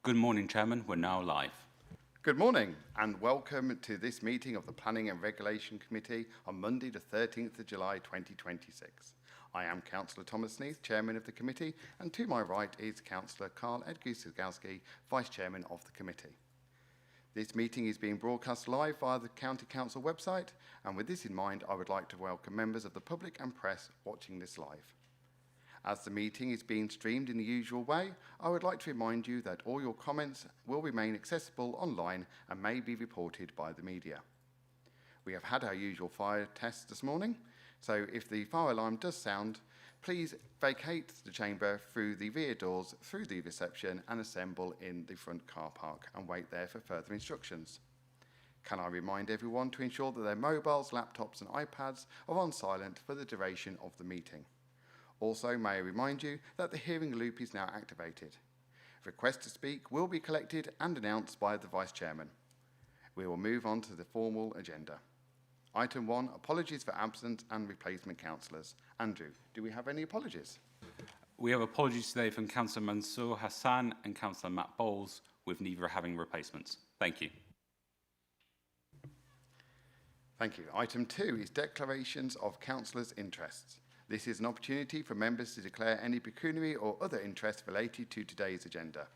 Good morning, Chairman. We're now live. Good morning and welcome to this meeting of the Planning and Regulation Committee on Monday the 13th of July 2026. I am Councillor Thomas Sneath, Chairman of the committee, and to my right is Councillor Carl Edgusagowski, Vice Chairman of the committee. This meeting is being broadcast live via the County Council website, and with this in mind, I would like to welcome members of the public and press watching this live. As the meeting is being streamed in the usual way, I would like to remind you that all your comments will remain accessible online and may be reported by the media. We have had our usual fire tests this morning, so if the fire alarm does sound, please vacate the chamber through the rear doors, through the reception and assemble in the front car park and wait there for further instructions. Can I remind everyone to ensure that their mobiles, laptops and iPads are on silent for the duration of the meeting. Also, may I remind you that the hearing loop is now activated. Requests to speak will be collected and announced by the Vice Chairman. We will move on to the formal agenda. Item 1, apologies for absent and replacement councillors. Andrew, do we have any apologies? We have apologies today from Councillor Mansour Hassan and Councillor Matt Bowles, with neither having replacements. Thank you. Thank you. Item 2 is declarations of councillors' interests. This is an opportunity for members to declare any pecuniary or other interest related to today's agenda.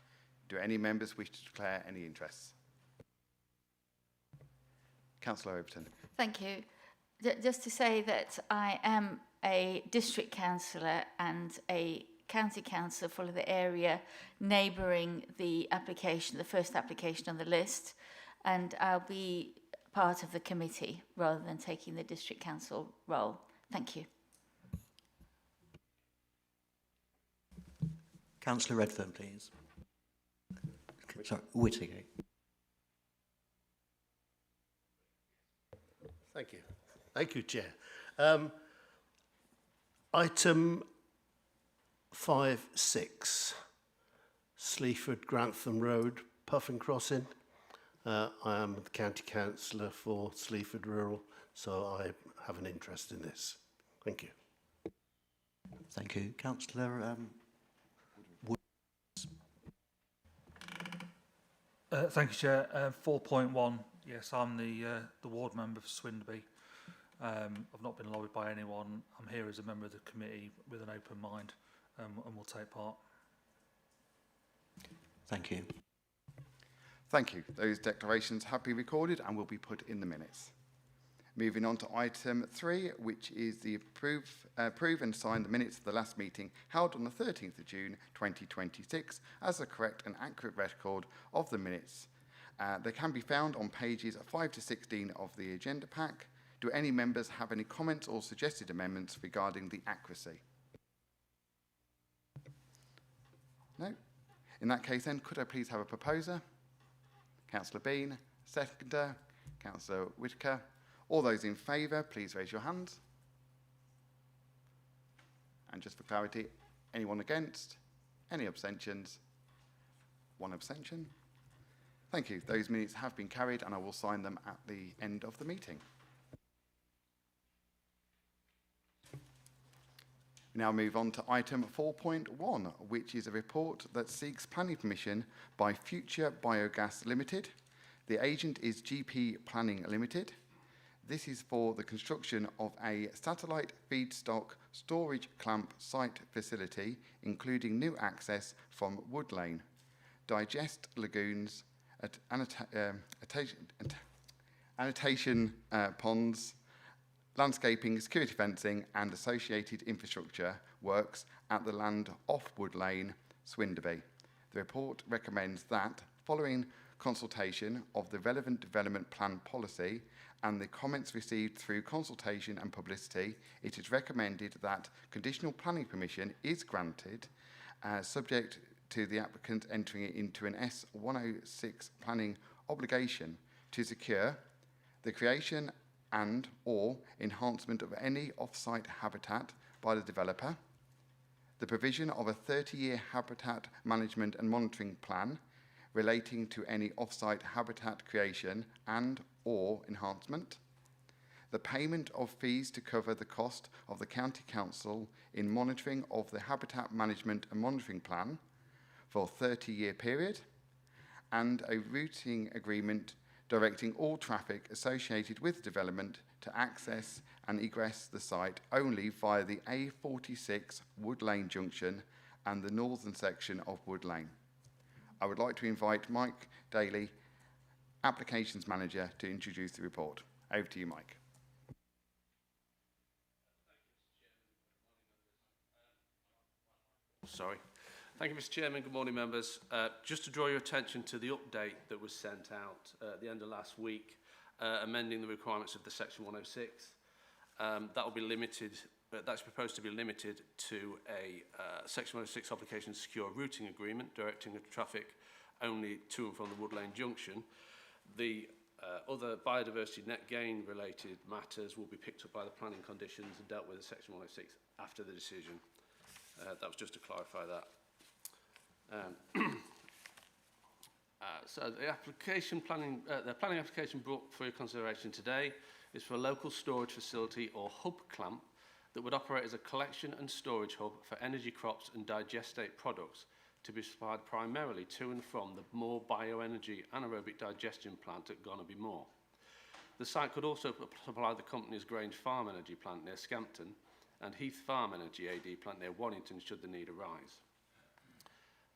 Do any members wish to declare any interests? Councillor Overton. Thank you. Just to say that I am a district councillor and a county councillor for the area neighbouring the application, the first application on the list, and I'll be part of the committee rather than taking the district council role. Thank you. Councillor Redfern, please. Sorry, Whittaker. Thank you. Thank you, Chair. Item 5.6, Sleaford Grantham Road, Puffin Crossing. I am the County Councillor for Sleaford Rural, so I have an interest in this. Thank you. Thank you. Councillor Thank you, Chair. 4.1. Yes, I'm the ward member for Swindby. I've not been lobbied by anyone. I'm here as a member of the committee with an open mind, and will take part. Thank you. Thank you. Those declarations have been recorded and will be put in the minutes. Moving on to item 3, which is the approve and sign the minutes of the last meeting held on the 13th of June 2026 as a correct and accurate record of the minutes. They can be found on pages 5 to 16 of the agenda pack. Do any members have any comments or suggested amendments regarding the accuracy? No? In that case then, could I please have a proposer? Councillor Bean, seconder, Councillor Whittaker. All those in favour, please raise your hands. And just for clarity, anyone against? Any abstentions? One abstention. Thank you. Those minutes have been carried and I will sign them at the end of the meeting. We now move on to item 4.1, which is a report that seeks planning permission by Future Biogas Limited. The agent is GP Planning Limited. This is for the construction of a satellite feedstock storage clamp site facility, including new access from Wood Lane, digest lagoons, annotation ponds, landscaping, security fencing and associated infrastructure works at the land off Wood Lane, Swindby. The report recommends that, following consultation of the relevant development plan policy and the comments received through consultation and publicity, it is recommended that conditional planning permission is granted, subject to the applicant entering it into an S106 planning obligation to secure the creation and or enhancement of any off-site habitat by the developer, the provision of a 30-year habitat management and monitoring plan relating to any off-site habitat creation and or enhancement, the payment of fees to cover the cost of the County Council in monitoring of the habitat management and monitoring plan for a 30-year period, and a routing agreement directing all traffic associated with development to access and egress the site only via the A46 Wood Lane junction and the northern section of Wood Lane. I would like to invite Mike Daly, Applications Manager, to introduce the report. Over to you, Mike. Sorry. Thank you, Mr. Chairman. Good morning, members. Just to draw your attention to the update that was sent out at the end of last week, amending the requirements of the Section 106. That will be limited. That's proposed to be limited to a Section 106 obligation secure routing agreement directing the traffic only to and from the Wood Lane junction. The other biodiversity net gain related matters will be picked up by the planning conditions and dealt with in Section 106 after the decision. That was just to clarify that. So the planning application brought for your consideration today is for a local storage facility or hub clamp that would operate as a collection and storage hub for energy crops and digestate products to be supplied primarily to and from the Moore Bioenergy Anaerobic Digestion Plant at Gonnerby Moor. The site could also supply the company's Grange Farm Energy Plant near Scampton and Heath Farm Energy AD Plant near Warrington should the need arise.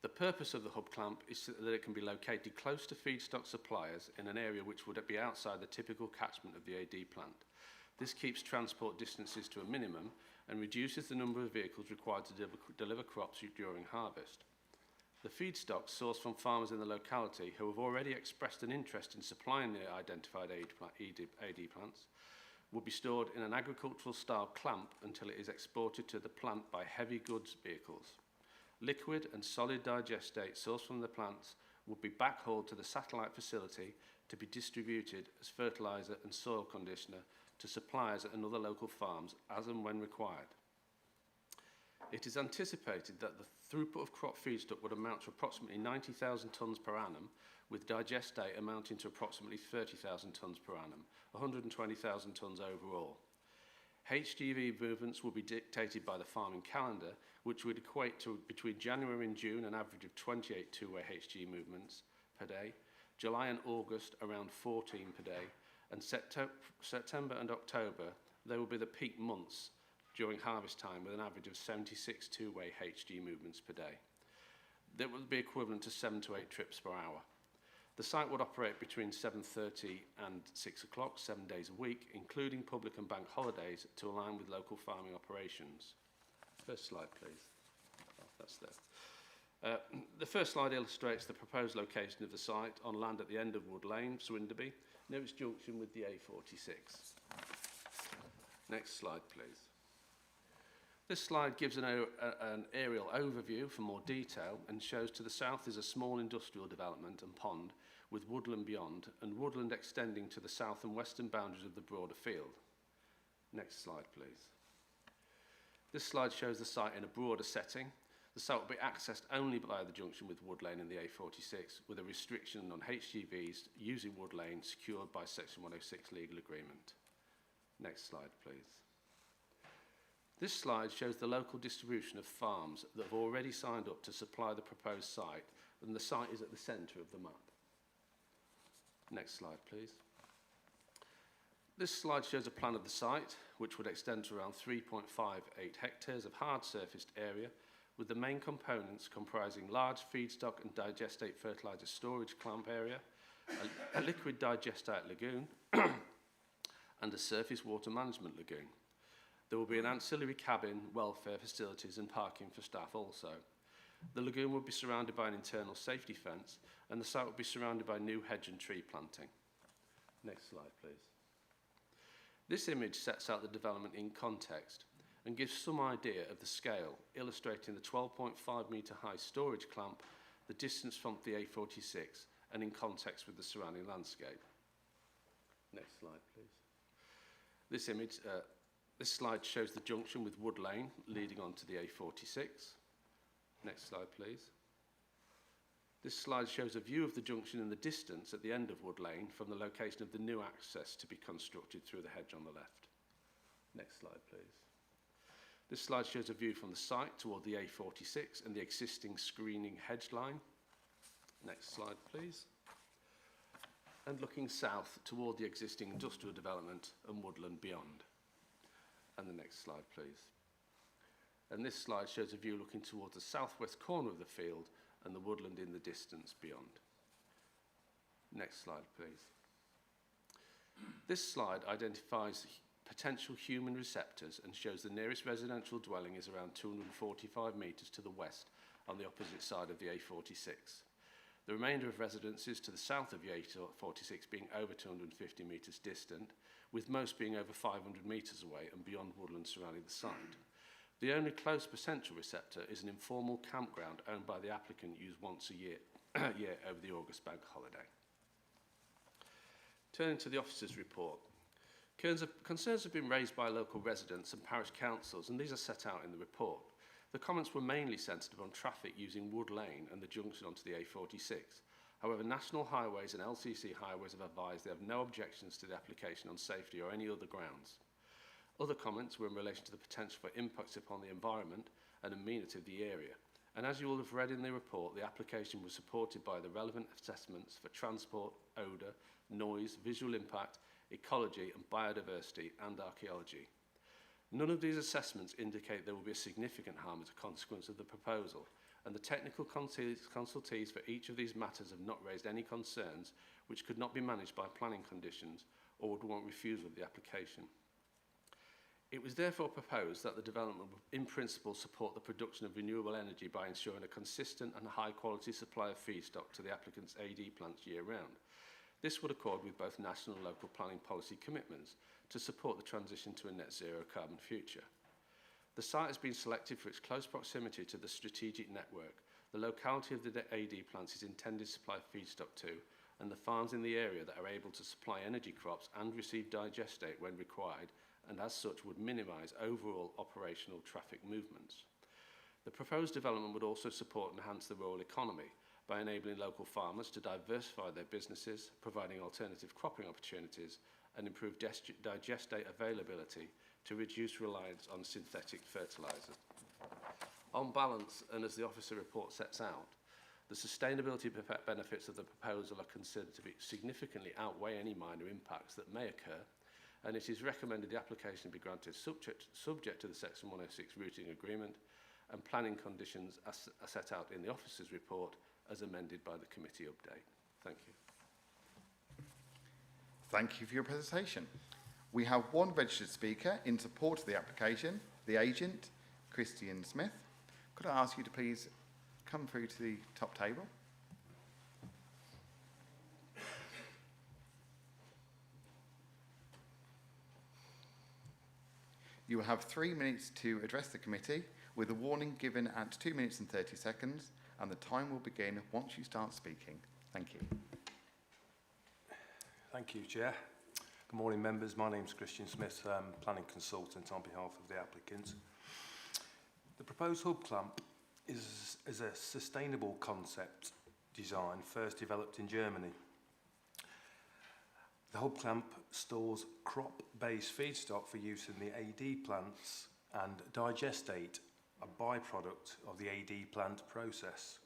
The purpose of the hub clamp is so that it can be located close to feedstock suppliers in an area which would be outside the typical catchment of the AD plant. This keeps transport distances to a minimum and reduces the number of vehicles required to deliver crops during harvest. The feedstock sourced from farmers in the locality who have already expressed an interest in supplying the identified AD plants will be stored in an agricultural style clamp until it is exported to the plant by heavy goods vehicles. Liquid and solid digestate sourced from the plants would be backhauled to the satellite facility to be distributed as fertiliser and soil conditioner to suppliers at another local farms as and when required. It is anticipated that the throughput of crop feedstock would amount to approximately 90,000 tonnes per annum, with digestate amounting to approximately 30,000 tonnes per annum, 120,000 tonnes overall. HGV movements will be dictated by the farming calendar, which would equate to between January and June an average of 28 two-way HG movements per day, July and August around 14 per day, and September and October, they will be the peak months during harvest time with an average of 76 two-way HG movements per day. That would be equivalent to 7 to 8 trips per hour. The site would operate between 7:30 and 6 o'clock, 7 days a week, including public and bank holidays to align with local farming operations. First slide, please. Oh, that's there. The first slide illustrates the proposed location of the site on land at the end of Wood Lane, Swinderby, near its junction with the A46. Next slide, please. This slide gives an aerial overview for more detail and shows to the south is a small industrial development and pond with woodland beyond and woodland extending to the south and western boundaries of the broader field. Next slide, please. This slide shows the site in a broader setting. The site will be accessed only by the junction with Wood Lane and the A46 with a restriction on HGVs using Wood Lane secured by Section 106 legal agreement. Next slide, please. This slide shows the local distribution of farms that have already signed up to supply the proposed site, and the site is at the centre of the map. Next slide, please. This slide shows a plan of the site, which would extend to around 3.58 hectares of hard surfaced area, with the main components comprising large feedstock and digestate fertiliser storage clamp area, a liquid digestate lagoon, and a surface water management lagoon. There will be an ancillary cabin, welfare facilities and parking for staff also. The lagoon will be surrounded by an internal safety fence and the site will be surrounded by new hedge and tree planting. Next slide, please. This image sets out the development in context and gives some idea of the scale, illustrating the 12.5 metre high storage clamp, the distance from the A46 and in context with the surrounding landscape. Next slide, please. This slide shows the junction with Wood Lane leading on to the A46. Next slide, please. This slide shows a view of the junction in the distance at the end of Wood Lane from the location of the new access to be constructed through the hedge on the left. Next slide, please. This slide shows a view from the site toward the A46 and the existing screening hedge line. Next slide, please. And looking south toward the existing industrial development and woodland beyond. And the next slide, please. And this slide shows a view looking towards the southwest corner of the field and the woodland in the distance beyond. Next slide, please. This slide identifies potential human receptors and shows the nearest residential dwelling is around 245 metres to the west on the opposite side of the A46. The remainder of residences to the south of the A46 being over 250 metres distant, with most being over 500 metres away and beyond woodland surrounding the site. The only close potential receptor is an informal campground owned by the applicant used once a year, over the August bank holiday. Turning to the officer's report. Concerns have been raised by local residents and parish councils, and these are set out in the report. The comments were mainly centred on traffic using Wood Lane and the junction onto the A46. However, National Highways and LCC Highways have advised they have no objections to the application on safety or any other grounds. Other comments were in relation to the potential for impacts upon the environment and amenity of the area. And as you will have read in the report, the application was supported by the relevant assessments for transport, odour, noise, visual impact, ecology and biodiversity and archaeology. None of these assessments indicate there will be a significant harm as a consequence of the proposal, and the technical consultees for each of these matters have not raised any concerns which could not be managed by planning conditions or would warrant refusal of the application. It was therefore proposed that the development would in principle support the production of renewable energy by ensuring a consistent and high quality supply of feedstock to the applicant's AD plants year round. This would accord with both national and local planning policy commitments to support the transition to a net zero carbon future. The site has been selected for its close proximity to the strategic network. The locality of the AD plants is intended to supply feedstock to, and the farms in the area that are able to supply energy crops and receive digestate when required, and as such would minimise overall operational traffic movements. The proposed development would also support and enhance the rural economy by enabling local farmers to diversify their businesses, providing alternative cropping opportunities, and improve digestate availability to reduce reliance on synthetic fertilisers. On balance, and as the officer report sets out, the sustainability benefits of the proposal are considered to be significantly outweigh any minor impacts that may occur, and it is recommended the application be granted subject to the Section 106 routing agreement and planning conditions as are set out in the officer's report as amended by the committee update. Thank you. Thank you for your presentation. We have one registered speaker in support of the application, the agent, Christian Smith. Could I ask you to please come through to the top table? You will have 3 minutes to address the committee, with a warning given at 2 minutes and 30 seconds, and the time will begin once you start speaking. Thank you. Thank you, Chair. Good morning, members. My name is Christian Smith, planning consultant on behalf of the applicant. The proposed hub clamp is a sustainable concept design first developed in Germany. The hub clamp stores crop-based feedstock for use in the AD plants and digestate, a byproduct of the AD plant process,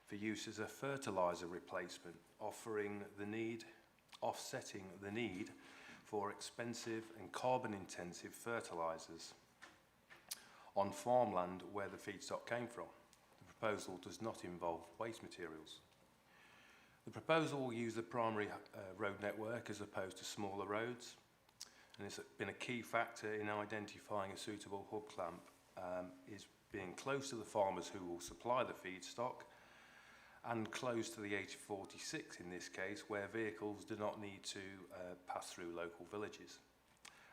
for use as a fertiliser replacement, offsetting the need for expensive and carbon-intensive fertilisers on farmland where the feedstock came from. The proposal does not involve waste materials. The proposal will use the primary road network as opposed to smaller roads, and it's been a key factor in identifying a suitable hub clamp, is being close to the farmers who will supply the feedstock and close to the A46 in this case, where vehicles do not need to pass through local villages.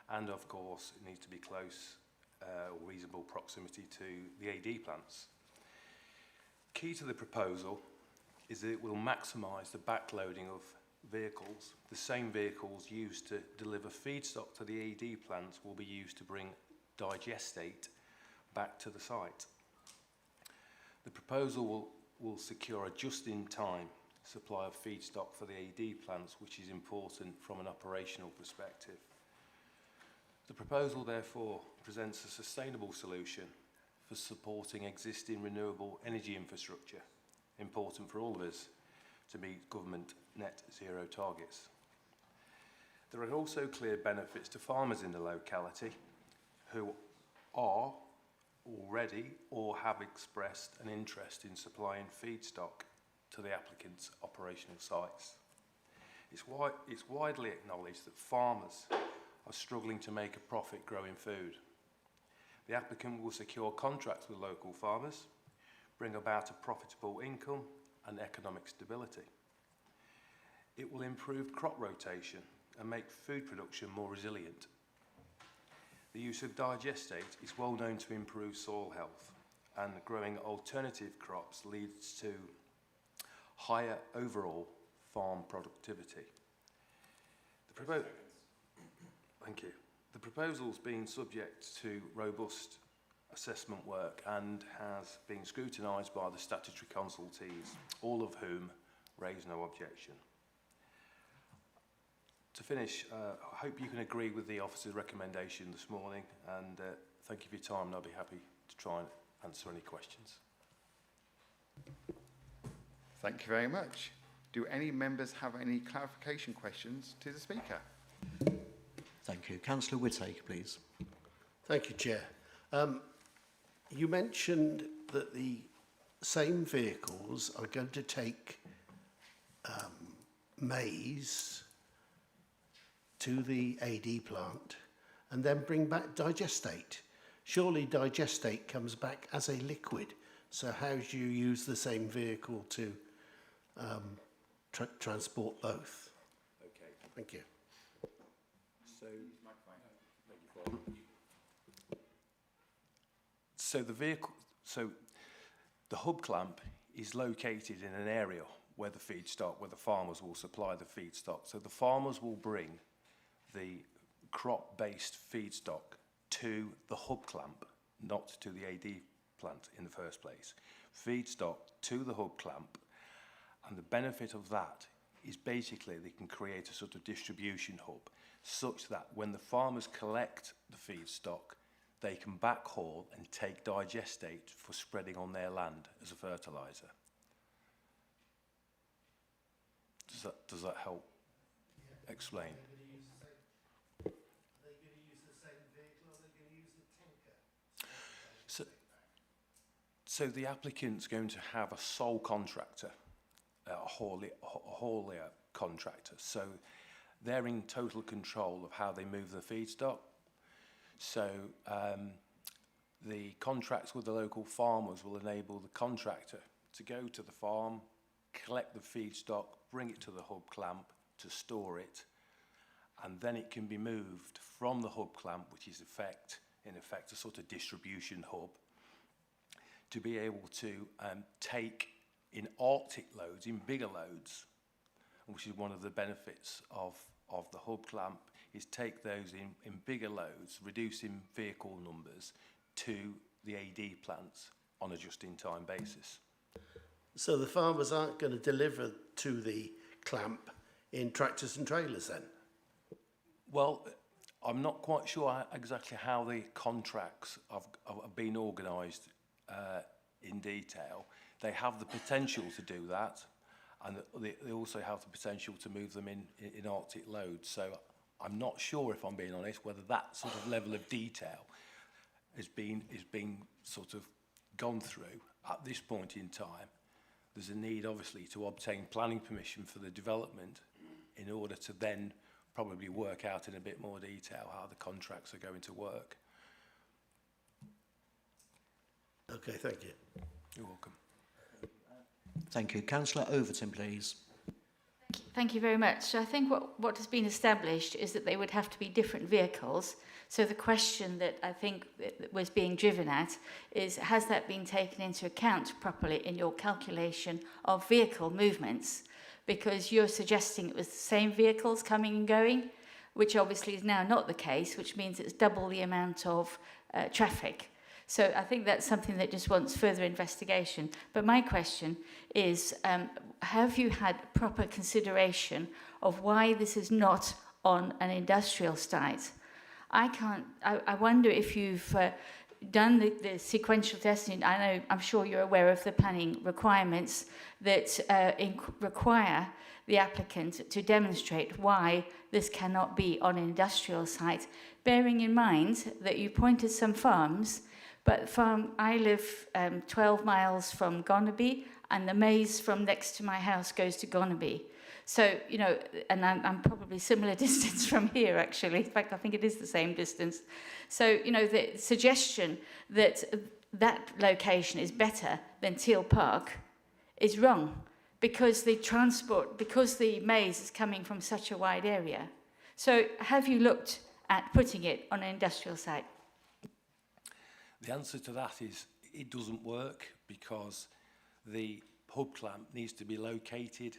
And of course, it needs to be close or reasonable proximity to the AD plants. Key to the proposal is that it will maximise the backloading of vehicles. The same vehicles used to deliver feedstock to the AD plants will be used to bring digestate back to the site. The proposal will secure a just-in-time supply of feedstock for the AD plants, which is important from an operational perspective. The proposal therefore presents a sustainable solution for supporting existing renewable energy infrastructure, important for all of us, to meet government net zero targets. There are also clear benefits to farmers in the locality who are already or have expressed an interest in supplying feedstock to the applicant's operational sites. It's widely acknowledged that farmers are struggling to make a profit growing food. The applicant will secure contracts with local farmers, bring about a profitable income and economic stability. It will improve crop rotation and make food production more resilient. The use of digestate is well known to improve soil health, and growing alternative crops leads to higher overall farm productivity. Thank you. The proposal's been subject to robust assessment work and has been scrutinised by the statutory consultees, all of whom raise no objection. To finish, I hope you can agree with the officer's recommendation this morning, and thank you for your time, and I'll be happy to try and answer any questions. Thank you very much. Do any members have any clarification questions to the Speaker? Thank you. Councillor Whittaker, please. Thank you, Chair. You mentioned that the same vehicles are going to take maize to the AD plant and then bring back digestate. Surely digestate comes back as a liquid. So how do you use the same vehicle to transport both? Okay. Thank you. So the hub clamp is located in an area where the farmers will supply the feedstock. So the farmers will bring the crop-based feedstock to the hub clamp, not to the AD plant in the first place. Feedstock to the hub clamp, and the benefit of that is basically they can create a sort of distribution hub such that when the farmers collect the feedstock, they can backhaul and take digestate for spreading on their land as a fertiliser. Does that help explain? So the applicant's going to have a sole contractor, a haulier contractor. So they're in total control of how they move the feedstock. So the contracts with the local farmers will enable the contractor to go to the farm, collect the feedstock, bring it to the hub clamp to store it, and then it can be moved from the hub clamp, which is in effect a sort of distribution hub, to be able to take in Arctic loads, in bigger loads, which is one of the benefits of the hub clamp, is take those in bigger loads, reducing vehicle numbers to the AD plants on a just-in-time basis. So the farmers aren't going to deliver to the clamp in tractors and trailers then? Well, I'm not quite sure exactly how the contracts have been organised in detail. They have the potential to do that, and they also have the potential to move them in Arctic loads. So I'm not sure, if I'm being honest, whether that sort of level of detail is being sort of gone through at this point in time. There's a need, obviously, to obtain planning permission for the development in order to then probably work out in a bit more detail how the contracts are going to work. Okay, thank you. You're welcome. Thank you. Councillor Overton, please. Thank you very much. So I think what has been established is that they would have to be different vehicles. So the question that I think that was being driven at is, has that been taken into account properly in your calculation of vehicle movements? Because you're suggesting it was the same vehicles coming and going, which obviously is now not the case, which means it's double the amount of traffic. So I think that's something that just wants further investigation. But my question is, have you had proper consideration of why this is not on an industrial site? I wonder if you've done the sequential testing. I'm sure you're aware of the planning requirements that require the applicant to demonstrate why this cannot be on an industrial site, bearing in mind that you pointed some farms, but I live 12 miles from Gonnaby, and the maze from next to my house goes to Gonnaby. So, you know, and I'm probably similar distance from here, actually. In fact, I think it is the same distance. So, you know, the suggestion that that location is better than Teal Park is wrong, because the maze is coming from such a wide area. So have you looked at putting it on an industrial site? The answer to that is it doesn't work, because the hub clamp needs to be located.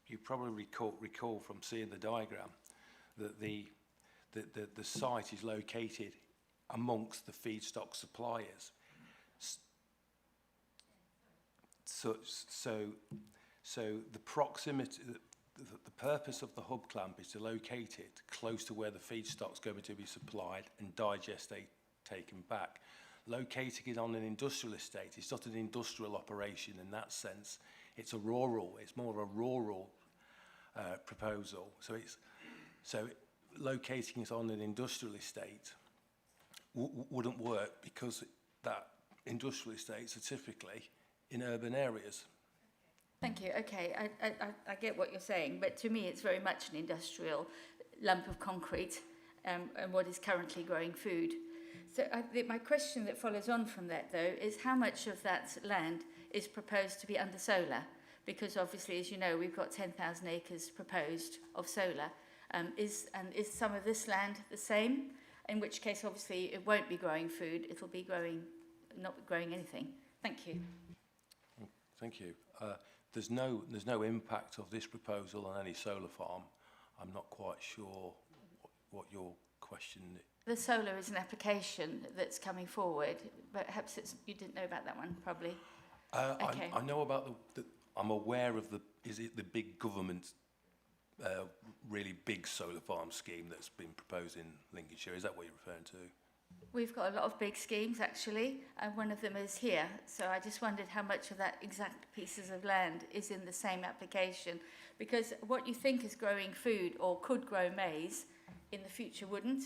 You probably recall from seeing the diagram that the site is located amongst the feedstock suppliers. So the proximity, the purpose of the hub clamp is to locate it close to where the feedstock's going to be supplied and taken back. Locating it on an industrial estate, it's not an industrial operation in that sense. It's more of a rural proposal. So locating it on an industrial estate wouldn't work, because that industrial estates are typically in urban areas. Thank you. Okay, I get what you're saying, but to me it's very much an industrial lump of concrete and what is currently growing food. So my question that follows on from that, though, is how much of that land is proposed to be under solar? Because obviously, as you know, we've got 10,000 acres proposed of solar. Is some of this land the same? In which case, obviously, it won't be growing food. It'll be not growing anything. Thank you. Thank you. There's no impact of this proposal on any solar farm. I'm not quite sure what your question is. The solar is an application that's coming forward, but perhaps you didn't know about that one, probably. Okay. I know about I'm aware of the big government, really big solar farm scheme that's been proposed in Lincolnshire. Is that what you're referring to? We've got a lot of big schemes, actually, and one of them is here. So I just wondered how much of that exact pieces of land is in the same application. Because what you think is growing food or could grow maize, in the future wouldn't.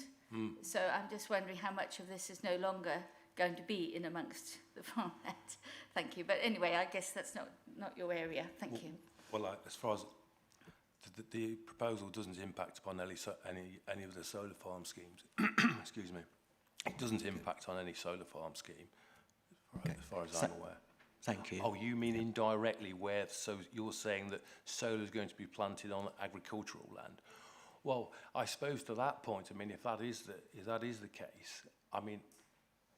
So I'm just wondering how much of this is no longer going to be in amongst the farmland. Thank you. But anyway, I guess that's not your area. Thank you. Well, as far as the proposal doesn't impact upon any of the solar farm schemes. Excuse me. It doesn't impact on any solar farm scheme, as far as I'm aware. Thank you. Oh, you mean indirectly, so you're saying that solar is going to be planted on agricultural land? Well, I suppose to that point, I mean, if that is the case, I mean,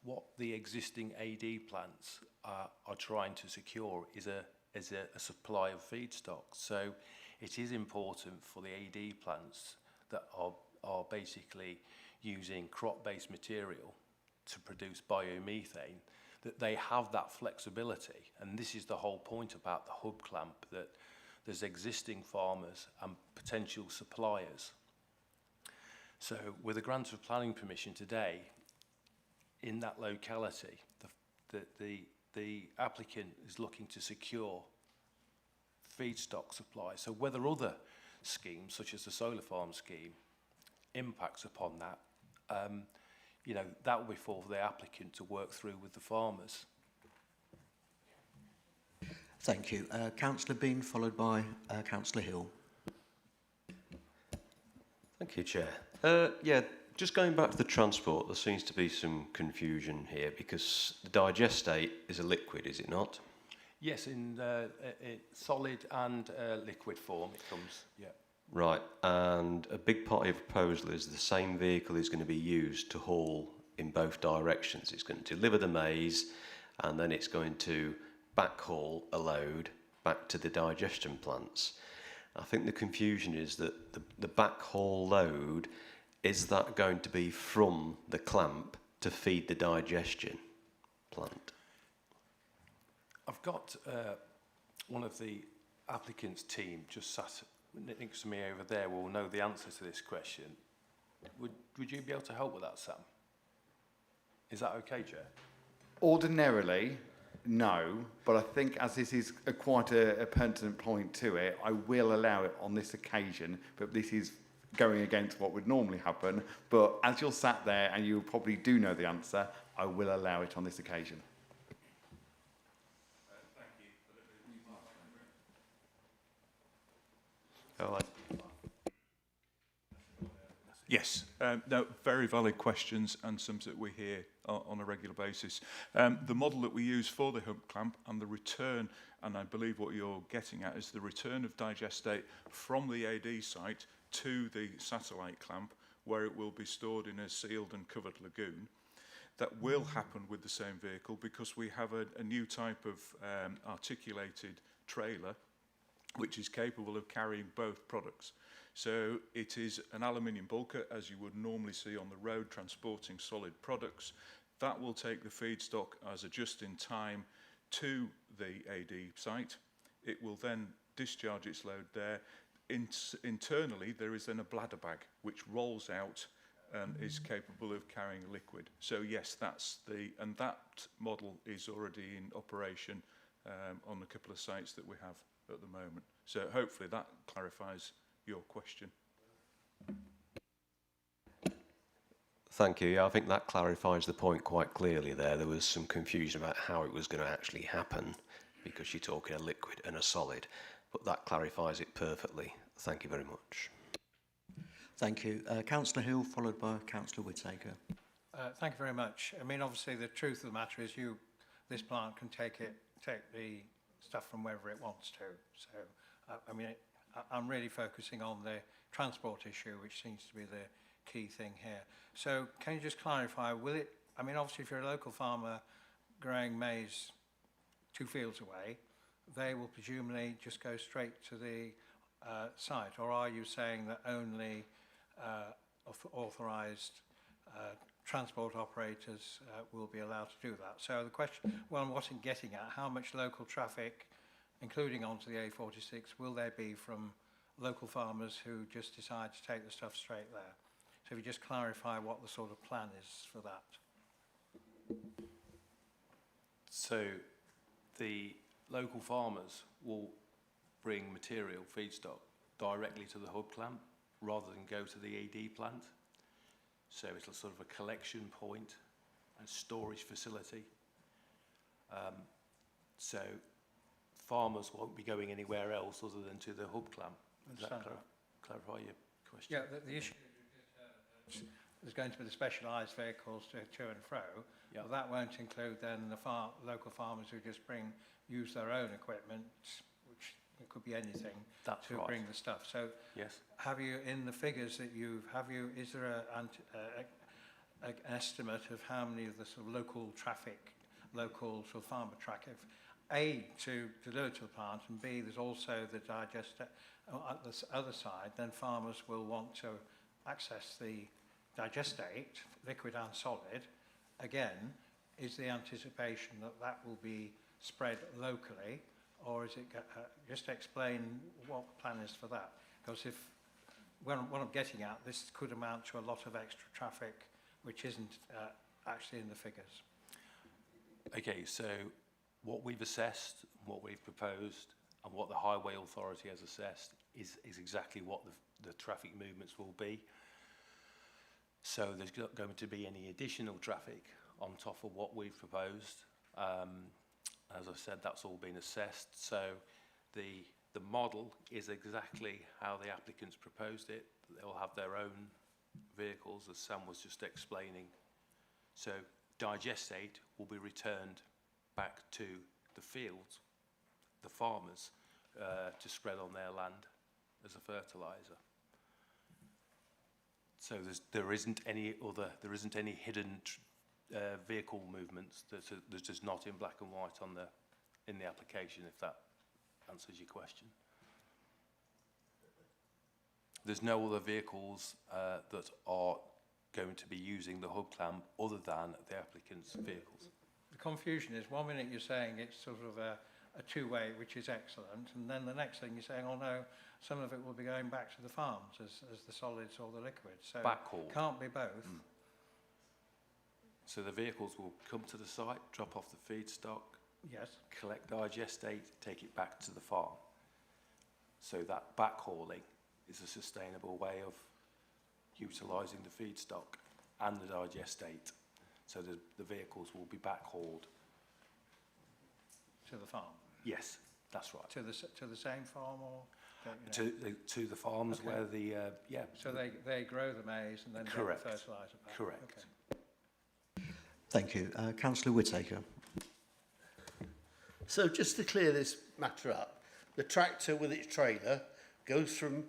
what the existing AD plants are trying to secure is a supply of feedstock. So it is important for the AD plants that are basically using crop-based material to produce biomethane, that they have that flexibility. And this is the whole point about the hub clamp, that there's existing farmers and potential suppliers. So with a grant of planning permission today, in that locality, the applicant is looking to secure feedstock supply. So whether other schemes, such as the solar farm scheme, impacts upon that, you know, that will be for the applicant to work through with the farmers. Thank you. Councillor Bean, followed by Councillor Hill. Thank you, Chair. Yeah, just going back to the transport, there seems to be some confusion here, because the digestate is a liquid, is it not? Yes, in solid and liquid form it comes, yeah. Right, and a big part of your proposal is the same vehicle is going to be used to haul in both directions. It's going to deliver the maize, and then it's going to backhaul a load back to the digestion plants. I think the confusion is that the backhaul load, is that going to be from the clamp to feed the digestion plant? I've got one of the applicant's team just sat next to me over there, will know the answer to this question. Would you be able to help with that, Sam? Is that okay, Chair? Ordinarily, no, but I think as this is quite a pertinent point to it, I will allow it on this occasion, but this is going against what would normally happen. But as you're sat there and you probably do know the answer, I will allow it on this occasion. Oh, Yes, no, very valid questions and some that we hear on a regular basis. The model that we use for the hub clamp and the return, and I believe what you're getting at is the return of digestate from the AD site to the satellite clamp, where it will be stored in a sealed and covered lagoon. That will happen with the same vehicle because we have a new type of articulated trailer which is capable of carrying both products. So it is an aluminium bulker, as you would normally see on the road, transporting solid products. That will take the feedstock as a just-in-time to the AD site. It will then discharge its load there. Internally, there is then a bladder bag, which rolls out and is capable of carrying liquid. So yes, and that model is already in operation on a couple of sites that we have at the moment. So hopefully that clarifies your question. thank you. Yeah, I think that clarifies the point quite clearly there. There was some confusion about how it was going to actually happen because you're talking a liquid and a solid, but that clarifies it perfectly. Thank you very much. Thank you. Councillor Hill, followed by Councillor Whittaker. Thank you very much. I mean, obviously, the truth of the matter is this plant can take the stuff from wherever it wants to. So, I mean, I'm really focusing on the transport issue, which seems to be the key thing here. So, can you just clarify, will it, I mean, obviously, if you're a local farmer growing maize 2 fields away, they will presumably just go straight to the site, or are you saying that only authorised transport operators will be allowed to do that? So the question, well, what I'm getting at, how much local traffic, including onto the A46, will there be from local farmers who just decide to take the stuff straight there? So if you just clarify what the sort of plan is for that. So the local farmers will bring material, feedstock, directly to the hub clamp rather than go to the AD plant. So it's a sort of a collection point and storage facility. So farmers won't be going anywhere else other than to the hub clamp. Does that clarify your question? Yeah, the issue is there's going to be the specialised vehicles to and fro. Yeah. But that won't include then the local farmers who just use their own equipment, which it could be anything, That's to right. bring the stuff. So Yes. have you, in the figures that is there an estimate of how many of the sort of local sort of farmer traffic, A, to deliver to the plant, and B, there's also the digester at the other side, then farmers will want to access the digestate, liquid and solid. Again, is the anticipation that that will be spread locally, or is it, just explain what the plan is for that? Because what I'm getting at, this could amount to a lot of extra traffic, which isn't actually in the figures. Okay, so what we've assessed, what we've proposed, and what the Highway Authority has assessed is exactly what the traffic movements will be. So there's not going to be any additional traffic on top of what we've proposed. As I said, that's all been assessed. So the model is exactly how the applicants proposed it. They'll have their own vehicles, as Sam was just explaining. So digestate will be returned back to the fields, the farmers, to spread on their land as a fertiliser. So there isn't any hidden vehicle movements that is not in black and white in the application, if that answers your question. There's no other vehicles that are going to be using the hub clamp other than the applicant's vehicles. The confusion is, 1 minute you're saying it's sort of a two-way, which is excellent, and then the next thing you're saying, oh no, some of it will be going back to the farms as the solids or the liquids. So Backhaul. Can't be both. So the vehicles will come to the site, drop off the feedstock, Yes. collect digestate, take it back to the farm. So that backhauling is a sustainable way of utilising the feedstock and the digestate. So the vehicles will be backhauled. To the farm? Yes, that's right. To the same farm, or? don't you know? To the farms Okay. where the, yeah. So they grow the maize and then Correct. get the fertiliser back? Correct. Okay. Thank you. Councillor Whittaker. So just to clear this matter up, the tractor with its trailer goes from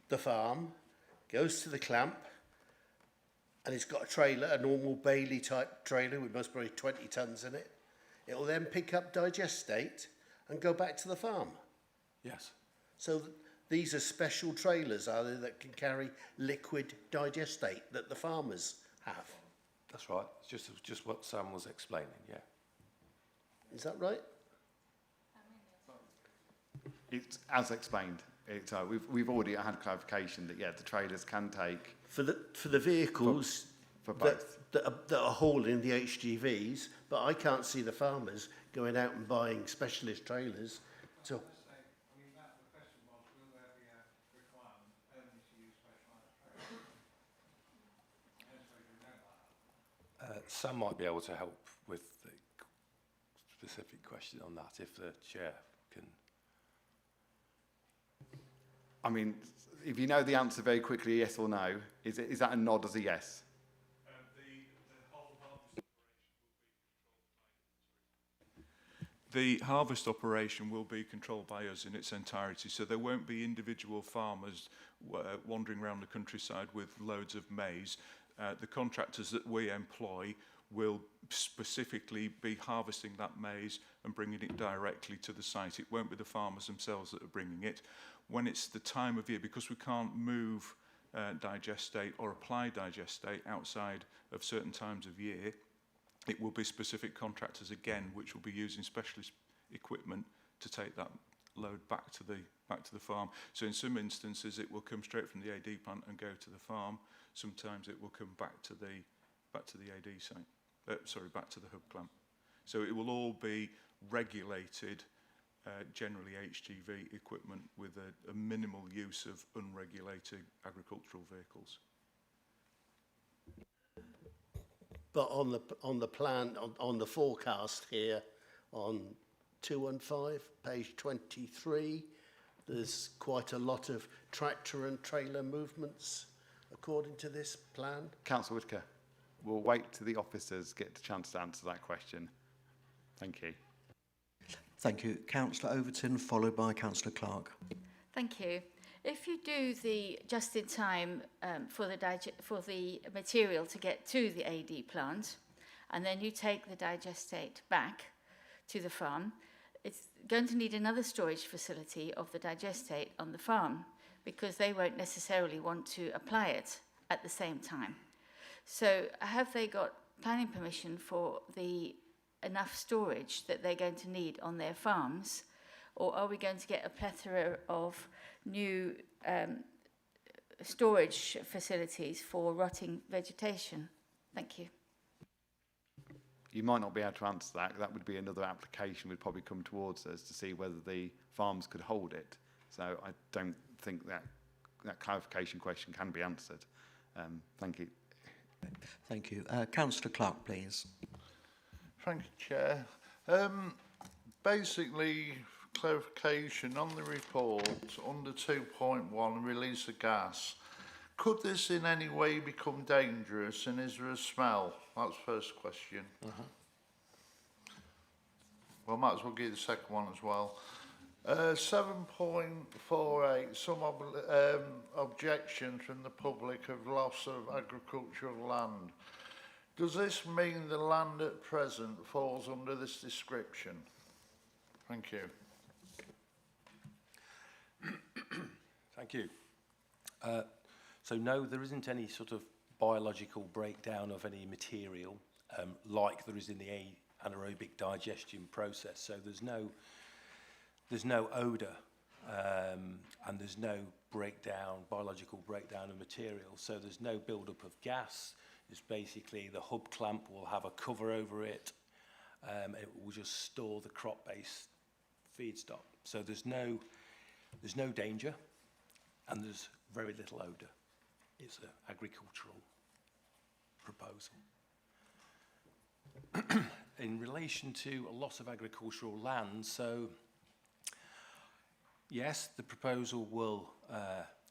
the farm, goes to the clamp, and it's got a trailer, a normal Bailey type trailer with most probably 20 tonnes in it. It will then pick up digestate and go back to the farm. Yes. So these are special trailers, are they, that can carry liquid digestate that the farmers have? That's right. It's just what Sam was explaining, yeah. Is that right? It's as explained. We've already had clarification that, yeah, the trailers can take... For the vehicles For both. that are hauling the HGVs, but I can't see the farmers going out and buying specialist trailers to... Sam might be able to help with the specific question on that, if the chair can. I mean, if you know the answer very quickly, yes or no, is that a nod as a yes? The harvest operation will be controlled by us in its entirety, so there won't be individual farmers wandering around the countryside with loads of maize. The contractors that we employ will specifically be harvesting that maize and bringing it directly to the site. It won't be the farmers themselves that are bringing it. When it's the time of year, because we can't move digestate or apply digestate outside of certain times of year, it will be specific contractors again, which will be using specialist equipment to take that load back to the farm. So in some instances, it will come straight from the AD plant and go to the farm. Sometimes it will come back to the AD site. Back to the hub clamp. So it will all be regulated, generally HGV equipment with a minimal use of unregulated agricultural vehicles. But on the plan, on the forecast here, on 215, page 23, there's quite a lot of tractor and trailer movements according to this plan. Councillor Whittaker, we'll wait till the officers get the chance to answer that question. Thank you. Thank you. Councillor Overton, followed by Councillor Clark. Thank you. If you do the just in time for the material to get to the AD plant, and then you take the digestate back to the farm, it's going to need another storage facility of the digestate on the farm, because they won't necessarily want to apply it at the same time. So have they got planning permission for the enough storage that they're going to need on their farms, or are we going to get a plethora of new storage facilities for rotting vegetation? Thank you. You might not be able to answer that. That would be another application would probably come towards us to see whether the farms could hold it. So I don't think that clarification question can be answered. Thank you. Thank you. Councillor Clark, please. Thank you, Chair. Basically, clarification on the report under 2.1, release of gas. Could this in any way become dangerous, and is there a smell? That's the first question. Well, might as well give the second one as well. 7.48, some objections from the public of loss of agricultural land. Does this mean the land at present falls under this description? Thank you. Thank you. So no, there isn't any sort of biological breakdown of any material like there is in the anaerobic digestion process. So there's no odour and there's no biological breakdown of material. So there's no build-up of gas is basically the hub clamp will have a cover over it. It will just store the crop-based feedstock. So there's no danger, and there's very little odour. It's an agricultural proposal. In relation to a loss of agricultural land, so yes, the proposal will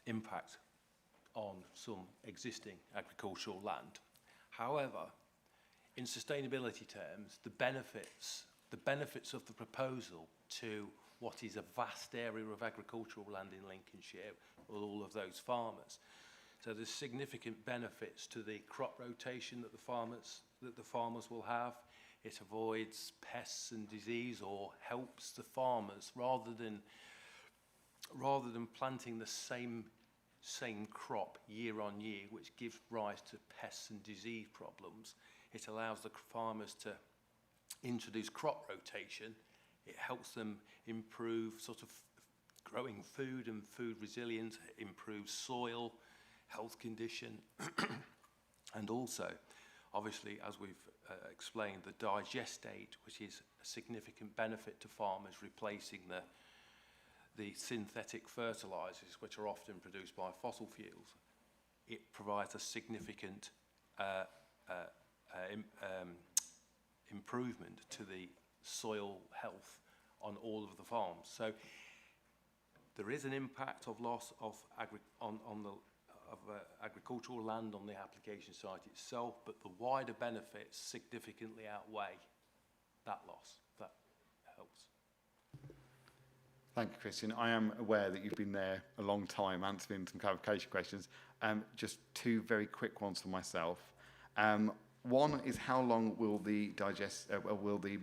impact on some existing agricultural land. However, in sustainability terms, the benefits of the proposal to what is a vast area of agricultural land in Lincolnshire, with all of those farmers. So there's significant benefits to the crop rotation that the farmers will have. It avoids pests and disease, or helps the farmers rather than planting the same crop year on year, which gives rise to pests and disease problems. It allows the farmers to introduce crop rotation. It helps them improve sort of growing food and food resilience, improves soil health condition, and also, obviously, as we've explained, the digestate, which is a significant benefit to farmers, replacing the synthetic fertilizers, which are often produced by fossil fuels. It provides a significant improvement to the soil health on all of the farms. So there is an impact of loss of agricultural land on the application site itself, but the wider benefits significantly outweigh that loss. That helps. Thank you, Christian. I am aware that you've been there a long time answering some clarification questions. Just two very quick ones for myself. One is, how long will the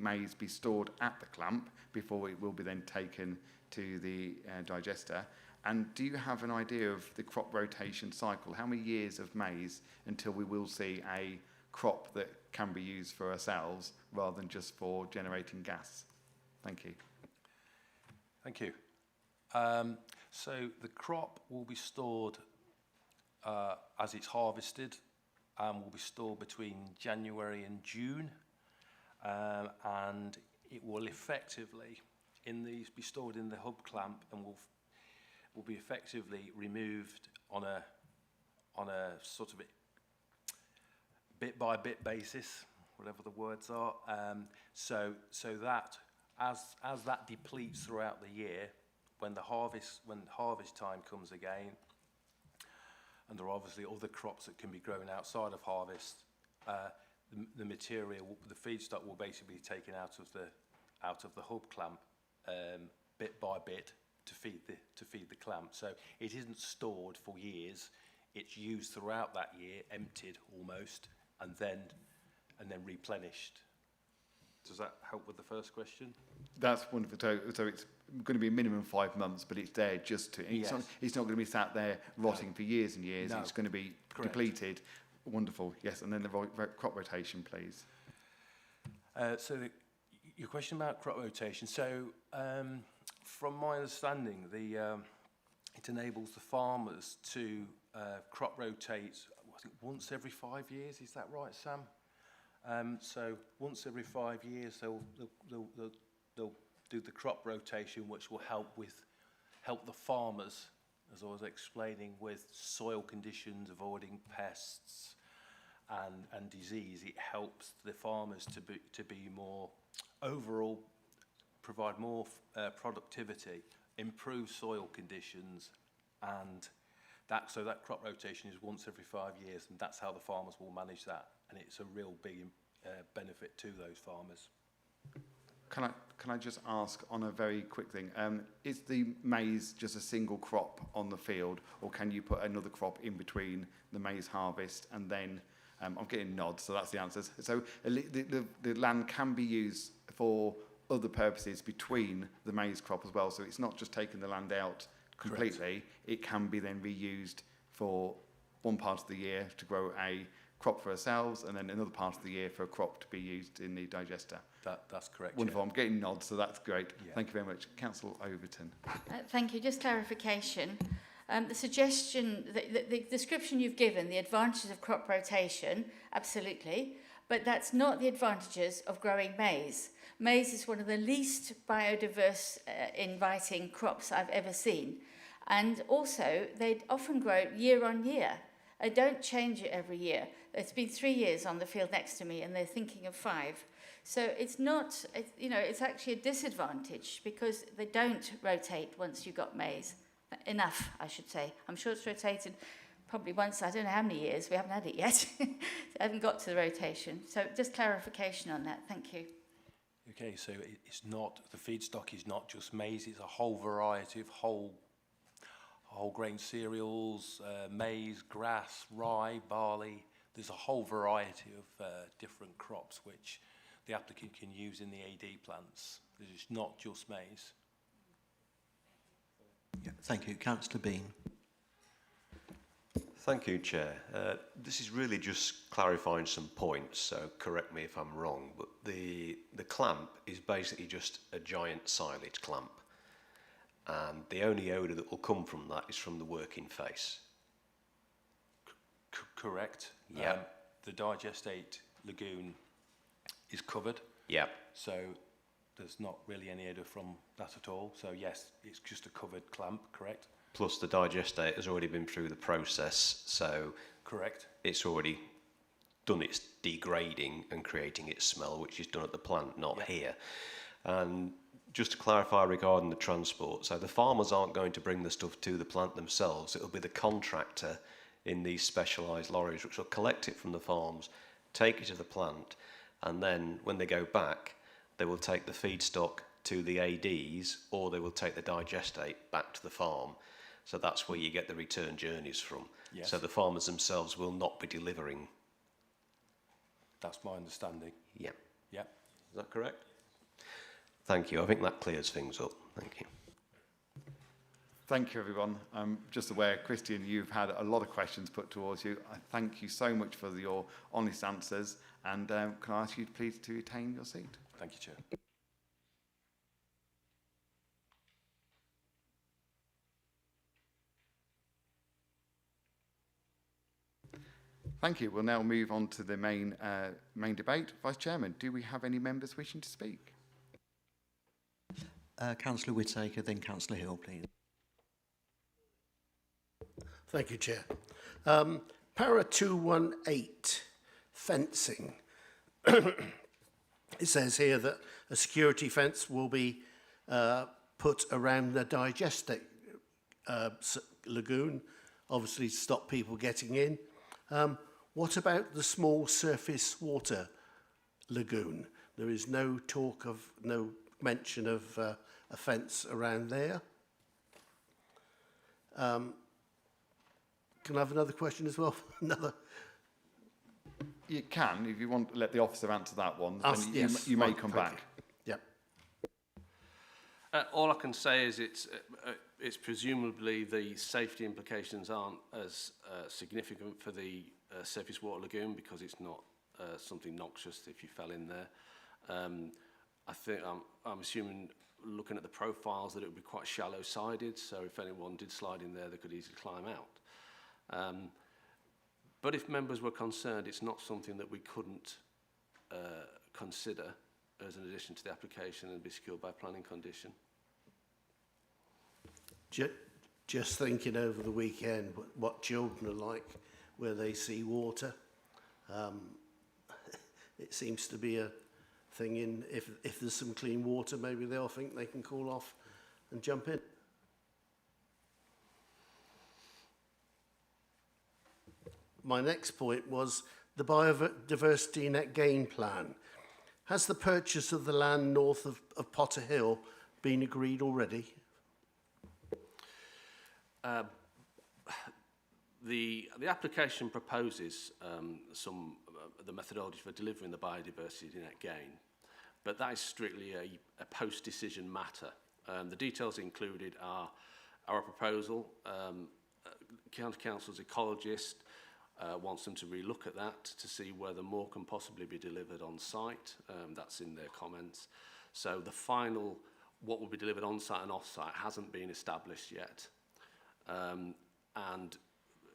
maize be stored at the clamp before it will be then taken to the digester? And do you have an idea of the crop rotation cycle? How many years of maize until we will see a crop that can be used for ourselves rather than just for generating gas? Thank you. Thank you. So the crop will be stored as it's harvested, and will be stored between January and June, and it will effectively be stored in the hub clamp, and will be effectively removed on a sort of bit by bit basis, whatever the words are. So that as that depletes throughout the year, when harvest time comes again, and there are obviously other crops that can be grown outside of harvest, the material, the feedstock, will basically be taken out of the hub clamp bit by bit to feed the clamp. So it isn't stored for years. It's used throughout that year, emptied almost, and then replenished. Does that help with the first question? That's wonderful. So it's going to be a minimum 5 months, but it's there just to... Yes. It's not going to be sat there rotting for years and years. No. It's going to be Correct. depleted. Wonderful. Yes, and then the crop rotation, please. So your question about crop rotation. So from my understanding, it enables the farmers to crop rotate, I think, once every 5 years. Is that right, Sam? So once every 5 years, they'll do the crop rotation, which will help the farmers, as I was explaining, with soil conditions, avoiding pests and disease. It helps the farmers to be more overall, provide more productivity, improve soil conditions, and that crop rotation is once every 5 years, and that's how the farmers will manage that, and it's a real big benefit to those farmers. Can I just ask on a very quick thing? Is the maize just a single crop on the field, or can you put another crop in between the maize harvest and then? I'm getting nods, so that's the answers. So the land can be used for other purposes between the maize crop as well. So it's not just taking the land out completely. Correct. It can be then reused for one part of the year to grow a crop for ourselves, and then another part of the year for a crop to be used in the digester. That's correct. Wonderful. Yeah. I'm getting nods, so that's great. Yeah. Thank you very much. Councillor Overton. Thank you. Just clarification. The suggestion, the description you've given, the advantages of crop rotation, absolutely, but that's not the advantages of growing maize. Maize is one of the least biodiverse inviting crops I've ever seen. And also, they often grow year on year. They don't change it every year. It's been 3 years on the field next to me, and they're thinking of 5. So it's not, it's actually a disadvantage because they don't rotate once you've got maize. Enough, I should say. I'm sure it's rotated probably once, I don't know how many years. We haven't had it yet. I haven't got to the rotation. So just clarification on that. Thank you. Okay, so it's not, the feedstock is not just maize, it's a whole variety of whole grain cereals, maize, grass, rye, barley. There's a whole variety of different crops which the applicant can use in the AD plants. It's not just maize. Yeah, thank you. Councillor Bean. Thank you, Chair. This is really just clarifying some points, so correct me if I'm wrong, but the clamp is basically just a giant silage clamp, and the only odour that will come from that is from the working face. Correct. Yeah. The digestate lagoon is covered. Yeah. So there's not really any odour from that at all. So yes, it's just a covered clamp, correct? Plus the digestate has already been through the process, so correct. It's already done its degrading and creating its smell, which is done at the plant, not here. And just to clarify regarding the transport, so the farmers aren't going to bring the stuff to the plant themselves. It'll be the contractor in these specialised lorries which will collect it from the farms, take it to the plant, and then when they go back, they will take the feedstock to the ADs, or they will take the digestate back to the farm. So that's where you get the return journeys from. Yes. So the farmers themselves will not be delivering. That's my understanding. Yeah. Yeah. Is that correct? Thank you. I think that clears things up. Thank you. Thank you, everyone. I'm just aware, Christian, you've had a lot of questions put towards you. I thank you so much for your honest answers. And can I ask you please to retain your seat? Thank you, Chair. Thank you. We'll now move on to the main debate. Vice Chairman, do we have any members wishing to speak? Councillor Whittaker, then Councillor Hill, please. Thank you, Chair. Para 218, fencing. It says here that a security fence will be put around the digestate lagoon, obviously to stop people getting in. What about the small surface water lagoon? There is no mention of a fence around there. Can I have another question as well? You can, if you want to let the officer answer that one. Then Yes, you may right, come thank back. you. Yep. All I can say is it's presumably the safety implications aren't as significant for the surface water lagoon because it's not something noxious if you fell in there. I think I'm assuming, looking at the profiles, that it would be quite shallow-sided, so if anyone did slide in there, they could easily climb out. But if members were concerned, it's not something that we couldn't consider as an addition to the application and be secured by planning condition. Just thinking over the weekend what children are like where they see water. It seems to be a thing in, if there's some clean water, maybe they'll think they can cool off and jump in. My next point was the biodiversity net gain plan. Has the purchase of the land north of Potter Hill been agreed already? The application proposes the methodology for delivering the biodiversity net gain, but that is strictly a post-decision matter. The details included are our proposal. County Council's ecologist wants them to relook at that to see whether more can possibly be delivered on site. That's in their comments. So the final, what will be delivered on site and off site, hasn't been established yet. And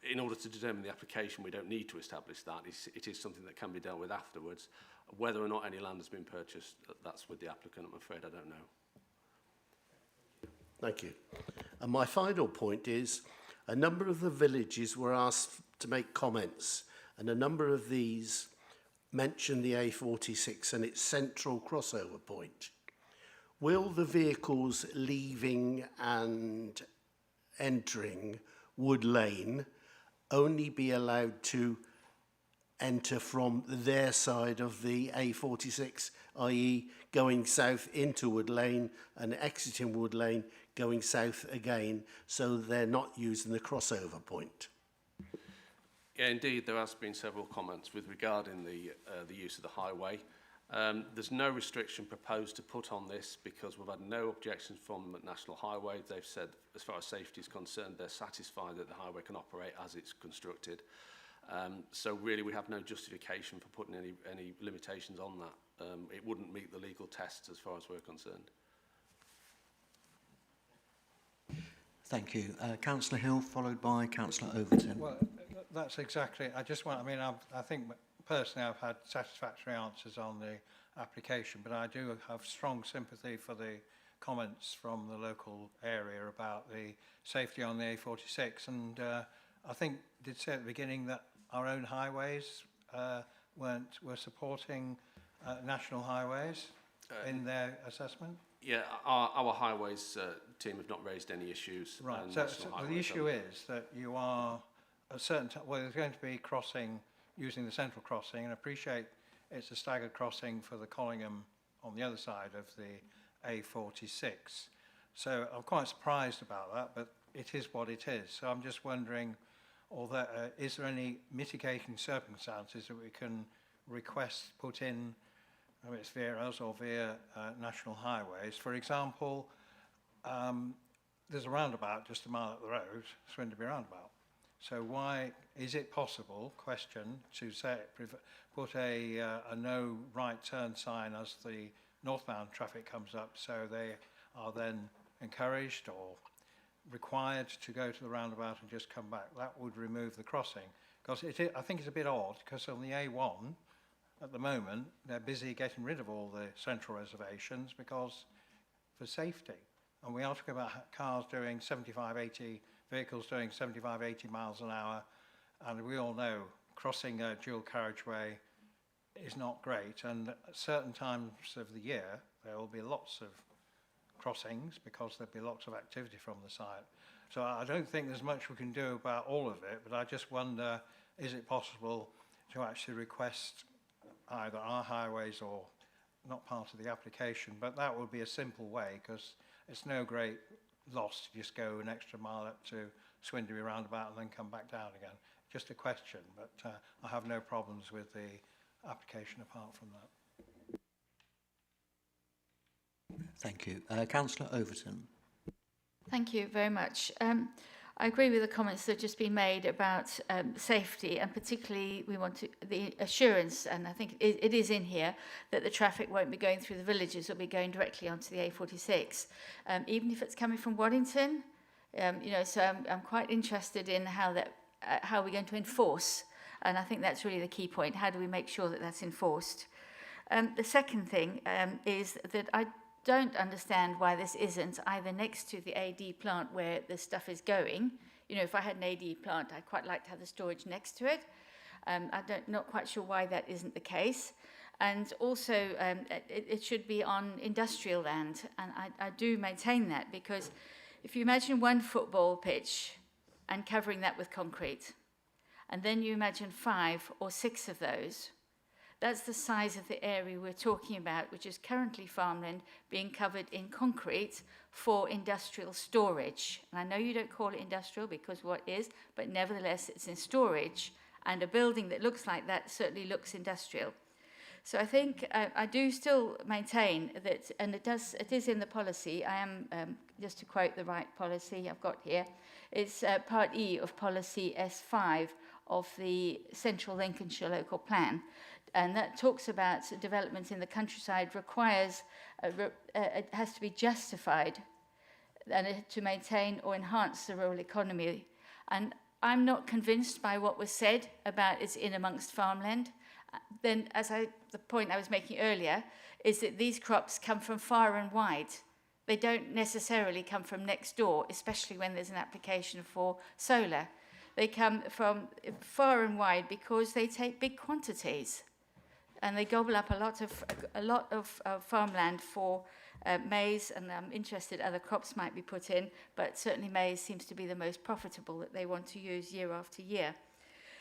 in order to determine the application, we don't need to establish that. It is something that can be dealt with afterwards. Whether or not any land has been purchased, that's with the applicant, I'm afraid. I don't know. Thank you. And my final point is a number of the villages were asked to make comments, and a number of these mention the A46 and its central crossover point. Will the vehicles leaving and entering Wood Lane only be allowed to enter from their side of the A46, i.e. going south into Wood Lane and exiting Wood Lane going south again, so they're not using the crossover point? Yeah, indeed, there has been several comments with regarding the use of the highway. There's no restriction proposed to put on this because we've had no objections from National Highway. They've said, as far as safety is concerned, they're satisfied that the highway can operate as it's constructed. So really, we have no justification for putting any limitations on that. It wouldn't meet the legal tests as far as we're concerned. Thank you. Councillor Hill, followed by Councillor Overton. Well, that's exactly, I think personally I've had satisfactory answers on the application, but I do have strong sympathy for the comments from the local area about the safety on the A46. And I think did say at the beginning that our own highways were supporting national highways in their assessment. Yeah, our highways team have not raised any issues. Right. So the issue is that you are a certain well, there's going to be crossing using the central crossing, and I appreciate it's a staggered crossing for the Collingham on the other side of the A46. So I'm quite surprised about that, but it is what it is. So I'm just wondering, is there any mitigating circumstances that we can request put in, whether it's via us or via national highways? For example, there's a roundabout just a mile up the road, Swindon roundabout. So why is it possible, question, to say, put a no right turn sign as the northbound traffic comes up, so they are then encouraged or required to go to the roundabout and just come back? That would remove the crossing. Because I think it's a bit odd, because on the A1, at the moment, they're busy getting rid of all the central reservations because for safety. And we are talking about cars doing 75, 80, vehicles doing 75, 80 miles an hour. And we all know crossing a dual carriageway is not great. And at certain times of the year, there will be lots of crossings because there'll be lots of activity from the site. So I don't think there's much we can do about all of it, but I just wonder, is it possible to actually request either our highways or not part of the application, but that would be a simple way because it's no great loss to just go an extra mile up to Swindon roundabout and then come back down again. Just a question, but I have no problems with the application apart from that. Thank you. Councillor Overton. Thank you very much. I agree with the comments that have just been made about safety, and particularly we want the assurance, and I think it is in here, that the traffic won't be going through the villages, it'll be going directly onto the A46, even if it's coming from Waddington. So I'm quite interested in how we're going to enforce, and I think that's really the key point. How do we make sure that that's enforced? The second thing is that I don't understand why this isn't either next to the AD plant where the stuff is going. If I had an AD plant, I'd quite like to have the storage next to it. Not quite sure why that isn't the case. And also, it should be on industrial land. And I do maintain that, because if you imagine one football pitch and covering that with concrete, and then you imagine 5 or 6 of those, that's the size of the area we're talking about, which is currently farmland being covered in concrete for industrial storage. And I know you don't call it industrial because what is, but nevertheless it's in storage, and a building that looks like that certainly looks industrial. So I think I do still maintain that, and it is in the policy. I am, just to quote the right policy I've got here, it's Part E of Policy S5 of the Central Lincolnshire Local Plan. And that talks about development in the countryside requires, it has to be justified and to maintain or enhance the rural economy. And I'm not convinced by what was said about it's in amongst farmland. Then, the point I was making earlier is that these crops come from far and wide. They don't necessarily come from next door, especially when there's an application for solar. They come from far and wide because they take big quantities, and they gobble up a lot of farmland for maize, and I'm interested other crops might be put in, but certainly maize seems to be the most profitable that they want to use year after year.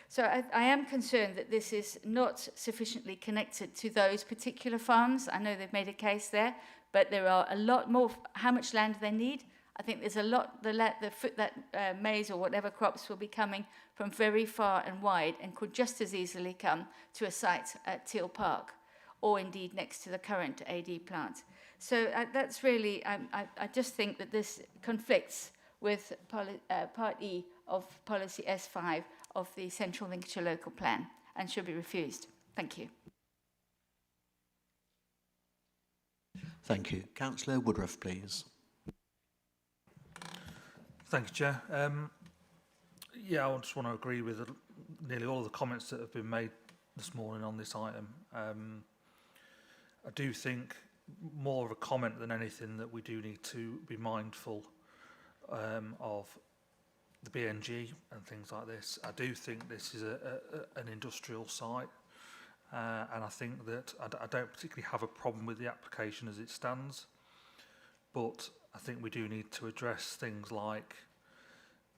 So I am concerned that this is not sufficiently connected to those particular farms. I know they've made a case there, but there are a lot more. How much land they need? I think there's a lot. That maize or whatever crops will be coming from very far and wide, and could just as easily come to a site at Teal Park, or indeed next to the current AD plant. So that's really. I just think that this conflicts with Part E of Policy S5 of the Central Lincolnshire Local Plan, and should be refused. Thank you. Thank you. Councillor Woodruff, please. Thank you, Chair. Yeah, I just want to agree with nearly all of the comments that have been made this morning on this item. I do think more of a comment than anything that we do need to be mindful of the BNG and things like this. I do think this is an industrial site, and I think that I don't particularly have a problem with the application as it stands, but I think we do need to address things like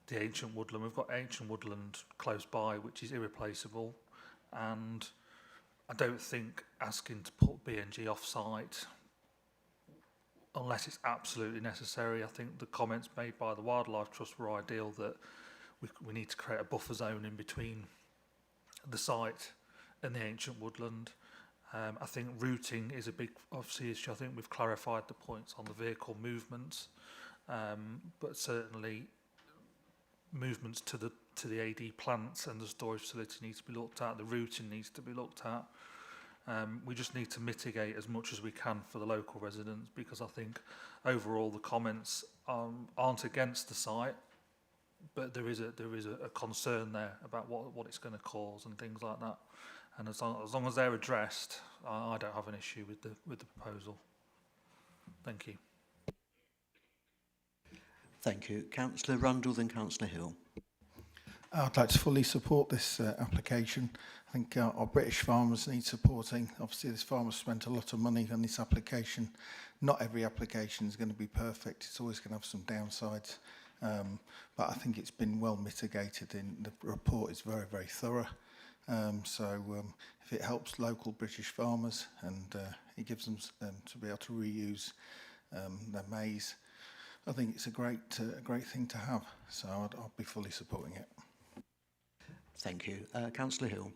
the ancient woodland. We've got ancient woodland close by, which is irreplaceable, and I don't think asking to put BNG off-site, unless it's absolutely necessary. I think the comments made by the Wildlife Trust were ideal, that we need to create a buffer zone in between the site and the ancient woodland. I think routing is a big, obviously, issue. I think we've clarified the points on the vehicle movements, but certainly movements to the AD plants and the storage facility needs to be looked at. The routing needs to be looked at. We just need to mitigate as much as we can for the local residents, because I think overall the comments aren't against the site, but there is a concern there about what it's going to cause and things like that. And as long as they're addressed, I don't have an issue with the proposal. Thank you. Thank you. Councillor Rundle, then Councillor Hill. I'd like to fully support this application. I think our British farmers need supporting. Obviously, this farmer spent a lot of money on this application. Not every application is going to be perfect. It's always going to have some downsides. But I think it's been well mitigated. The report is very, very thorough. If it helps local British farmers and it gives them to be able to reuse their maize, I think it's a great thing to have. So I'll be fully supporting it. Thank you. Councillor Hill.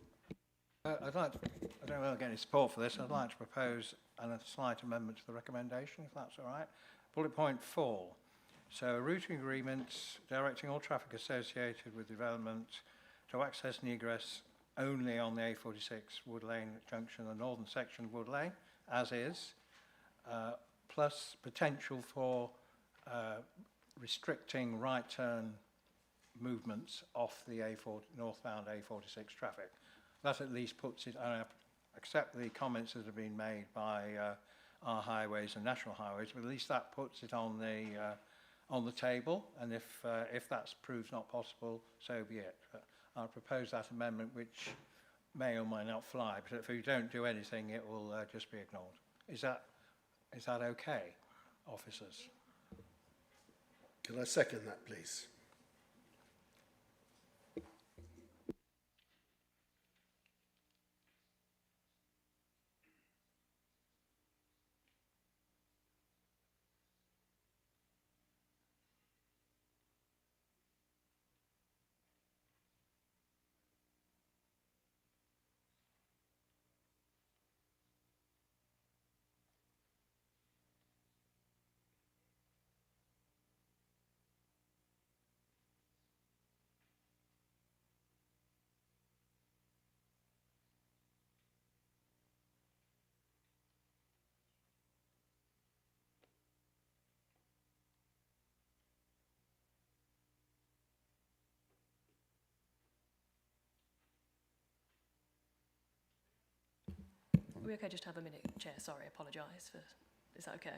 I don't know get any support for this. I'd like to propose a slight amendment to the recommendation, if that's all right. Bullet point 4. So routing agreements directing all traffic associated with development to access and egress only on the A46 Wood Lane junction, the northern section of Wood Lane, as is, plus potential for restricting right turn movements off the northbound A46 traffic. That at least puts it, I accept the comments that have been made by our highways and national highways, but at least that puts it on the table, and if that proves not possible, so be it. I'll propose that amendment, which may or may not fly, but if you don't do anything, it will just be ignored. Is that okay, officers? Can I second that, please? we okay just to have a minute, Chair? Sorry, I apologise for... Is that okay?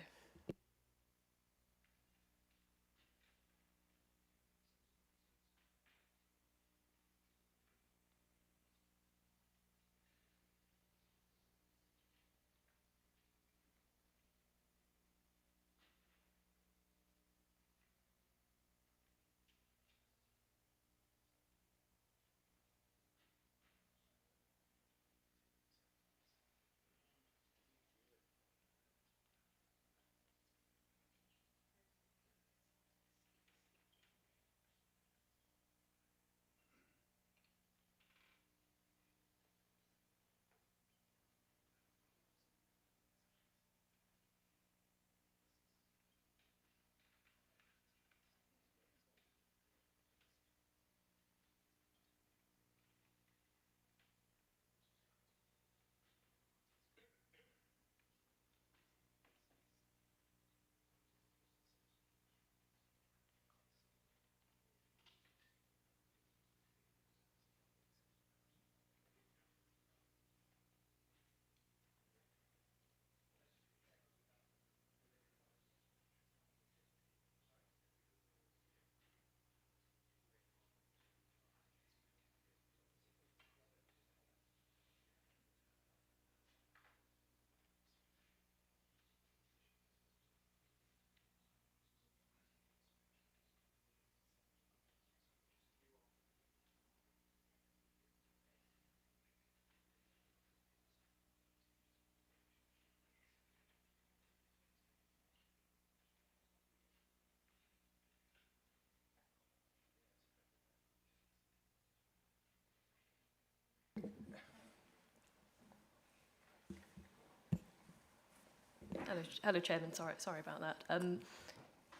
Hello, Chairman. Sorry about that.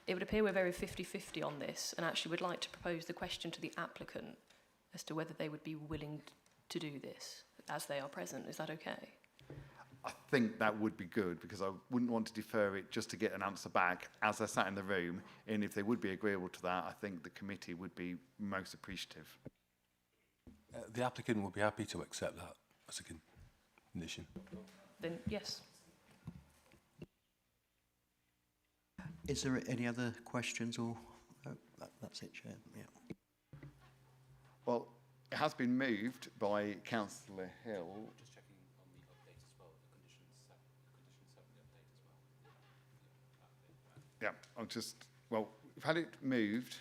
It would appear we're very 50-50 on this, and actually would like to propose the question to the applicant as to whether they would be willing to do this as they are present. Is that okay? I think that would be good, because I wouldn't want to defer it just to get an answer back as I sat in the room. And if they would be agreeable to that, I think the committee would be most appreciative. The applicant would be happy to accept that as a condition. Then yes. Is there any other questions or... Oh, that's it, Chair. Yeah. Well, it has been moved by Councillor Hill. Just checking on the update as well, the conditions set the update as well. Yeah, I'll just, well, we've had it moved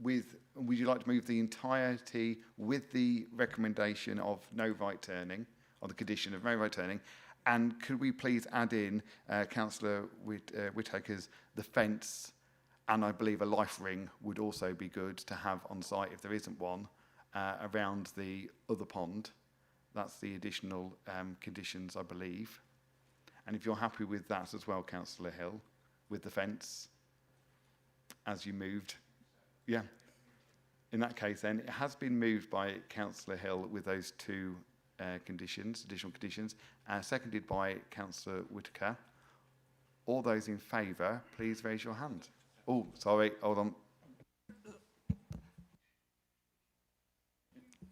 with, would you like to move the entirety with the recommendation of no right turning, or the condition of no right turning? And could we please add in Councillor Whittaker's, the fence, and I believe a life ring would also be good to have on site if there isn't one, around the other pond. That's the additional conditions, I believe. And if you're happy with that as well, Councillor Hill, with the fence, as you moved. Yeah. In that case, then, it has been moved by Councillor Hill with those two conditions, additional conditions, seconded by Councillor Whittaker. All those in favour, please raise your hand. Oh, sorry, hold on.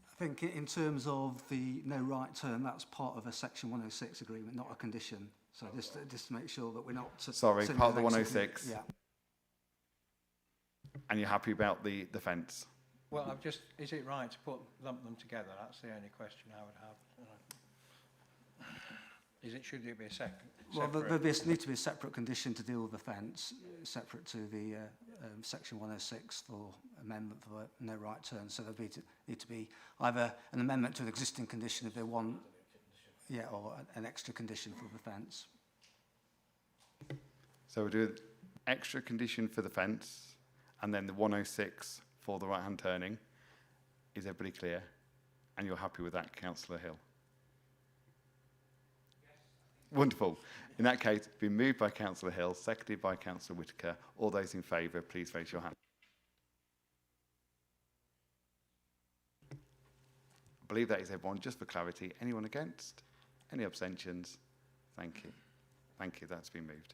I think in terms of the no right turn, that's part of a Section 106 agreement, not a condition. So just to make sure that we're not... Sorry, part of the 106. Yeah. And you're happy about the fence? Well, I've just, is it right to lump them together? That's the only question I would have. Should it be a second? Well, there needs to be a separate condition to deal with the fence, separate to the Section 106 for amendment for no right turn. So there need to be either an amendment to an existing condition if they want, yeah, or an extra condition for the fence. So we'll do an extra condition for the fence, and then the 106 for the right-hand turning. Is everybody clear? And you're happy with that, Councillor Hill? Yes. Wonderful. In that case, it's been moved by Councillor Hill, seconded by Councillor Whittaker. All those in favour, please raise your hand. I believe that is everyone. Just for clarity, anyone against? Any abstentions? Thank you. Thank you, that's been moved.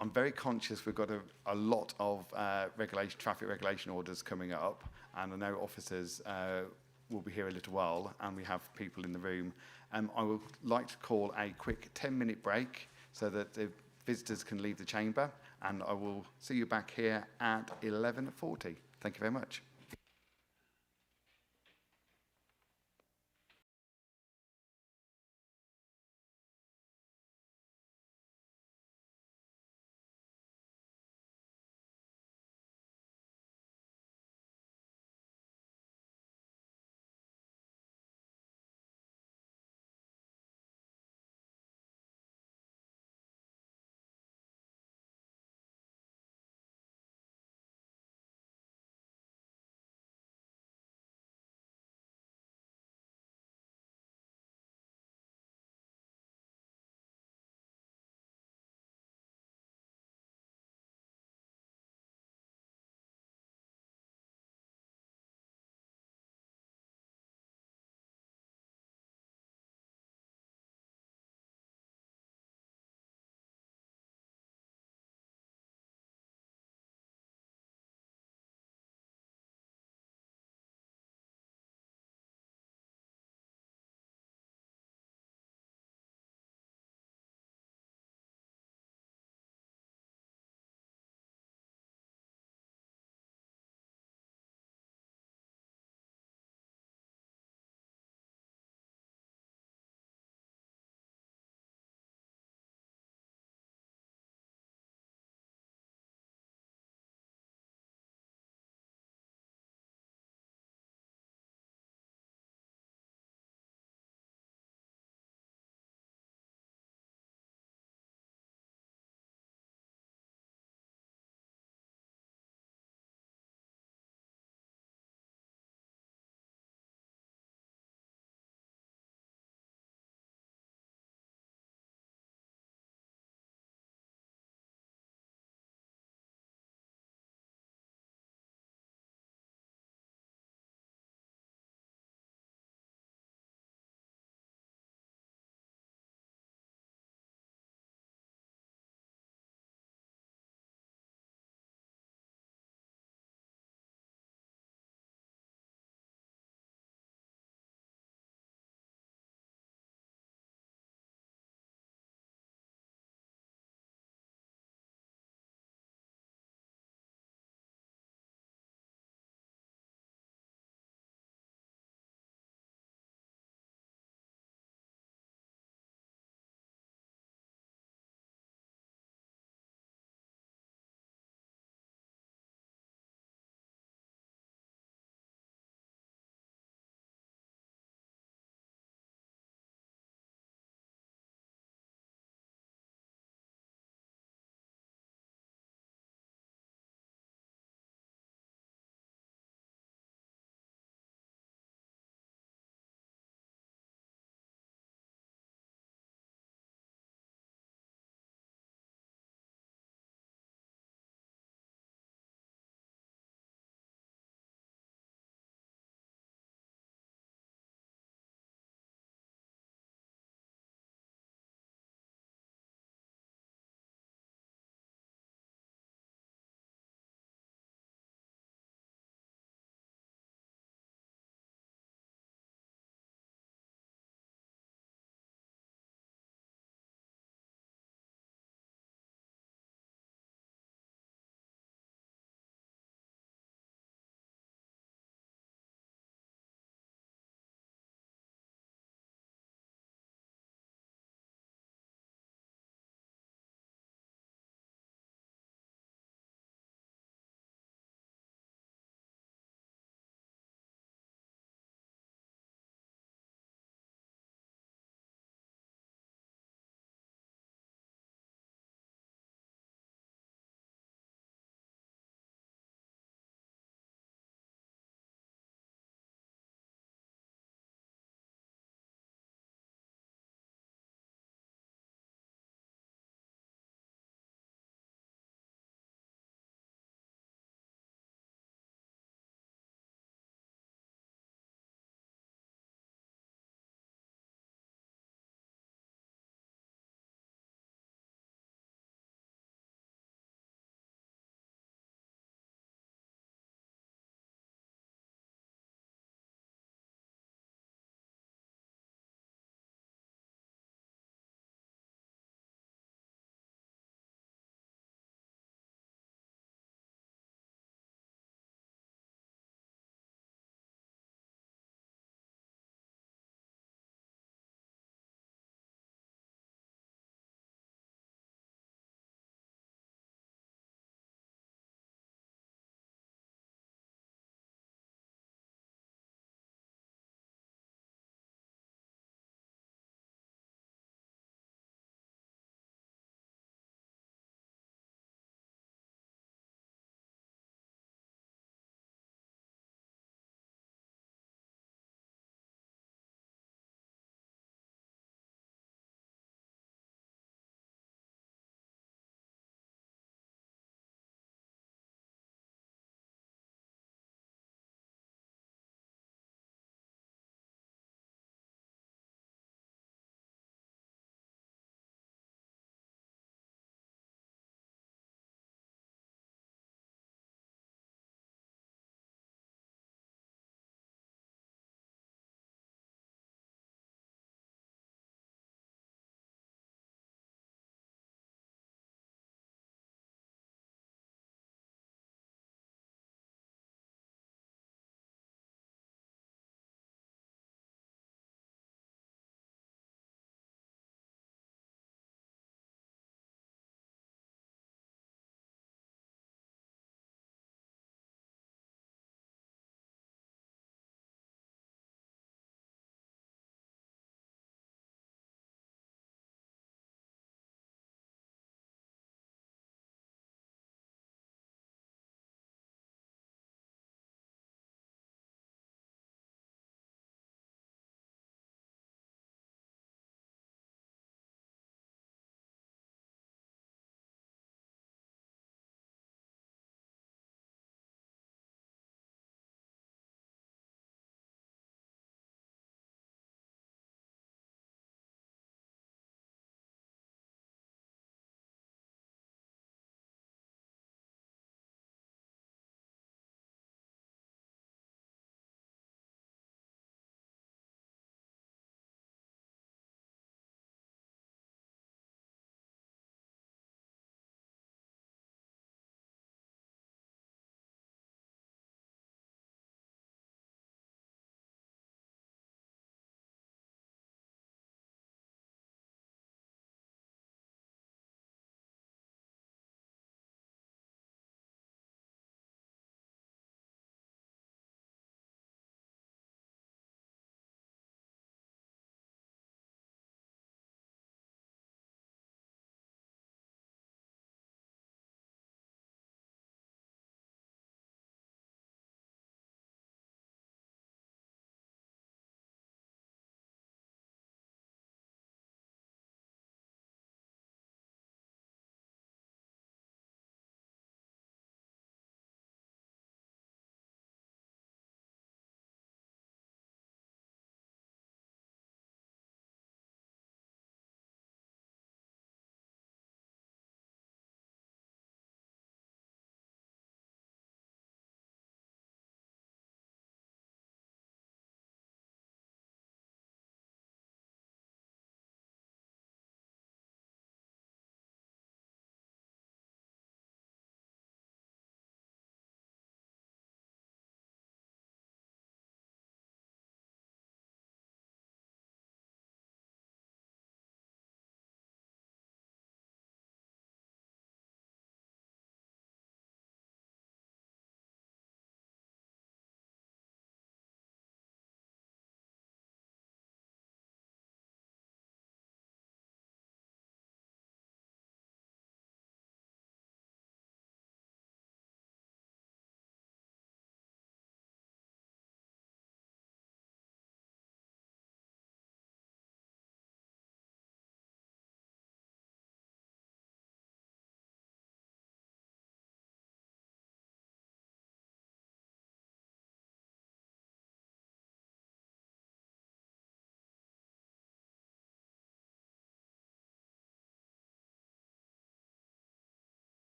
I'm very conscious we've got a lot of traffic regulation orders coming up, and I know officers will be here a little while and we have people in the room. I would like to call a quick 10-minute break so that the visitors can leave the chamber, and I will see you back here at 11:40. Thank you very much.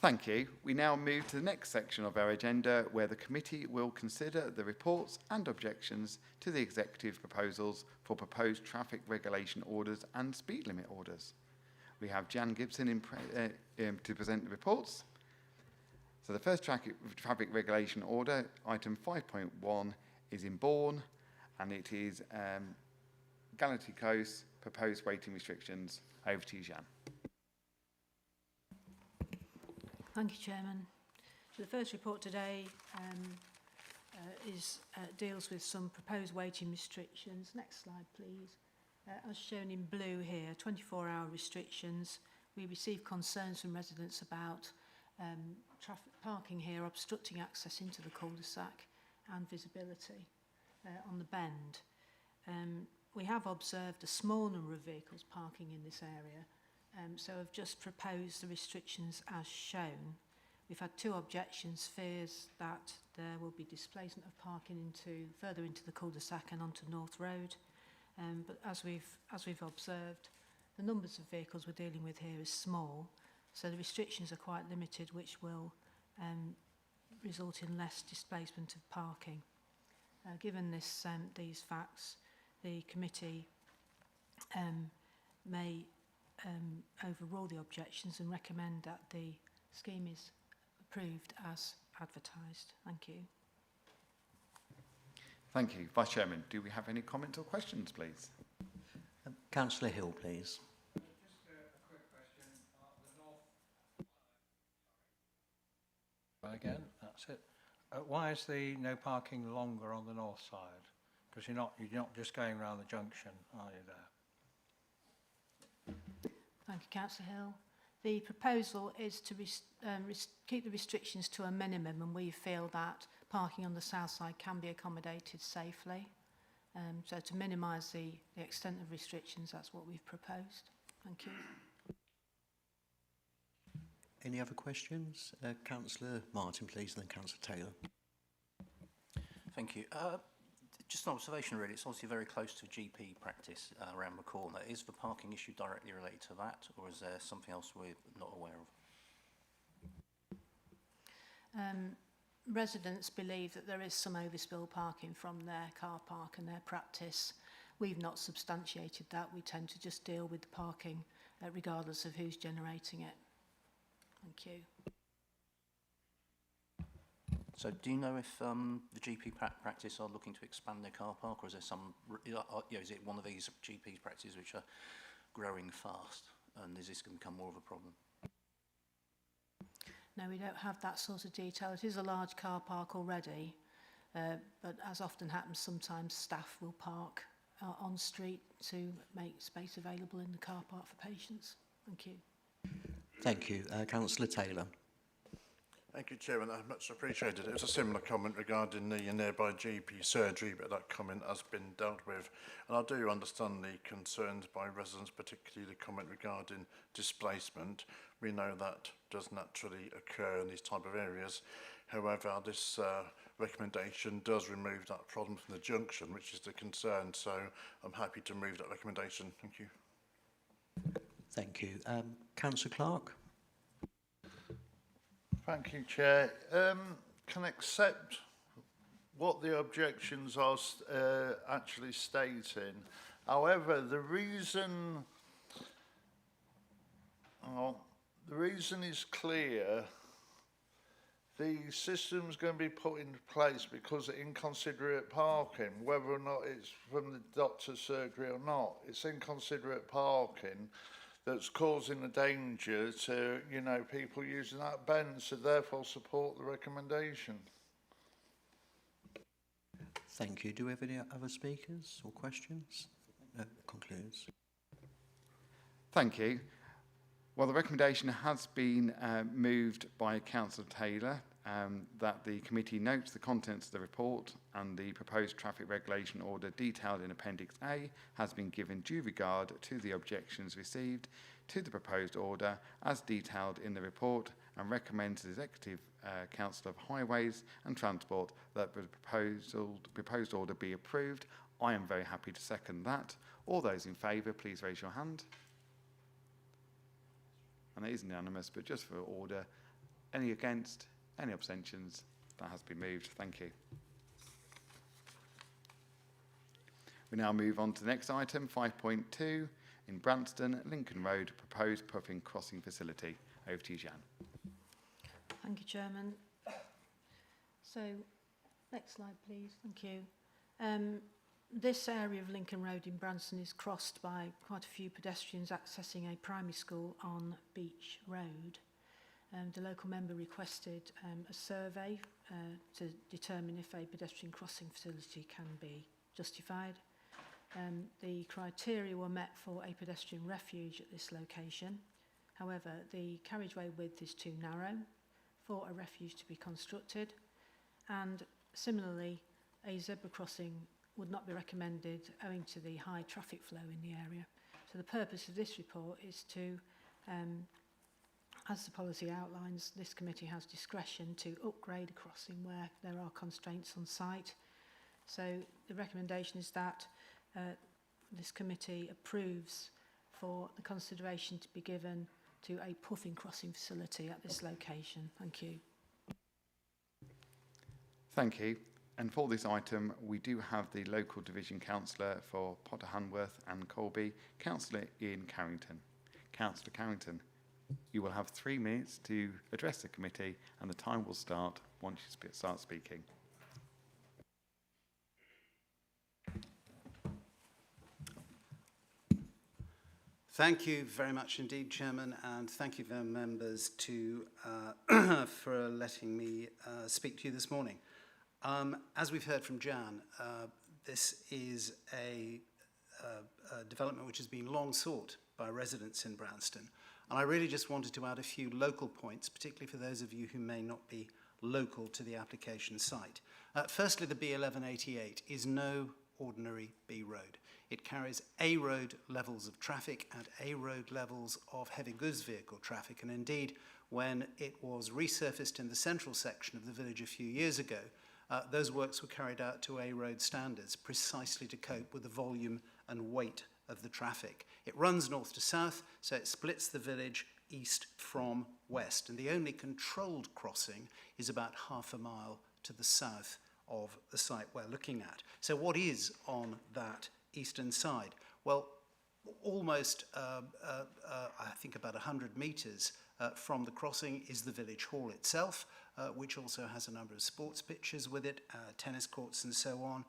Thank you. We now move to the next section of our agenda, where the committee will consider the reports and objections to the executive proposals for proposed traffic regulation orders and speed limit orders. We have Jan Gibson to present the reports. So the first traffic regulation order, item 5.1, is in Bourne, and it is Galatea Coast, proposed waiting restrictions. Over to you, Jan. Thank you, Chairman. So the first report today deals with some proposed waiting restrictions. Next slide, please. As shown in blue here, 24-hour restrictions. We received concerns from residents about traffic parking here obstructing access into the cul-de-sac and visibility on the bend. We have observed a small number of vehicles parking in this area, so I've just proposed the restrictions as shown. We've had two objections, fears that there will be displacement of parking further into the cul-de-sac and onto North Road. But as we've observed, the numbers of vehicles we're dealing with here is small, so the restrictions are quite limited, which will result in less displacement of parking. Given these facts, the committee may overrule the objections and recommend that the scheme is approved as advertised. Thank you. Thank you. Vice Chairman, do we have any comments or questions, please? Councillor Hill, please. Just a quick question. Again, that's it. Why is the no parking longer on the north side? Because you're not just going around the junction, are you there? Thank you, Councillor Hill. The proposal is to keep the restrictions to a minimum, and we feel that parking on the south side can be accommodated safely. So to minimise the extent of restrictions, that's what we've proposed. Thank you. Any other questions? Councillor Martin, please, and then Councillor Taylor. Thank you. Just an observation, really. It's obviously very close to GP practice around the corner. Is the parking issue directly related to that, or is there something else we're not aware of? Residents believe that there is some overspill parking from their car park and their practice. We've not substantiated that. We tend to just deal with the parking regardless of who's generating it. Thank you. So do you know if the GP practice are looking to expand their car park, or is there some, is it one of these GP practices which are growing fast, and is this going to become more of a problem? No, we don't have that sort of detail. It is a large car park already, but as often happens, sometimes staff will park on street to make space available in the car park for patients. Thank you. Thank you. Councillor Taylor. Thank you, Chairman. I much appreciated it. It's a similar comment regarding the nearby GP surgery, but that comment has been dealt with. And I do understand the concerns by residents, particularly the comment regarding displacement. We know that does naturally occur in these type of areas. However, this recommendation does remove that problem from the junction, which is the concern. So I'm happy to move that recommendation. Thank you. Thank you. Councillor Clark. Thank you, Chair. Can accept what the objections are actually stating. However, the reason is clear. The system's going to be put into place because of inconsiderate parking, whether or not it's from the doctor's surgery or not. It's inconsiderate parking that's causing the danger to, people using that bend, so therefore support the recommendation. Thank you. Do we have any other speakers or questions? No, concludes. Thank you. Well, the recommendation has been moved by Councillor Taylor that the committee notes the contents of the report and the proposed traffic regulation order detailed in Appendix A has been given due regard to the objections received to the proposed order as detailed in the report, and recommends the Executive Council of Highways and Transport that the proposed order be approved. I am very happy to second that. All those in favour, please raise your hand. And it is unanimous, but just for order, Any against? Any abstentions? That has been moved. Thank you. We now move on to the next item, 5.2, in Branston, Lincoln Road, proposed puffing crossing facility. Over to you, Jan. Thank you, Chairman. So, next slide, please. Thank you. This area of Lincoln Road in Branston is crossed by quite a few pedestrians accessing a primary school on Beach Road. The local member requested a survey to determine if a pedestrian crossing facility can be justified. The criteria were met for a pedestrian refuge at this location. However, the carriageway width is too narrow for a refuge to be constructed, and similarly, a zebra crossing would not be recommended owing to the high traffic flow in the area. So the purpose of this report is to, as the policy outlines, this committee has discretion to upgrade a crossing where there are constraints on site. So the recommendation is that this committee approves for the consideration to be given to a puffing crossing facility at this location. Thank you. Thank you. And for this item, we do have the local division councillor for Potter Hanworth and Colby, Councillor Ian Carrington. Councillor Carrington, you will have 3 minutes to address the committee, and the time will start once you start speaking. Thank you very much indeed, Chairman, and thank you, members, for letting me speak to you this morning. As we've heard from Jan, this is a development which has been long sought by residents in Branston, and I really just wanted to add a few local points, particularly for those of you who may not be local to the application site. Firstly, the B1188 is no ordinary B road. It carries A road levels of traffic and A road levels of heavy goods vehicle traffic, and indeed, when it was resurfaced in the central section of the village a few years ago, those works were carried out to A road standards precisely to cope with the volume and weight of the traffic. It runs north to south, so it splits the village east from west, and the only controlled crossing is about half a mile to the south of the site we're looking at. So what is on that eastern side? Well, almost, I think about 100 metres from the crossing is the village hall itself, which also has a number of sports pitches with it, tennis courts and so on,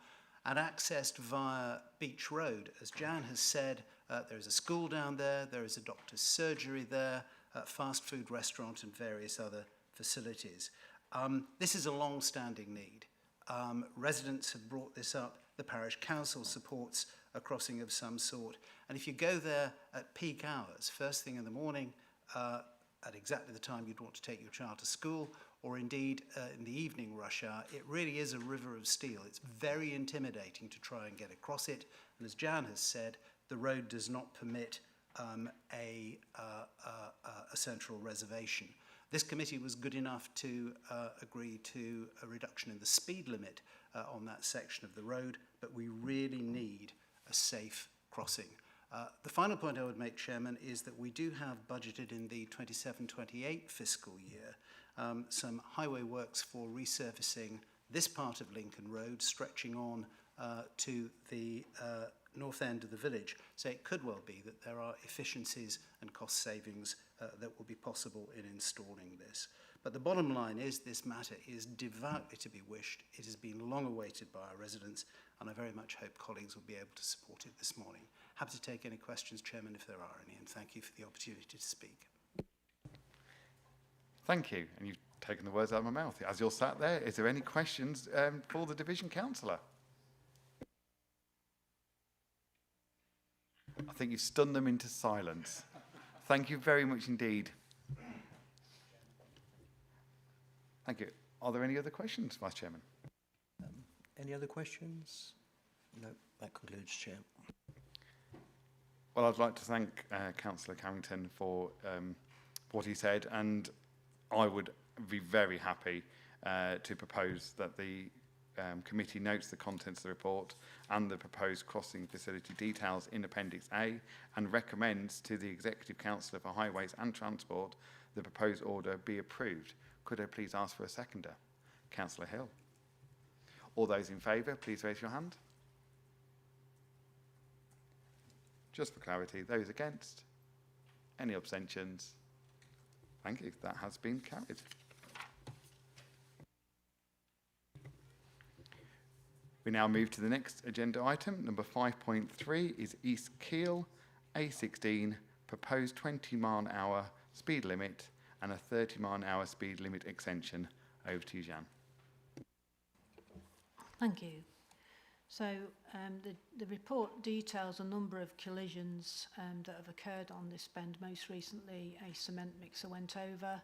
and accessed via Beach Road. As Jan has said, there is a school down there, there is a doctor's surgery there, a fast food restaurant and various other facilities. This is a long-standing need. Residents have brought this up. The parish council supports a crossing of some sort. And if you go there at peak hours, first thing in the morning, at exactly the time you'd want to take your child to school, or indeed in the evening rush hour, it really is a river of steel. It's very intimidating to try and get across it. And as Jan has said, the road does not permit a central reservation. This committee was good enough to agree to a reduction in the speed limit on that section of the road, but we really need a safe crossing. The final point I would make, Chairman, is that we do have budgeted in the 27-28 fiscal year some highway works for resurfacing this part of Lincoln Road, stretching on to the north end of the village. So it could well be that there are efficiencies and cost savings that will be possible in installing this. But the bottom line is this matter is devoutly to be wished. It has been long awaited by our residents, and I very much hope colleagues will be able to support it this morning. Happy to take any questions, Chairman, if there are any, and thank you for the opportunity to speak. Thank you, and you've taken the words out of my mouth. As you're sat there, is there any questions for the division councillor? I think you've stunned them into silence. Thank you very much indeed. Thank you. Are there any other questions, Vice Chairman? Any other questions? No, that concludes, Chair. Well, I'd like to thank Councillor Carrington for what he said, and I would be very happy to propose that the committee notes the contents of the report and the proposed crossing facility details in Appendix A and recommends to the Executive Councillor for Highways and Transport the proposed order be approved. Could I please ask for a seconder? Councillor Hill. All those in favour, please raise your hand. Just for clarity, those against? Any abstentions? Thank you, that has been carried. We now move to the next agenda item. Number 5.3 is East Keel, A16, proposed 20-mile-an-hour speed limit and a 30-mile-an-hour speed limit extension. Over to you, Jan. Thank you. So the report details a number of collisions that have occurred on this bend. Most recently, a cement mixer went over,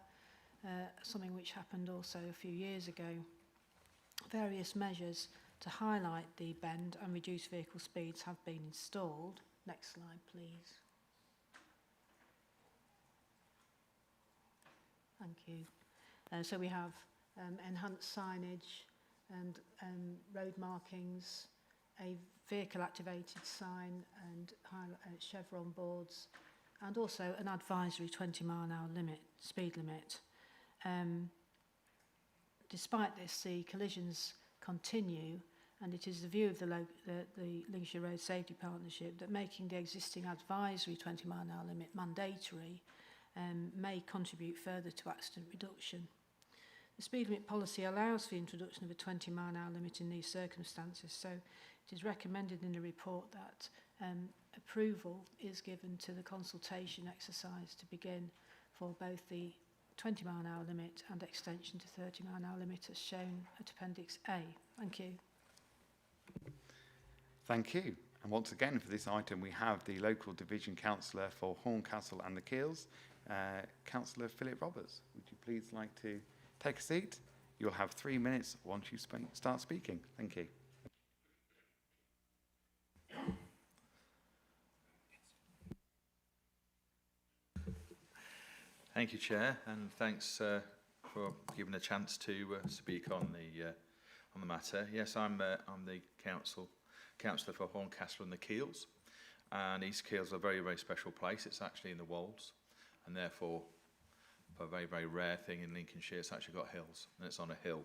something which happened also a few years ago. Various measures to highlight the bend and reduce vehicle speeds have been installed. Next slide, please. Thank you. So we have enhanced signage and road markings, a vehicle activated sign and chevron boards, and also an advisory 20-mile-an-hour speed limit. Despite this, the collisions continue, and it is the view of the Lincolnshire Road Safety Partnership that making the existing advisory 20-mile-an-hour limit mandatory may contribute further to accident reduction. The speed limit policy allows for the introduction of a 20-mile-an-hour limit in these circumstances, so it is recommended in the report that approval is given to the consultation exercise to begin for both the 20-mile-an-hour limit and extension to 30-mile-an-hour limit as shown at Appendix A. Thank you. Thank you. And once again, for this item, we have the local division councillor for Horncastle and the Keels, Councillor Philip Roberts. Would you please like to take a seat? You'll have 3 minutes once you start speaking. Thank you. Thank you, Chair, and thanks for giving a chance to speak on the matter. Yes, I'm the councillor for Horncastle and the Keels, and East Keel's a very, very special place. It's actually in the Wolds, and therefore, for a very, very rare thing in Lincolnshire, it's actually got hills, and it's on a hill.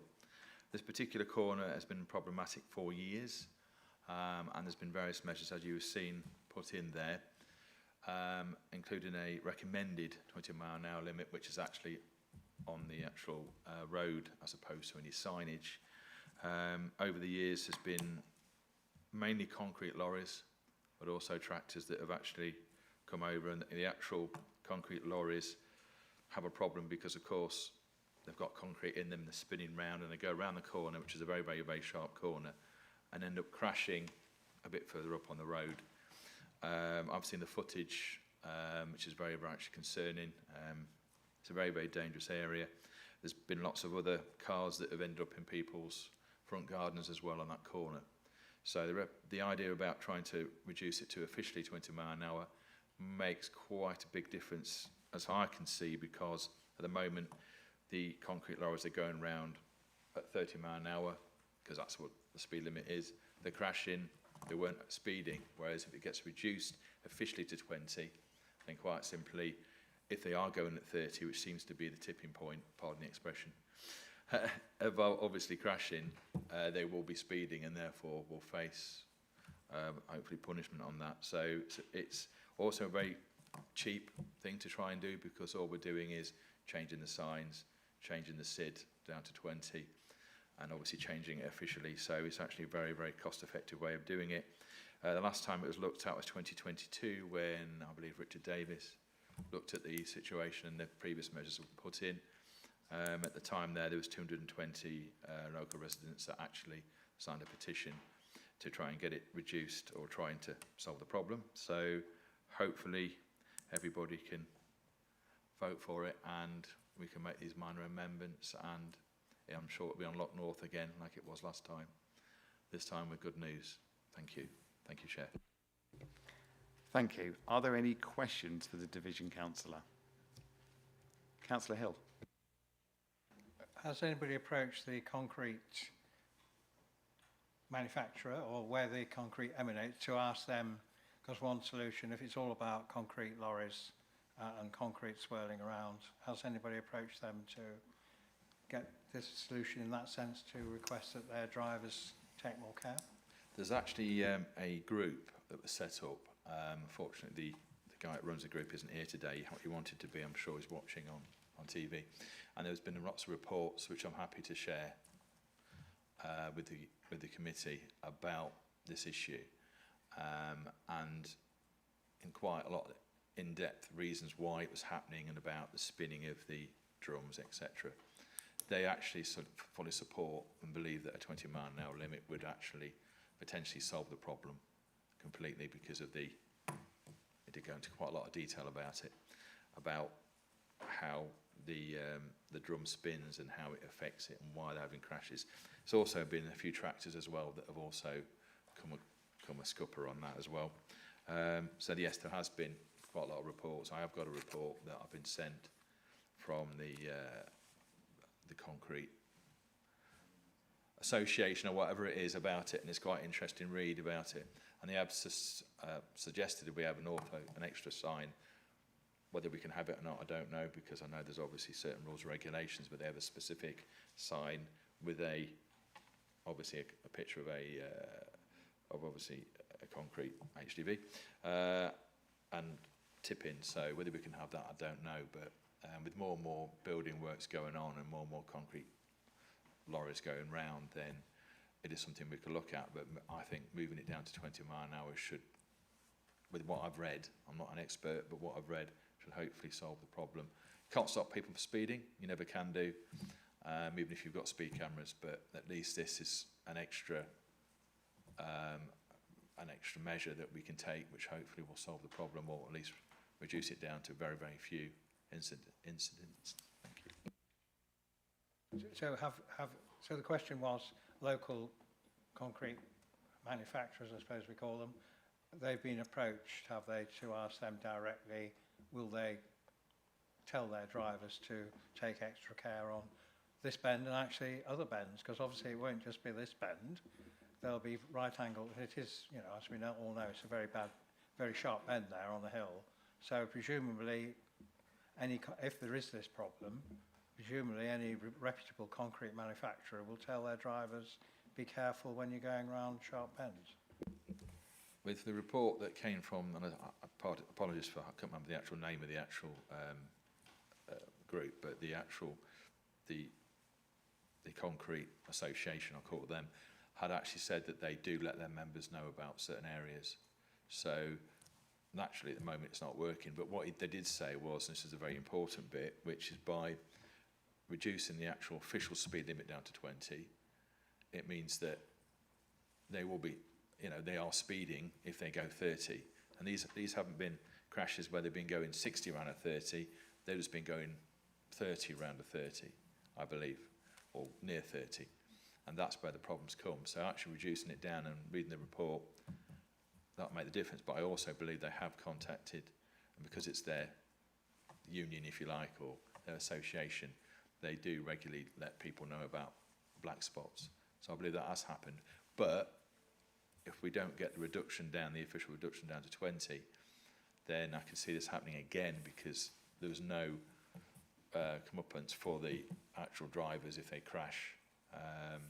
This particular corner has been problematic for years, and there's been various measures, as you have seen, put in there, including a recommended 20-mile-an-hour limit, which is actually on the actual road as opposed to any signage. Over the years, there's been mainly concrete lorries, but also tractors that have actually come over, and the actual concrete lorries have a problem because, of course, they've got concrete in them, they're spinning round, and they go around the corner, which is a very, very, very sharp corner, and end up crashing a bit further up on the road. I've seen the footage, which is very, very actually concerning. It's a very, very dangerous area. There's been lots of other cars that have ended up in people's front gardens as well on that corner. So the idea about trying to reduce it to officially 20 mile an hour makes quite a big difference, as I can see, because at the moment the concrete lorries are going round at 30 mile an hour, because that's what the speed limit is. They're crashing, they weren't speeding, whereas if it gets reduced officially to 20, then quite simply, if they are going at 30, which seems to be the tipping point, pardon the expression, of obviously crashing, they will be speeding and therefore will face hopefully punishment on that. So it's also a very cheap thing to try and do, because all we're doing is changing the signs, changing the SID down to 20, and obviously changing it officially. So it's actually a very, very cost-effective way of doing it. The last time it was looked at was 2022, when I believe Richard Davis looked at the situation and the previous measures were put in. At the time there was 220 local residents that actually signed a petition to try and get it reduced, or trying to solve the problem. So hopefully everybody can vote for it and we can make these minor amendments, and I'm sure it'll be on Lock North again like it was last time. This time with good news. Thank you. Thank you, Chair. Thank you. Are there any questions for the Division Councillor? Councillor Hill. Has anybody approached the concrete manufacturer, or where the concrete emanates, to ask them, because one solution, if it's all about concrete lorries and concrete swirling around, has anybody approached them to get this solution in that sense to request that their drivers take more care? There's actually a group that was set up. Unfortunately, the guy that runs the group isn't here today. He wanted to be, I'm sure he's watching on TV. And there's been lots of reports, which I'm happy to share with the committee about this issue. And in quite a lot of in-depth reasons why it was happening and about the spinning of the drums, etc. They actually sort of fully support and believe that a 20-mile-an-hour limit would actually potentially solve the problem completely, because of they did go into quite a lot of detail about it, about how the drum spins and how it affects it and why they're having crashes. There's also been a few tractors as well that have also come a scupper on that as well. So yes, there has been quite a lot of reports. I have got a report that I've been sent from the concrete association or whatever it is about it, and it's quite an interesting read about it. And they have suggested that we have an extra sign. Whether we can have it or not, I don't know, because I know there's obviously certain rules and regulations, but they have a specific sign with obviously a picture of obviously a concrete HDV and tip-in. So whether we can have that, I don't know. But with more and more building works going on and more concrete lorries going round, then it is something we could look at. But I think moving it down to 20 mile an hour should, with what I've read, I'm not an expert, but what I've read should hopefully solve the problem. Can't stop people from speeding, you never can do, even if you've got speed cameras, but at least this is an extra measure that we can take, which hopefully will solve the problem, or at least reduce it down to very, very few incidents. Thank you. So the question was, local concrete manufacturers, I suppose we call them, they've been approached, have they, to ask them directly, will they tell their drivers to take extra care on this bend and actually other bends? Because obviously it won't just be this bend, there'll be right angle. It is, you know, as we all know, it's a very sharp bend there on the hill. So presumably, if there is this problem, presumably any reputable concrete manufacturer will tell their drivers, be careful when you're going around sharp bends. With the report that came from, and apologies for, I can't remember the actual name of the actual group, but the concrete association, I'll call it them, had actually said that they do let their members know about certain areas. So naturally at the moment it's not working, but what they did say was, and this is a very important bit, which is by reducing the actual official speed limit down to 20, it means that they will be, you know, they are speeding if they go 30. And these haven't been crashes where they've been going 60 around a 30, they've just been going 30 around a 30, I believe, or near 30. And that's where the problems come. So actually reducing it down and reading the report, that'll make the difference. But I also believe they have contacted, and because it's their union, if you like, or their association, they do regularly let people know about black spots. So I believe that has happened. But if we don't get the reduction down, the official reduction down to 20, then I can see this happening again, because there was no comeuppance for the actual drivers if they crash,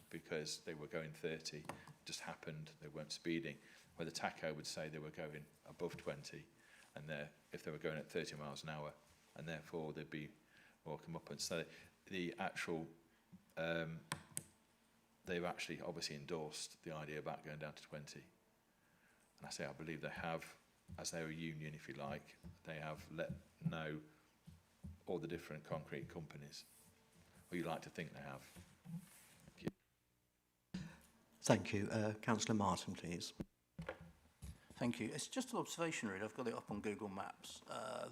because they were going 30. It just happened, they weren't speeding. Where the TACO would say they were going above 20, and if they were going at 30 miles an hour, and therefore there'd be more comeuppance. So the actual, they've actually obviously endorsed the idea about going down to 20. And I say I believe they have, as their union, if you like, they have let know all the different concrete companies, or you like to think they have. Thank you. Councillor Martin, please. Thank you. It's just an observation, really. I've got it up on Google Maps.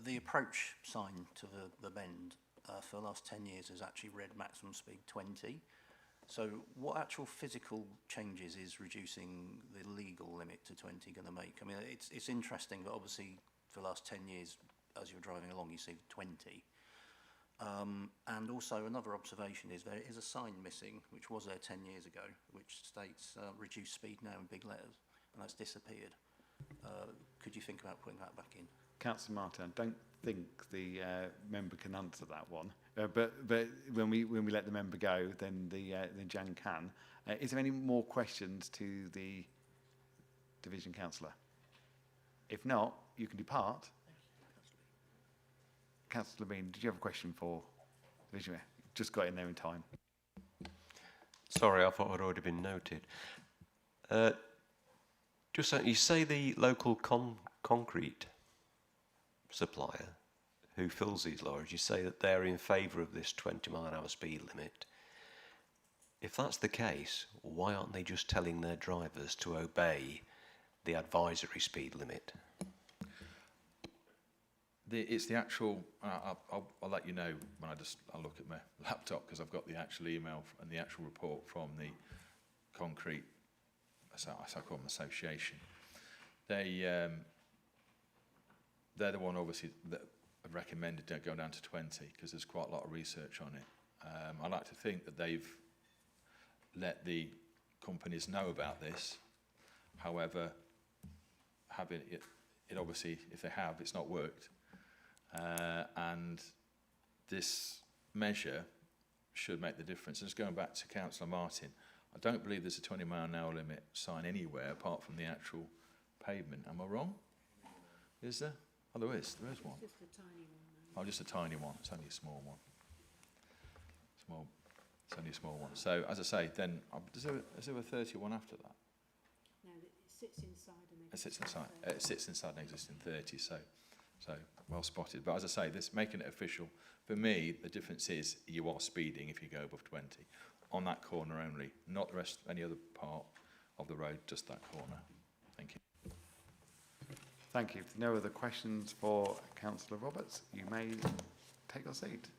The approach sign to the bend for the last 10 years has actually read maximum speed 20. So what actual physical changes is reducing the legal limit to 20 going to make? I mean, it's interesting, but obviously for the last 10 years, as you're driving along, you see 20. And also another observation is there is a sign missing, which was there 10 years ago, which states reduce speed now in big letters, and that's disappeared. Could you think about putting that back in? Councillor Martin, I don't think the member can answer that one. but when we let the member go, then then Jan can. Is there any more questions to the division councillor? If not, you can depart. Councillor Bean, did you have a question for the division? Just got in there in time. Sorry, I thought I'd already been noted. Just so you say the local concrete supplier who fills these lorries, you say that they're in favour of this 20-mile-an-hour speed limit. If that's the case, why aren't they just telling their drivers to obey the advisory speed limit? It's the actual, I'll let you know when I'll look at my laptop, because I've got the actual email and the actual report from the concrete, I call them association. They're the one obviously that have recommended going down to 20, because there's quite a lot of research on it. I like to think that they've let the companies know about this. However, having it obviously, if they have, it's not worked. And this measure should make the difference. And just going back to Councillor Martin, I don't believe there's a 20-mile-an-hour limit sign anywhere apart from the actual pavement. Am I wrong? Is there? Oh, there is. There is one. Just a tiny one. Oh, just a tiny one. It's only a small one. It's only a small one. So, as I say, then is there a 31 after that? No, it sits inside an It sits inside an existing 30. So well spotted. But as I say, this making it official, for me, the difference is you are speeding if you go above 20 on that corner only, not the rest, any other part of the road, just that corner. Thank you. Thank you. If no other questions for Councillor Roberts, you may take your seat.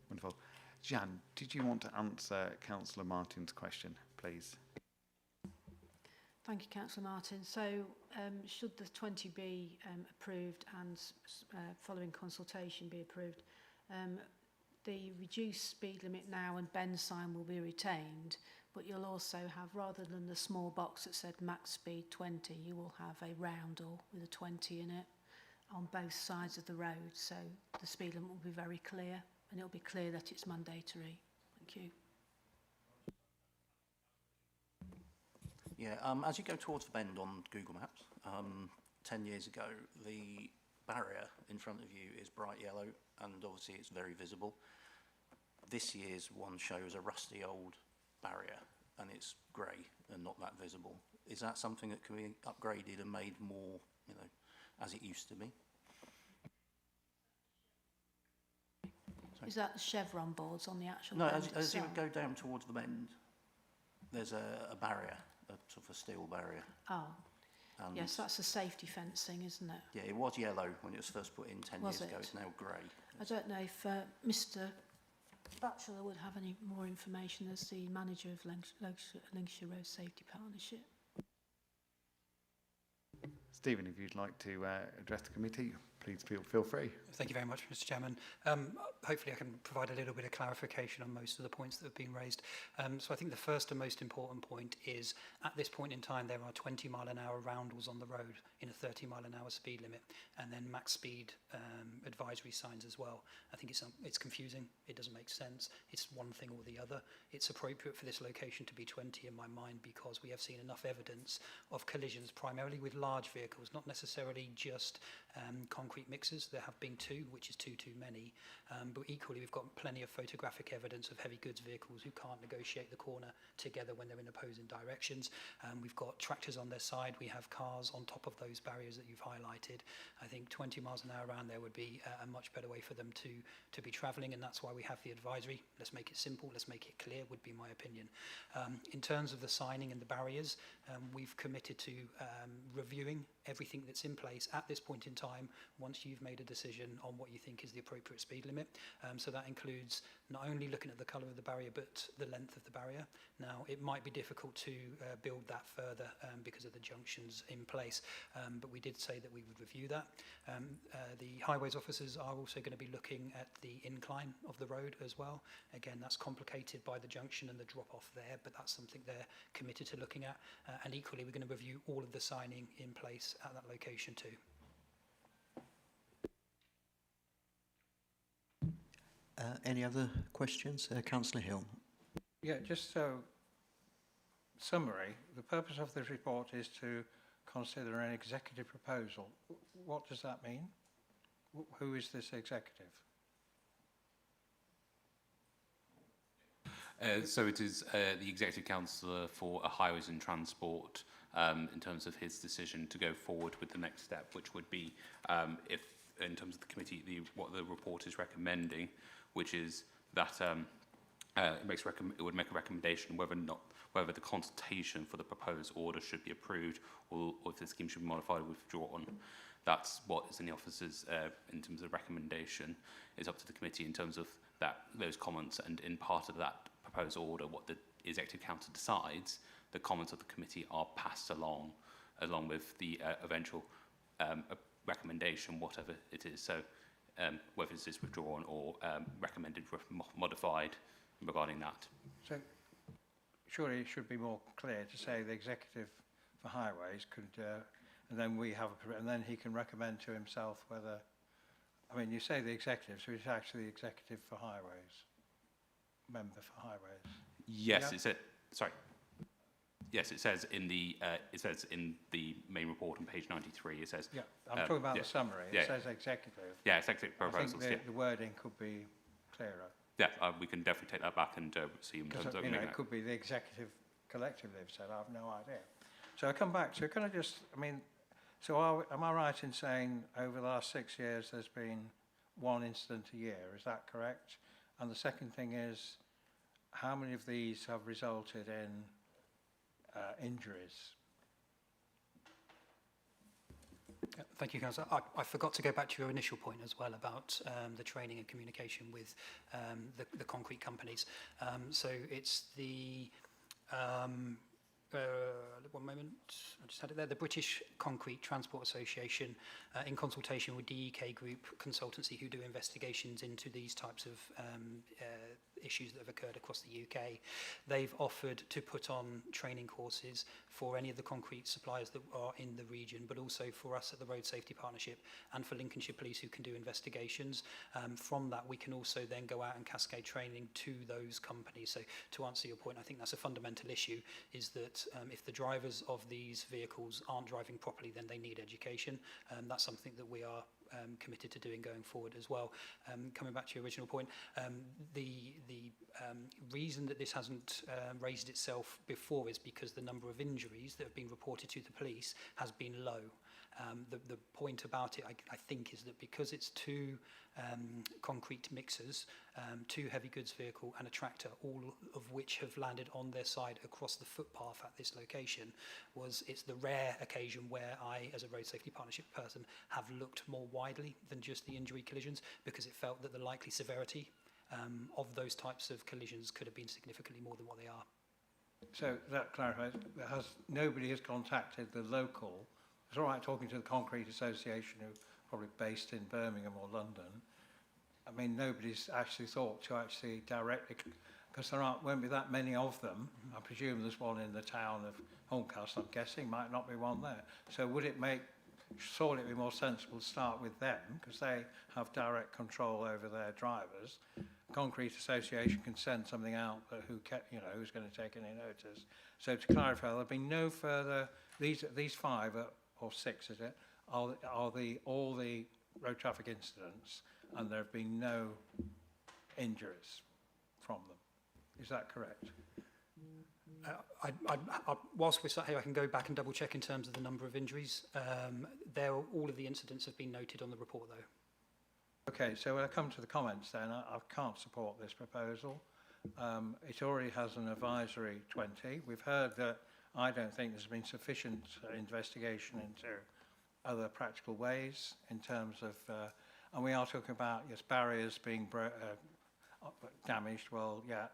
Wonderful. Jan, did you want to answer Councillor Martin's question, please? Thank you, Councillor Martin. So, should the 20 be approved and following consultation be approved, the reduced speed limit now and bend sign will be retained, but you'll also have, rather than the small box that said max speed 20, you will have a roundel with a 20 in it on both sides of the road. So the speed limit will be very clear, and it'll be clear that it's mandatory. Thank you. Yeah, as you go towards the bend on Google Maps, 10 years ago, the barrier in front of you is bright yellow, and obviously it's very visible. This year's one shows a rusty old barrier, and it's grey and not that visible. Is that something that can be upgraded and made more, as it used to be? Sorry. Is that the chevron boards on the actual No, bend as you itself? go down towards the bend, there's a barrier, a sort of a steel barrier. Oh, And yes, that's the safety fencing, isn't it? yeah, it was yellow when it was first put in 10 Was years ago. it? It's now grey. I don't know if Mr. Batchelor would have any more information as the manager of Lincolnshire Road Safety Partnership. Stephen, if you'd like to address the committee, please feel free. Thank you very much, Mr. Chairman. Hopefully I can provide a little bit of clarification on most of the points that have been raised. So I think the first and most important point is, at this point in time, there are 20-mile-an-hour roundels on the road in a 30-mile-an-hour speed limit, and then max speed advisory signs as well. I think it's confusing. It doesn't make sense. It's one thing or the other. It's appropriate for this location to be 20 in my mind, because we have seen enough evidence of collisions, primarily with large vehicles, not necessarily just concrete mixers. There have been two, which is too many. But equally, we've got plenty of photographic evidence of heavy goods vehicles who can't negotiate the corner together when they're in opposing directions. We've got tractors on their side. We have cars on top of those barriers that you've highlighted. I think 20 miles an hour around there would be a much better way for them to be travelling, and that's why we have the advisory. Let's make it simple. Let's make it clear, would be my opinion. In terms of the signing and the barriers, we've committed to reviewing everything that's in place at this point in time once you've made a decision on what you think is the appropriate speed limit. So that includes not only looking at the colour of the barrier but the length of the barrier. Now, it might be difficult to build that further because of the junctions in place, but we did say that we would review that. The highways officers are also going to be looking at the incline of the road as well. Again, that's complicated by the junction and the drop-off there, but that's something they're committed to looking at. And equally, we're going to review all of the signing in place place at that location too. Any other questions? Councillor Hill. Yeah, just so, summary, the purpose of this report is to consider an executive proposal. What does that mean? Who is this executive? So it is the Executive Councillor for Highways and Transport in terms of his decision to go forward with the next step, which would be, if in terms of the committee, what the report is recommending, which is that it would make a recommendation whether the consultation for the proposed order should be approved or if the scheme should be modified or withdrawn. That's what is in the officers in terms of recommendation. It's up to the committee in terms of those comments, and in part of that proposed order, what the Executive Council decides, the comments of the committee are passed along with the eventual recommendation, whatever it is. So whether it is withdrawn or recommended modified regarding that. So surely it should be more clear to say the executive for highways could, and then we have, and then he can recommend to himself whether, I mean, you say the executive, so it's actually the executive for highways, member for highways. Yes, yeah? it said. Sorry. Yes, it says in the main report on page 93. It says. Yeah, I'm talking about the summary. It says executive. Yeah, executive proposals. I think the wording could be clearer. Yeah, we can definitely take that back and see in terms of. It could be the executive collectively have said. I have no idea. So I come back to. Can I just? I mean, so am I right in saying over the last 6 years there's been one incident a year? Is that correct? And the second thing is, how many of these have resulted in injuries? Thank you, Councillor. I forgot to go back to your initial point as well about the training and communication with the concrete companies. So it's the, one moment, I just had it there, the British Concrete Transport Association, in consultation with DEK Group Consultancy, who do investigations into these types of issues that have occurred across the UK. They've offered to put on training courses for any of the concrete suppliers that are in the region, but also for us at the Road Safety Partnership and for Lincolnshire Police, who can do investigations. From that, we can also then go out and cascade training to those companies. So to answer your point, I think that's a fundamental issue, is that if the drivers of these vehicles aren't driving properly, then they need education. That's something that we are committed to doing going forward as well. Coming back to your original point, the reason that this hasn't raised itself before is because the number of injuries that have been reported to the police has been low. The point about it, I think, is that because it's two concrete mixers, two heavy goods vehicle and a tractor, all of which have landed on their side across the footpath at this location, it's the rare occasion where I, as a road safety partnership person, have looked more widely than just the injury collisions, because it felt that the likely severity of those types of collisions could have been significantly more than what they are. So that clarifies, nobody has contacted the local. It's all right talking to the Concrete Association, who are probably based in Birmingham or London. I mean, nobody's actually thought to actually directly, because there won't be that many of them. I presume there's one in the town of Horncastle, I'm guessing, might not be one there. So would it surely be more sensible to start with them, because they have direct control over their drivers. Concrete Association can send something out, but who's going to take any notice? So to clarify, there'll be no further, these 5 or 6, is it, are all the road traffic incidents, and there have been no injuries from them. Is that correct? Whilst we're sat here, I can go back and double check in terms of the number of injuries. All of the incidents have been noted on the report, though. Okay, so when I come to the comments then, I can't support this proposal. It already has an advisory 20. We've heard that I don't think there's been sufficient investigation into other practical ways in terms of, and we are talking about, yes, barriers being damaged. Well, yeah.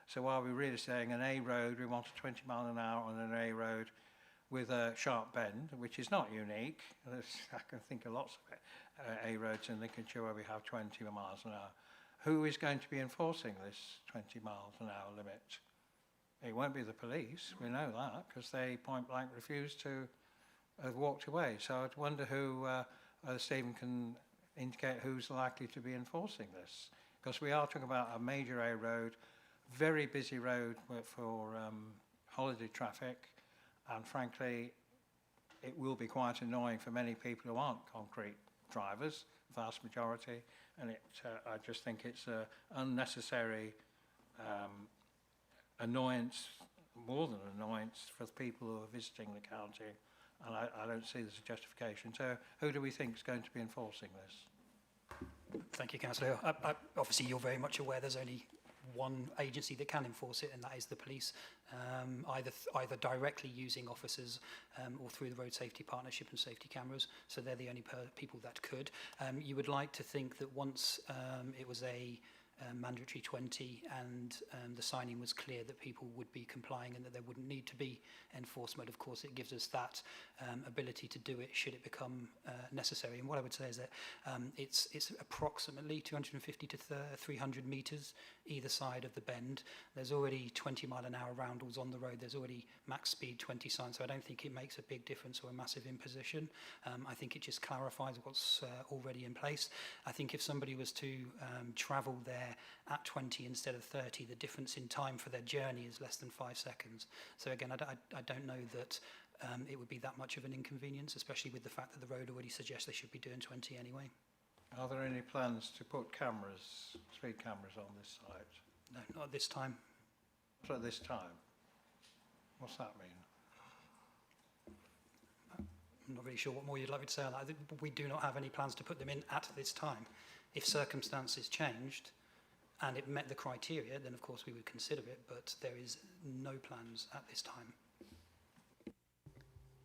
So are we really saying an A road, we want a 20 mile an hour on an A road with a sharp bend, which is not unique. I can think of lots of A roads in Lincolnshire where we have 20 miles an hour. Who is going to be enforcing this 20 miles an hour limit? It won't be the police, we know that, because they point blank refuse to have walked away. So I'd wonder who, Stephen can indicate who's likely to be enforcing this. Because we are talking about a major A road, very busy road for holiday traffic, and frankly, it will be quite annoying for many people who aren't concrete drivers, vast majority, and I just think it's an unnecessary annoyance, more than annoyance, for the people who are visiting the county, and I don't see there's a justification. So who do we think is going to be enforcing this? Thank you, Councillor. Obviously, you're very much aware there's only one agency that can enforce it, and that is the police, either directly using officers or through the Road Safety Partnership and safety cameras. So they're the only people that could. You would like to think that once it was a mandatory 20 and the signing was clear that people would be complying and that there wouldn't need to be enforcement. Of course, it gives us that ability to do it should it become necessary. And what I would say is that it's approximately 250 to 300 metres either side of the bend. There's already 20-mile-an-hour roundels on the road. There's already max speed 20 signs, so I don't think it makes a big difference or a massive imposition. I think it just clarifies what's already in place. I think if somebody was to travel there at 20 instead of 30, the difference in time for their journey is less than 5 seconds. So again, I don't know that it would be that much of an inconvenience, especially with the fact that the road already suggests they should be doing 20 anyway. Are there any plans to put cameras, speed cameras on this site? No, not at this time. Not at this time? What's that mean? I'm not really sure what more you'd like me to say on that. We do not have any plans to put them in at this time. If circumstances changed and it met the criteria, then of course we would consider it, but there is no plans at this time.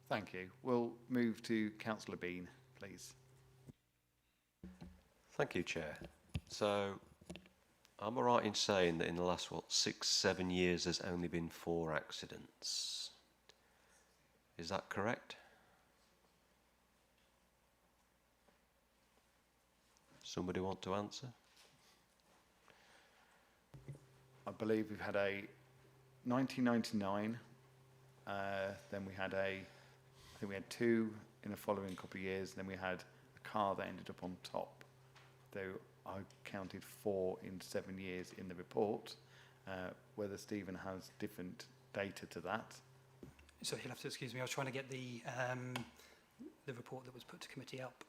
Thank you. We'll move to Councillor Bean, please. Thank you, Chair. So, am I right in saying that in the last, 6-7 years there's only been 4 accidents? Is that correct? Somebody want to answer? I believe we've had a 1999, then we had I think we had 2 in the following couple of years, then we had a car that ended up on top. Though I counted 4 in 7 years in the report. Whether Stephen has different data to that. So he'll have to excuse me. I was trying to get the report that was put to committee up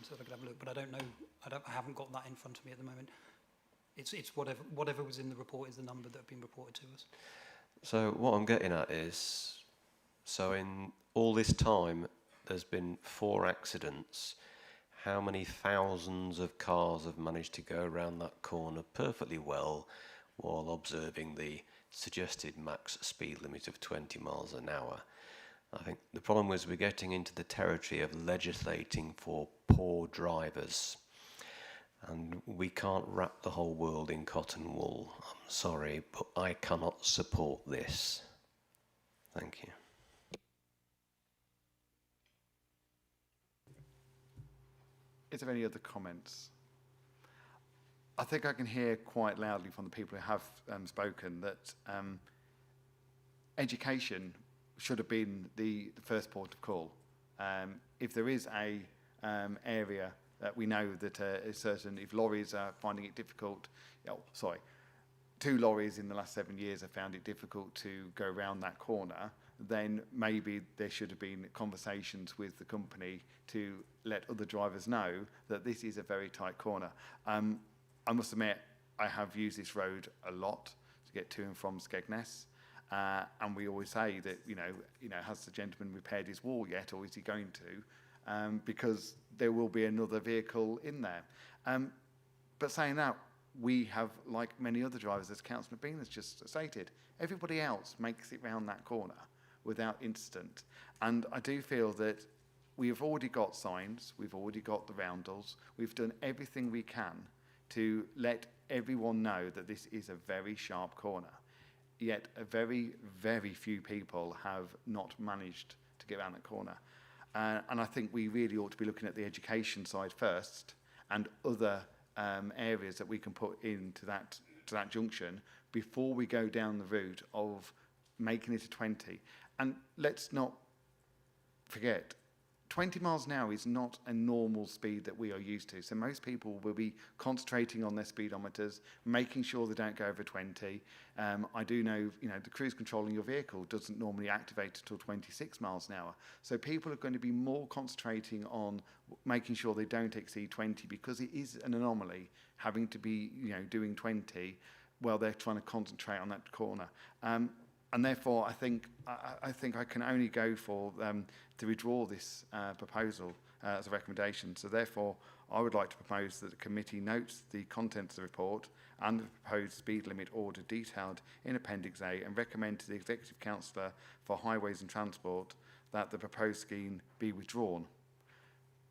so that I could have a look, but I don't know. I haven't got that in front of me at the moment. It's whatever was in the report is the number that have been reported to us. So what I'm getting at is, so in all this time, there's been 4 accidents. How many thousands of cars have managed to go around that corner perfectly well while observing the suggested max speed limit of 20 miles an hour? I think the problem was we're getting into the territory of legislating for poor drivers. And we can't wrap the whole world in cotton wool. I'm sorry, but I cannot support this. Thank you. Is there any other comments? I think I can hear quite loudly from the people who have spoken that education should have been the first port of call. If there is a area that we know that is certain, if lorries are finding it difficult, 2 lorries in the last 7 years have found it difficult to go around that corner, then maybe there should have been conversations with the company to let other drivers know that this is a very tight corner. I must admit, I have used this road a lot to get to and from Skegness, and we always say that, has the gentleman repaired his wall yet, or is he going to? Because there will be another vehicle in there. But saying that, we have, like many other drivers, as Councillor Bean has just stated, everybody else makes it round that corner without incident. And I do feel that we have already got signs, we've already got the roundels, we've done everything we can to let everyone know that this is a very sharp corner. Yet a very, very few people have not managed to get around that corner. And I think we really ought to be looking at the education side first and other areas that we can put into that junction before we go down the route of making it a 20. And let's not forget, 20 miles an hour is not a normal speed that we are used to. So most people will be concentrating on their speedometers, making sure they don't go over 20. I do know, the cruise control in your vehicle doesn't normally activate until 26 miles an hour. So people are going to be more concentrating on making sure they don't exceed 20 because it is an anomaly having to be, doing 20 while they're trying to concentrate on that corner. And therefore, I think I can only go for to withdraw this proposal as a recommendation. So therefore, I would like to propose that the committee notes the contents of the report and the proposed speed limit order detailed in Appendix A and recommend to the Executive Councillor for Highways and Transport that the proposed scheme be withdrawn.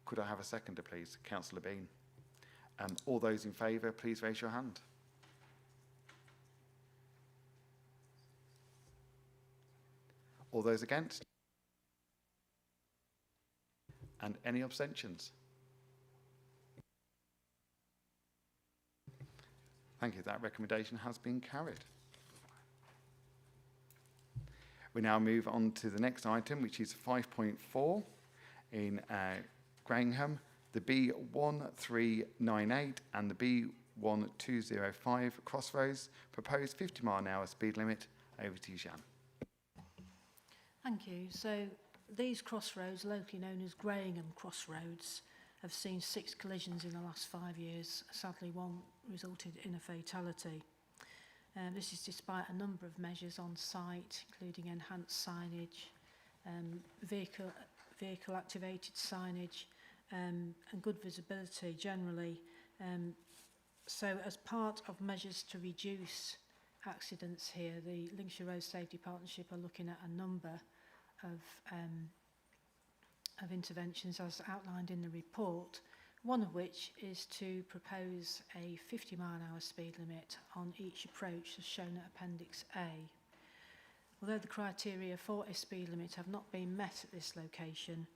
Could I have a seconder, please? Councillor Bean. All those in favour, please raise your hand. All those against? And any abstentions? Thank you. That recommendation has been carried. We now move on to the next item, which is 5.4 in Graingham, the B1398 and the B1205 crossroads, proposed 50-mile-an-hour speed limit. Over to you, Jan. Thank you. So these crossroads, locally known as Graingham Crossroads, have seen 6 collisions in the last 5 years. Sadly, one resulted in a fatality. This is despite a number of measures on site, including enhanced signage, vehicle activated signage, and good visibility generally. So as part of measures to reduce accidents here, the Lincolnshire Road Safety Partnership are looking at a number of interventions as outlined in the report, one of which is to propose a 50-mile-an-hour speed limit on each approach as shown at Appendix A. Although the criteria for a speed limit have not been met at this location,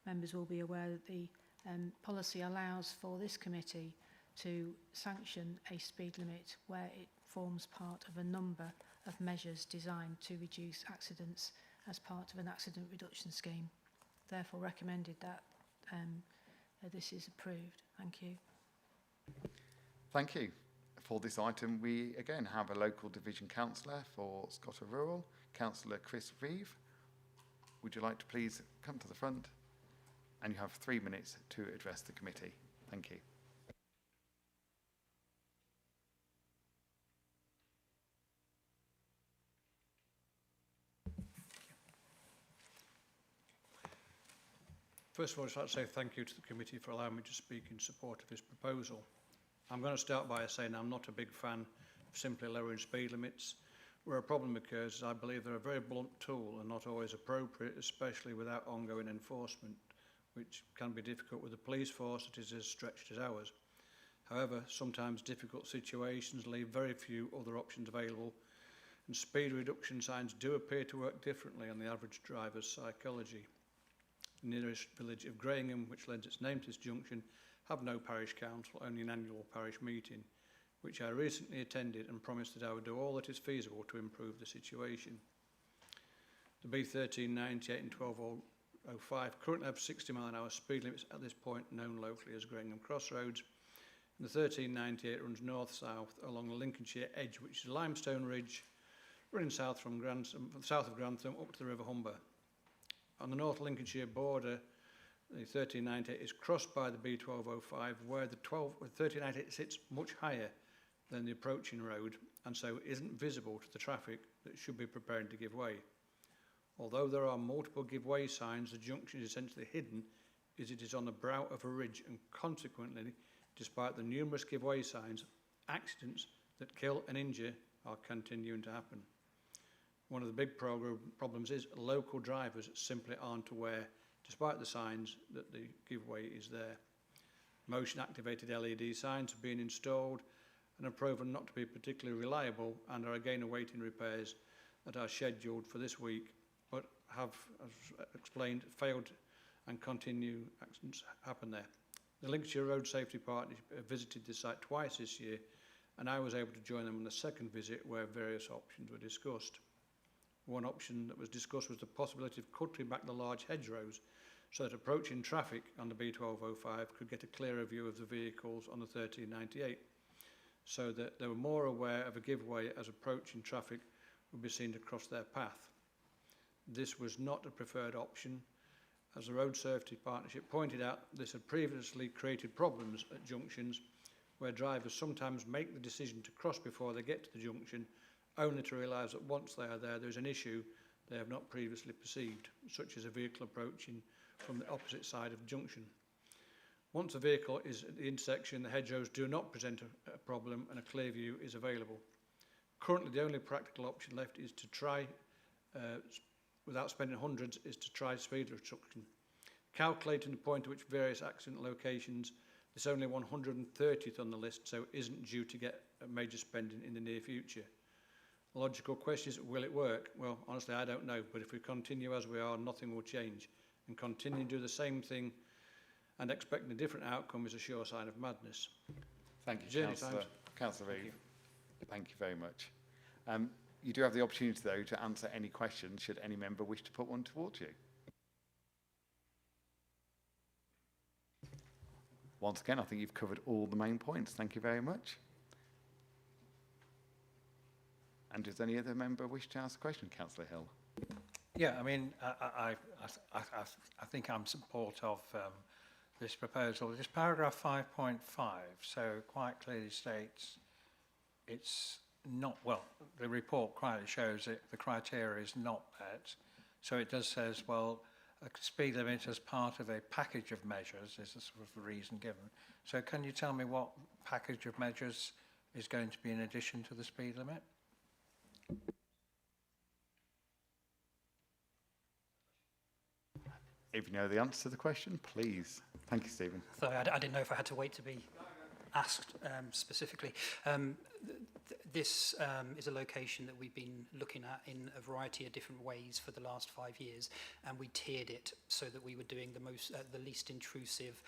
members will be aware that the policy allows for this committee to sanction a speed limit where it forms part of a number of measures designed to reduce accidents as part of an accident reduction scheme. Therefore recommended that this is approved. Thank you. Thank you. For this item, we again have a local division councillor for Scotter Rural, Councillor Chris Reeve. Would you like to please come to the front? And you have 3 minutes to address the committee. Thank you. First of all, I'd just like to say thank you to the committee for allowing me to speak in support of this proposal. I'm going to start by saying I'm not a big fan of simply lowering speed limits. Where a problem occurs, I believe they're a very blunt tool and not always appropriate, especially without ongoing enforcement, which can be difficult with a police force that is as stretched as ours. However, sometimes difficult situations leave very few other options available, and speed reduction signs do appear to work differently on the average driver's psychology. The nearest village of Graingham, which lends its name to this junction, have no parish council, only an annual parish meeting, which I recently attended and promised that I would do all that is feasible to improve the situation. The B1398 and 1205 currently have 60-mile-an-hour speed limits at this point, known locally as Graingham Crossroads, and the 1398 runs north-south along the Lincolnshire edge, which is a limestone ridge running south of Grantham up to the River Humber. On the North Lincolnshire border, the 1398 is crossed by the B1205, where the 1398 sits much higher than the approaching road and so isn't visible to the traffic that should be preparing to give way. Although there are multiple give way signs, the junction is essentially hidden as it is on the brow of a ridge, and consequently, despite the numerous give way signs, accidents that kill and injure are continuing to happen. One of the big problems is local drivers simply aren't aware, despite the signs, that the giveaway is there. Motion-activated LED signs have been installed and have proven not to be particularly reliable and are again awaiting repairs that are scheduled for this week, but have, as explained, failed and continue accidents happen there. The Lincolnshire Road Safety Partnership visited the site twice this year, and I was able to join them on the second visit where various options were discussed. One option that was discussed was the possibility of cutting back the large hedgerows so that approaching traffic on the B1205 could get a clearer view of the vehicles on the 1398, so that they were more aware of a giveaway as approaching traffic would be seen across their path. This was not a preferred option. As the Road Safety Partnership pointed out, this had previously created problems at junctions where drivers sometimes make the decision to cross before they get to the junction, only to realise that once they are there is an issue they have not previously perceived, such as a vehicle approaching from the opposite side of the junction. Once a vehicle is at the intersection, the hedgerows do not present a problem and a clear view is available. Currently, the only practical option left is to try, without spending hundreds, is to try speed reduction. Calculating the point at which various accident locations, there's only 130th on the list, so isn't due to get major spending in the near future. The logical question is, will it work? Well, honestly, I don't know, but if we continue as we are, nothing will change. And continue to do the same thing and expecting a different outcome is a sure sign of madness. Thank you, Councillor Reeve. Thank you very much. You do have the opportunity, though, to answer any questions should any member wish to put one towards you. Once again, I think you've covered all the main points. Thank you very much. And does any other member wish to ask a question, Councillor Hill? Yeah, I mean, I think I'm in support of this proposal. This paragraph 5.5, so quite clearly states it's not, well, the report quietly shows that the criteria is not met. So it does says, well, a speed limit as part of a package of measures is the sort of the reason given. So can you tell me what package of measures is going to be in addition to the speed limit? If you know the answer to the question, please. Thank you, Stephen. Sorry, I didn't know if I had to wait to be asked specifically. This is a location that we've been looking at in a variety of different ways for the last 5 years, and we tiered it so that we were doing the least intrusive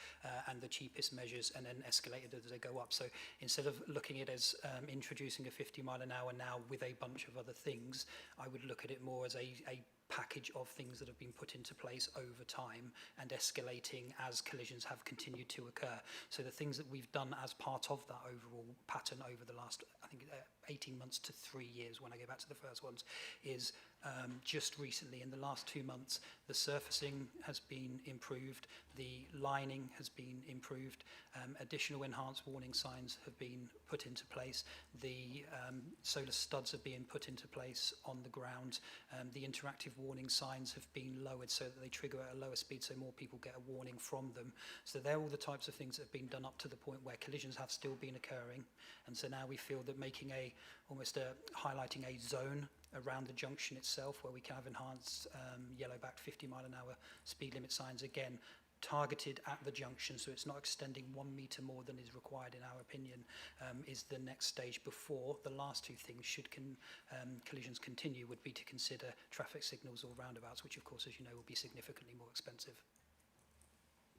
and the cheapest measures, and then escalated as they go up. So instead of looking at it as introducing a 50 mile an hour now with a bunch of other things, I would look at it more as a package of things that have been put into place over time and escalating as collisions have continued to occur. So the things that we've done as part of that overall pattern over the last, I think, 18 months to 3 years, when I go back to the first ones, is just recently, in the last 2 months, the surfacing has been improved, the lining has been improved, additional enhanced warning signs have been put into place, the solar studs are being put into place on the ground, the interactive warning signs have been lowered so that they trigger at a lower speed so more people get a warning from them. So they're all the types of things that have been done up to the point where collisions have still been occurring, and so now we feel that making highlighting a zone around the junction itself where we can have enhanced yellow-backed 50 mile an hour speed limit signs, again targeted at the junction, so it's not extending 1 metre more than is required in our opinion, is the next stage before the last two things, should collisions continue, would be to consider traffic signals or roundabouts, which of course, as you know, will be significantly more expensive.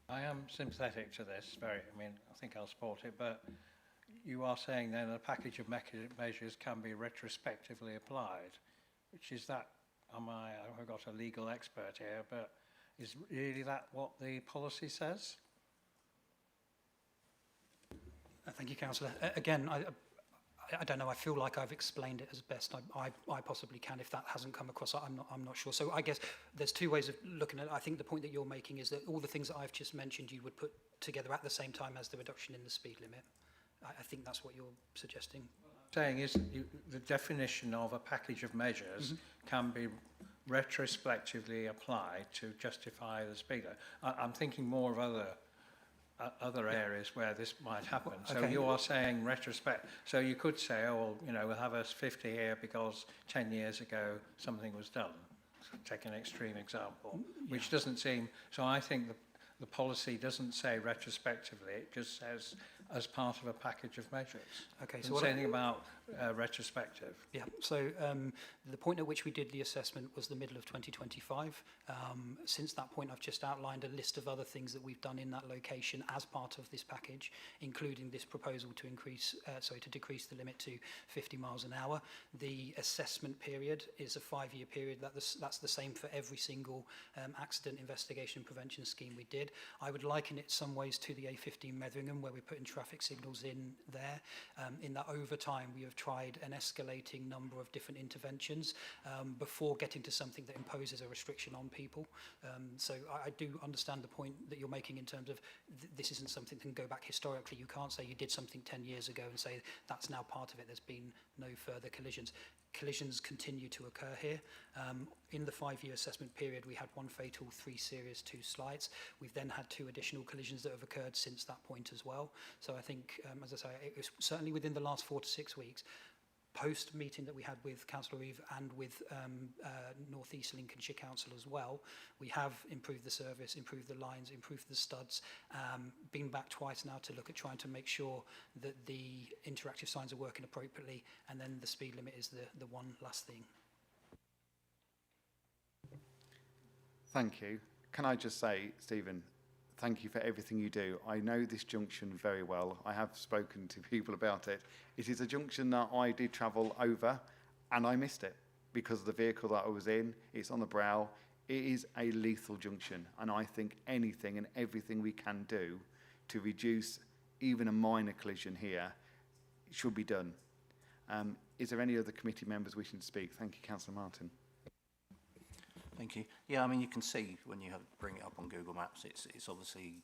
I am sympathetic to this, I think I'll support it, but you are saying then a package of measures can be retrospectively applied, which is that, I've got a legal expert here, but is really that what the policy says? Thank you, Councillor. Again, I don't know, I feel like I've explained it as best I possibly can. If that hasn't come across, I'm not sure. So I guess there's two ways of looking at it. I think the point that you're making is that all the things that I've just mentioned you would put together at the same time as the reduction in the speed limit. I think that's what you're suggesting. Saying is the definition of a package of measures can be retrospectively applied to justify the speed limit. I'm thinking more of other areas where this might happen. So you are saying retrospect. So you could say, oh, well, we'll have a 50 here because 10 years ago something was done. Take an extreme example, which doesn't seem. So I think the policy doesn't say retrospectively. It just says as part of a package of measures. Okay. So anything about retrospective? Yeah, so the point at which we did the assessment was the middle of 2025. Since that point, I've just outlined a list of other things that we've done in that location as part of this package, including this proposal to to decrease the limit to 50 miles an hour. The assessment period is a 5-year period. That's the same for every single accident investigation and prevention scheme we did. I would liken it some ways to the A15 Metheringham, where we're putting traffic signals in there. In that over time, we have tried an escalating number of different interventions before getting to something that imposes a restriction on people. So I do understand the point that you're making in terms of this isn't something that can go back historically. You can't say you did something 10 years ago and say that's now part of it. There's been no further collisions. Collisions continue to occur here. In the 5-year assessment period, we had 1 fatal, 3 serious, 2 slights. We've then had 2 additional collisions that have occurred since that point as well. So I think, as I say, it was certainly within the last 4 to 6 weeks, post-meeting that we had with Councillor Reeve and with North East Lincolnshire Council as well, we have improved the service, improved the lines, improved the studs, been back twice now to look at trying to make sure that the interactive signs are working appropriately, and then the speed limit is the one last thing. Thank you. Can I just say, Stephen, thank you for everything you do. I know this junction very well. I have spoken to people about it. It is a junction that I did travel over and I missed it because of the vehicle that I was in. It's on the brow. It is a lethal junction, and I think anything and everything we can do to reduce even a minor collision here should be done. Is there any other committee members wishing to speak? Thank you, Councillor Martin. Thank you. Yeah, I mean, you can see when you bring it up on Google Maps, it's obviously,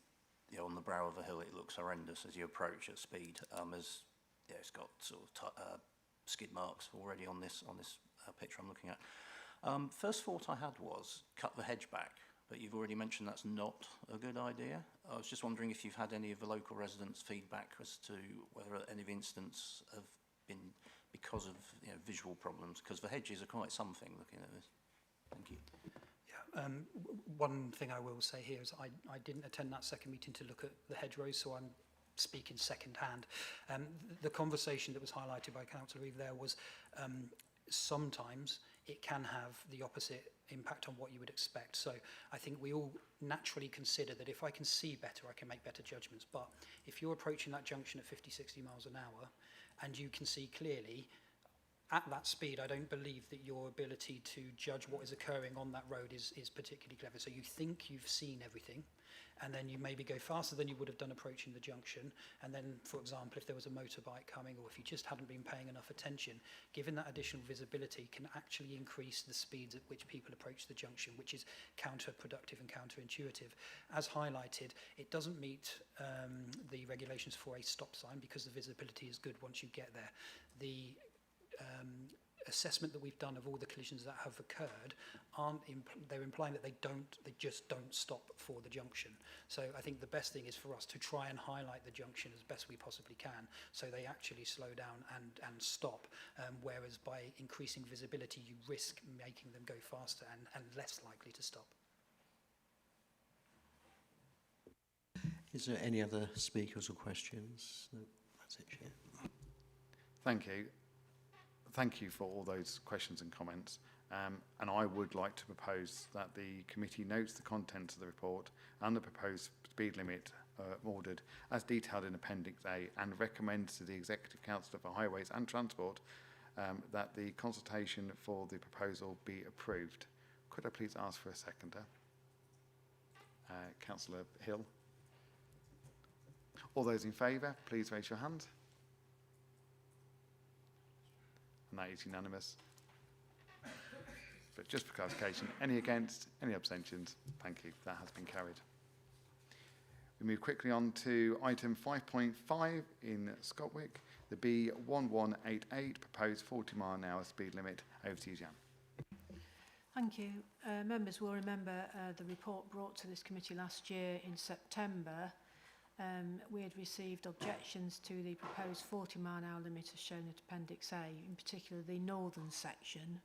you know, on the brow of a hill. It looks horrendous as you approach at speed. It's got sort of skid marks already on this picture I'm looking at. First thought I had was cut the hedge back, but you've already mentioned that's not a good idea. I was just wondering if you've had any of the local residents' feedback as to whether any of the incidents have been because of, you know, visual problems, because the hedges are quite something looking at this. Thank you. Yeah, one thing I will say here is I didn't attend that second meeting to look at the hedgerows, so I'm speaking second hand. The conversation that was highlighted by Councillor Reeve there was sometimes it can have the opposite impact on what you would expect. So I think we all naturally consider that if I can see better, I can make better judgments. But if you're approaching that junction at 50, 60 miles an hour and you can see clearly, at that speed, I don't believe that your ability to judge what is occurring on that road is particularly clever. So you think you've seen everything, and then you maybe go faster than you would have done approaching the junction. And then, for example, if there was a motorbike coming, or if you just hadn't been paying enough attention, given that additional visibility can actually increase the speeds at which people approach the junction, which is counterproductive and counterintuitive. As highlighted, it doesn't meet the regulations for a stop sign because the visibility is good once you get there. The assessment that we've done of all the collisions that have occurred they're implying that they just don't stop for the junction. So I think the best thing is for us to try and highlight the junction as best we possibly can, so they actually slow down and stop, whereas by increasing visibility you risk making them go faster and less likely to stop. Is there any other speakers or questions? No, that's it, Chair. Thank you. Thank you for all those questions and comments. And I would like to propose that the committee notes the contents of the report and the proposed speed limit ordered as detailed in Appendix A, and recommends to the Executive Councillor for Highways and Transport that the consultation for the proposal be approved. Could I please ask for a seconder? Councillor Hill. All those in favour, please raise your hand. And that is unanimous. But just for clarification, any against, any abstentions? Thank you, that has been carried. We move quickly on to item 5.5 in Scotwick, the B1188 proposed 40-mile-an-hour speed limit. Over to you, Jan. Thank you. Members will remember the report brought to this committee last year in September. We had received objections to the proposed 40-mile-an-hour limit as shown at Appendix A, in particular the northern section.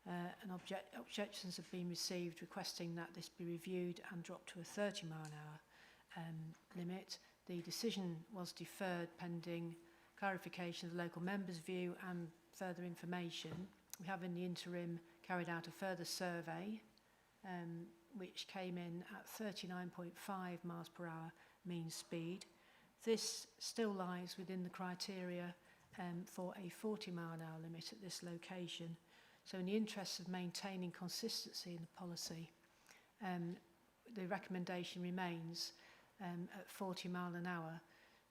And objections have been received requesting that this be reviewed and dropped to a 30-mile-an-hour limit. The decision was deferred pending clarification of the local members' view and further information, we have in the interim carried out a further survey which came in at 39.5 miles per hour mean speed. This still lies within the criteria for a 40 mile an hour limit at this location. So in the interest of maintaining consistency in the policy, the recommendation remains at 40 mile an hour.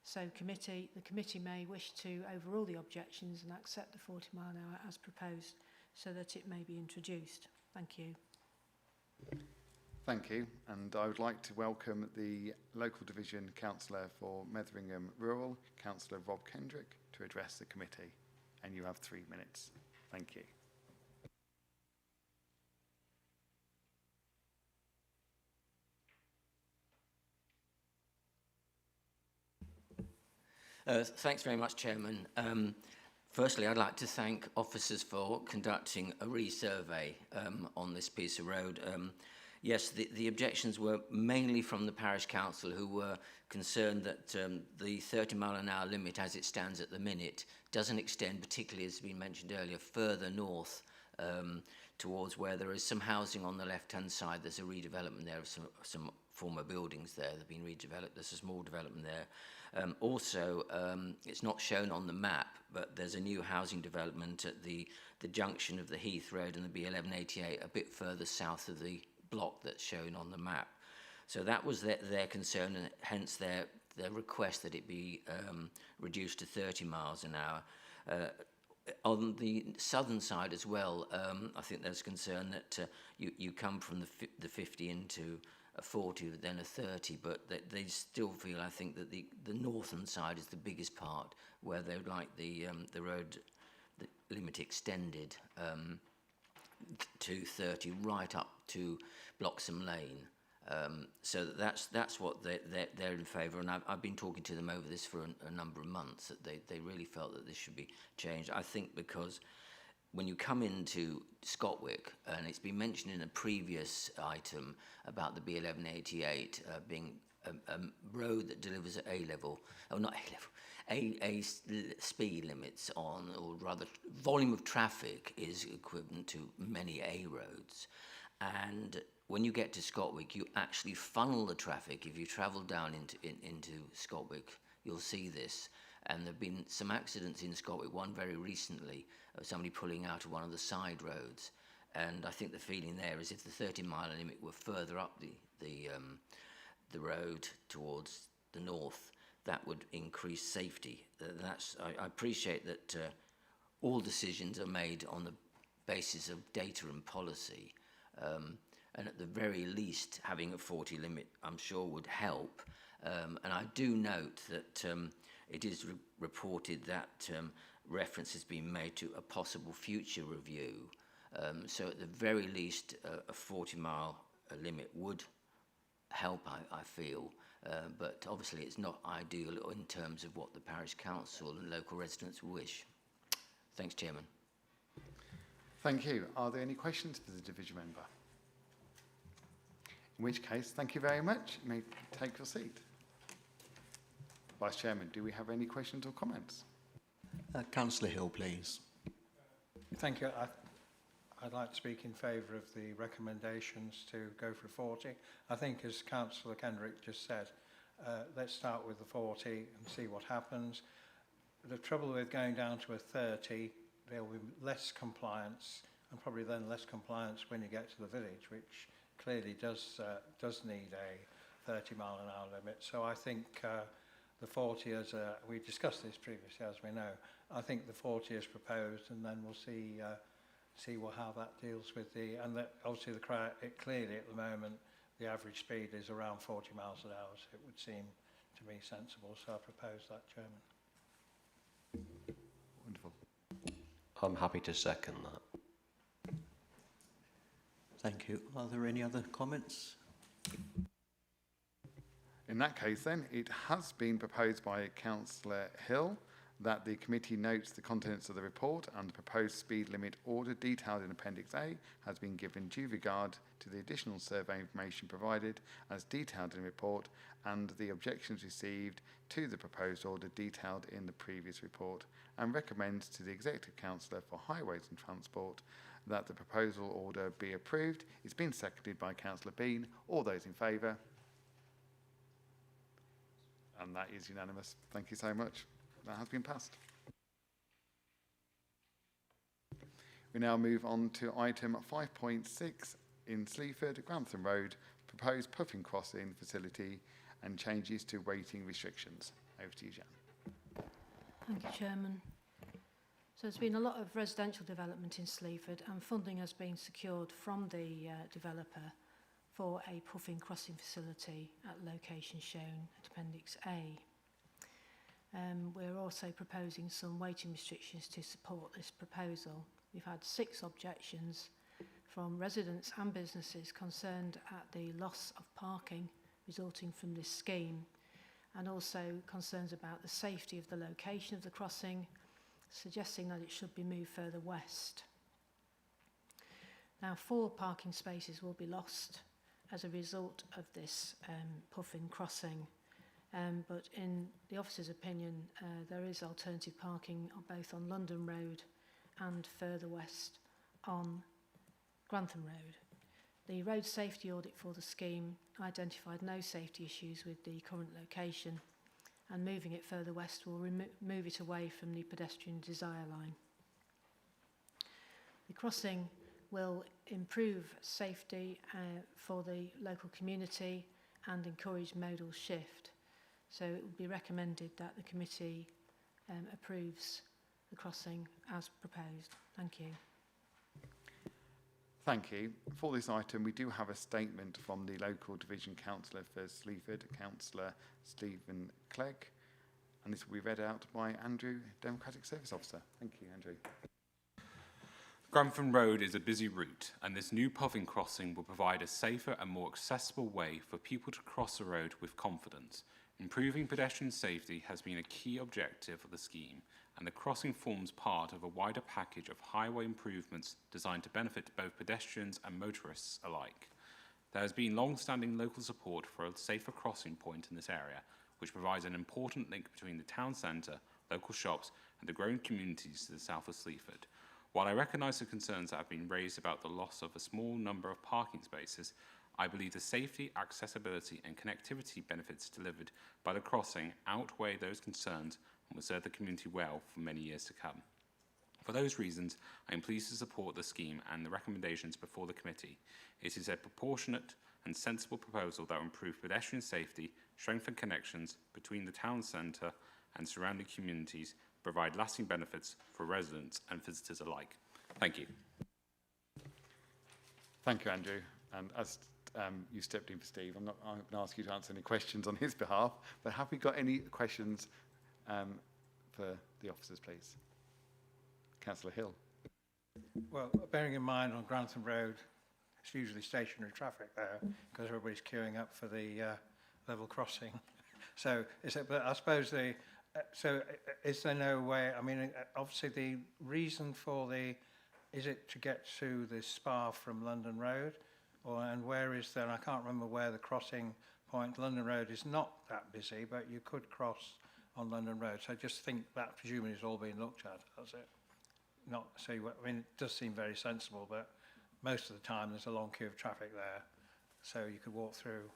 So the committee may wish to overrule the objections and accept the 40 mile an hour as proposed so that it may be introduced. Thank you. Thank you. And I would like to welcome the Local Division Councillor for Metheringham Rural, Councillor Rob Kendrick, to address the committee. And you have 3 minutes. Thank you. Thanks very much, Chairman. Firstly, I'd like to thank officers for conducting a resurvey on this piece of road. Yes, the objections were mainly from the parish council, who were concerned that the 30 mile an hour limit as it stands at the minute doesn't extend, particularly as has been mentioned earlier, further north towards where there is some housing on the left-hand side. There's a redevelopment there of some former buildings there that have been redeveloped. There's a small development there. Also, it's not shown on the map, but there's a new housing development at the junction of the Heath Road and the B1188, a bit further south of the block that's shown on the map. So that was their concern, and hence their request that it be reduced to 30 miles an hour. On the southern side as well, I think there's concern that you come from the 50 into a 40, then a 30, but they still feel, I think, that the northern side is the biggest part, where they would like the road limit extended to 30 right up to Bloxham Lane. So that's what they're in favour, and I've been talking to them over this for a number of months, that they really felt that this should be changed. I think because when you come into Scotwick, and it's been mentioned in a previous item about the B1188 being a road that delivers at A-level, oh not A-level, A speed limits on, or rather volume of traffic is equivalent to many A roads. And when you get to Scotwick, you actually funnel the traffic. If you travel down into Scotwick, you'll see this. And there have been some accidents in Scotwick, one very recently, of somebody pulling out of one of the side roads. And I think the feeling there is if the 30 mile limit were further up the road towards the north, that would increase safety. I appreciate that all decisions are made on the basis of data and policy. And at the very least, having a 40 limit, I'm sure, would help. And I do note that it is reported that reference has been made to a possible future review. So at the very least, a 40 mile limit would help, I feel. But obviously it's not ideal in terms of what the parish council and local residents wish. Thanks, Chairman. Thank you. Are there any questions for the division member? In which case, thank you very much. You may take your seat. Vice Chairman, do we have any questions or comments? Councillor Hill, please. Thank you. I'd like to speak in favour of the recommendations to go for 40. I think, as Councillor Kendrick just said, let's start with the 40 and see what happens. The trouble with going down to a 30, there will be less compliance, and probably then less compliance when you get to the village, which clearly does need a 30 mile an hour limit. So I think the 40 we discussed this previously, as we know. I think the 40 is proposed, and then we'll see how that deals with obviously clearly at the moment the average speed is around 40 miles an hour, so it would seem to me sensible. So I propose that, Chairman. Wonderful. I'm happy to second that. Thank you. Are there any other comments? In that case then, it has been proposed by Councillor Hill that the committee notes the contents of the report and the proposed speed limit order detailed in Appendix A has been given due regard to the additional survey information provided as detailed in the report and the objections received to the proposed order detailed in the previous report, and recommends to the Executive Councillor for Highways and Transport that the proposal order be approved. It's been seconded by Councillor Bean. All those in favour? And that is unanimous. Thank you so much. That has been passed. We now move on to item 5.6 in Sleaford, Grantham Road, proposed puffing crossing facility and changes to waiting restrictions. Over to you, Jan. Thank you, Chairman. So there's been a lot of residential development in Sleaford, and funding has been secured from the developer for a puffing crossing facility at location shown at Appendix A. We're also proposing some waiting restrictions to support this proposal. We've had 6 objections from residents and businesses concerned at the loss of parking resulting from this scheme, and also concerns about the safety of the location of the crossing, suggesting that it should be moved further west. Now, 4 parking spaces will be lost as a result of this puffing crossing, but in the officer's opinion, there is alternative parking both on London Road and further west on Grantham Road. The road safety audit for the scheme identified no safety issues with the current location, and moving it further west will move it away from the pedestrian desire line. The crossing will improve safety for the local community and encourage modal shift. So it would be recommended that the committee approves the crossing as proposed. Thank you. Thank you. For this item, we do have a statement from the local division councillor for Sleaford, Councillor Stephen Clegg, and this will be read out by Andrew, Democratic Service Officer. Thank you, Andrew. Grantham Road is a busy route, and this new puffing crossing will provide a safer and more accessible way for people to cross the road with confidence. Improving pedestrian safety has been a key objective of the scheme, and the crossing forms part of a wider package of highway improvements designed to benefit both pedestrians and motorists alike. There has been long-standing local support for a safer crossing point in this area, which provides an important link between the town centre, local shops and the growing communities to the south of Sleaford. While I recognise the concerns that have been raised about the loss of a small number of parking spaces, I believe the safety, accessibility and connectivity benefits delivered by the crossing outweigh those concerns and will serve the community well for many years to come. For those reasons, I am pleased to support the scheme and the recommendations before the committee. It is a proportionate and sensible proposal that will improve pedestrian safety, strengthen connections between the town centre and surrounding communities, provide lasting benefits for residents and visitors alike. Thank you. Thank you, Andrew. And as you stepped in for Steve, I'm not going to ask you to answer any questions on his behalf, but have we got any questions for the officers, please? Councillor Hill. Well, bearing in mind on Grantham Road, it's usually stationary traffic there because everybody's queuing up for the level crossing. So, but I suppose is there no way? I mean, obviously the reason for is it to get to the Spa from London Road, and where is there? I can't remember where the crossing point. London Road is not that busy, but you could cross on London Road. So I just think that presumably is all being looked at, has it? Not so. I mean, it does seem very sensible, but most of the time there's a long queue of traffic there, so you could walk through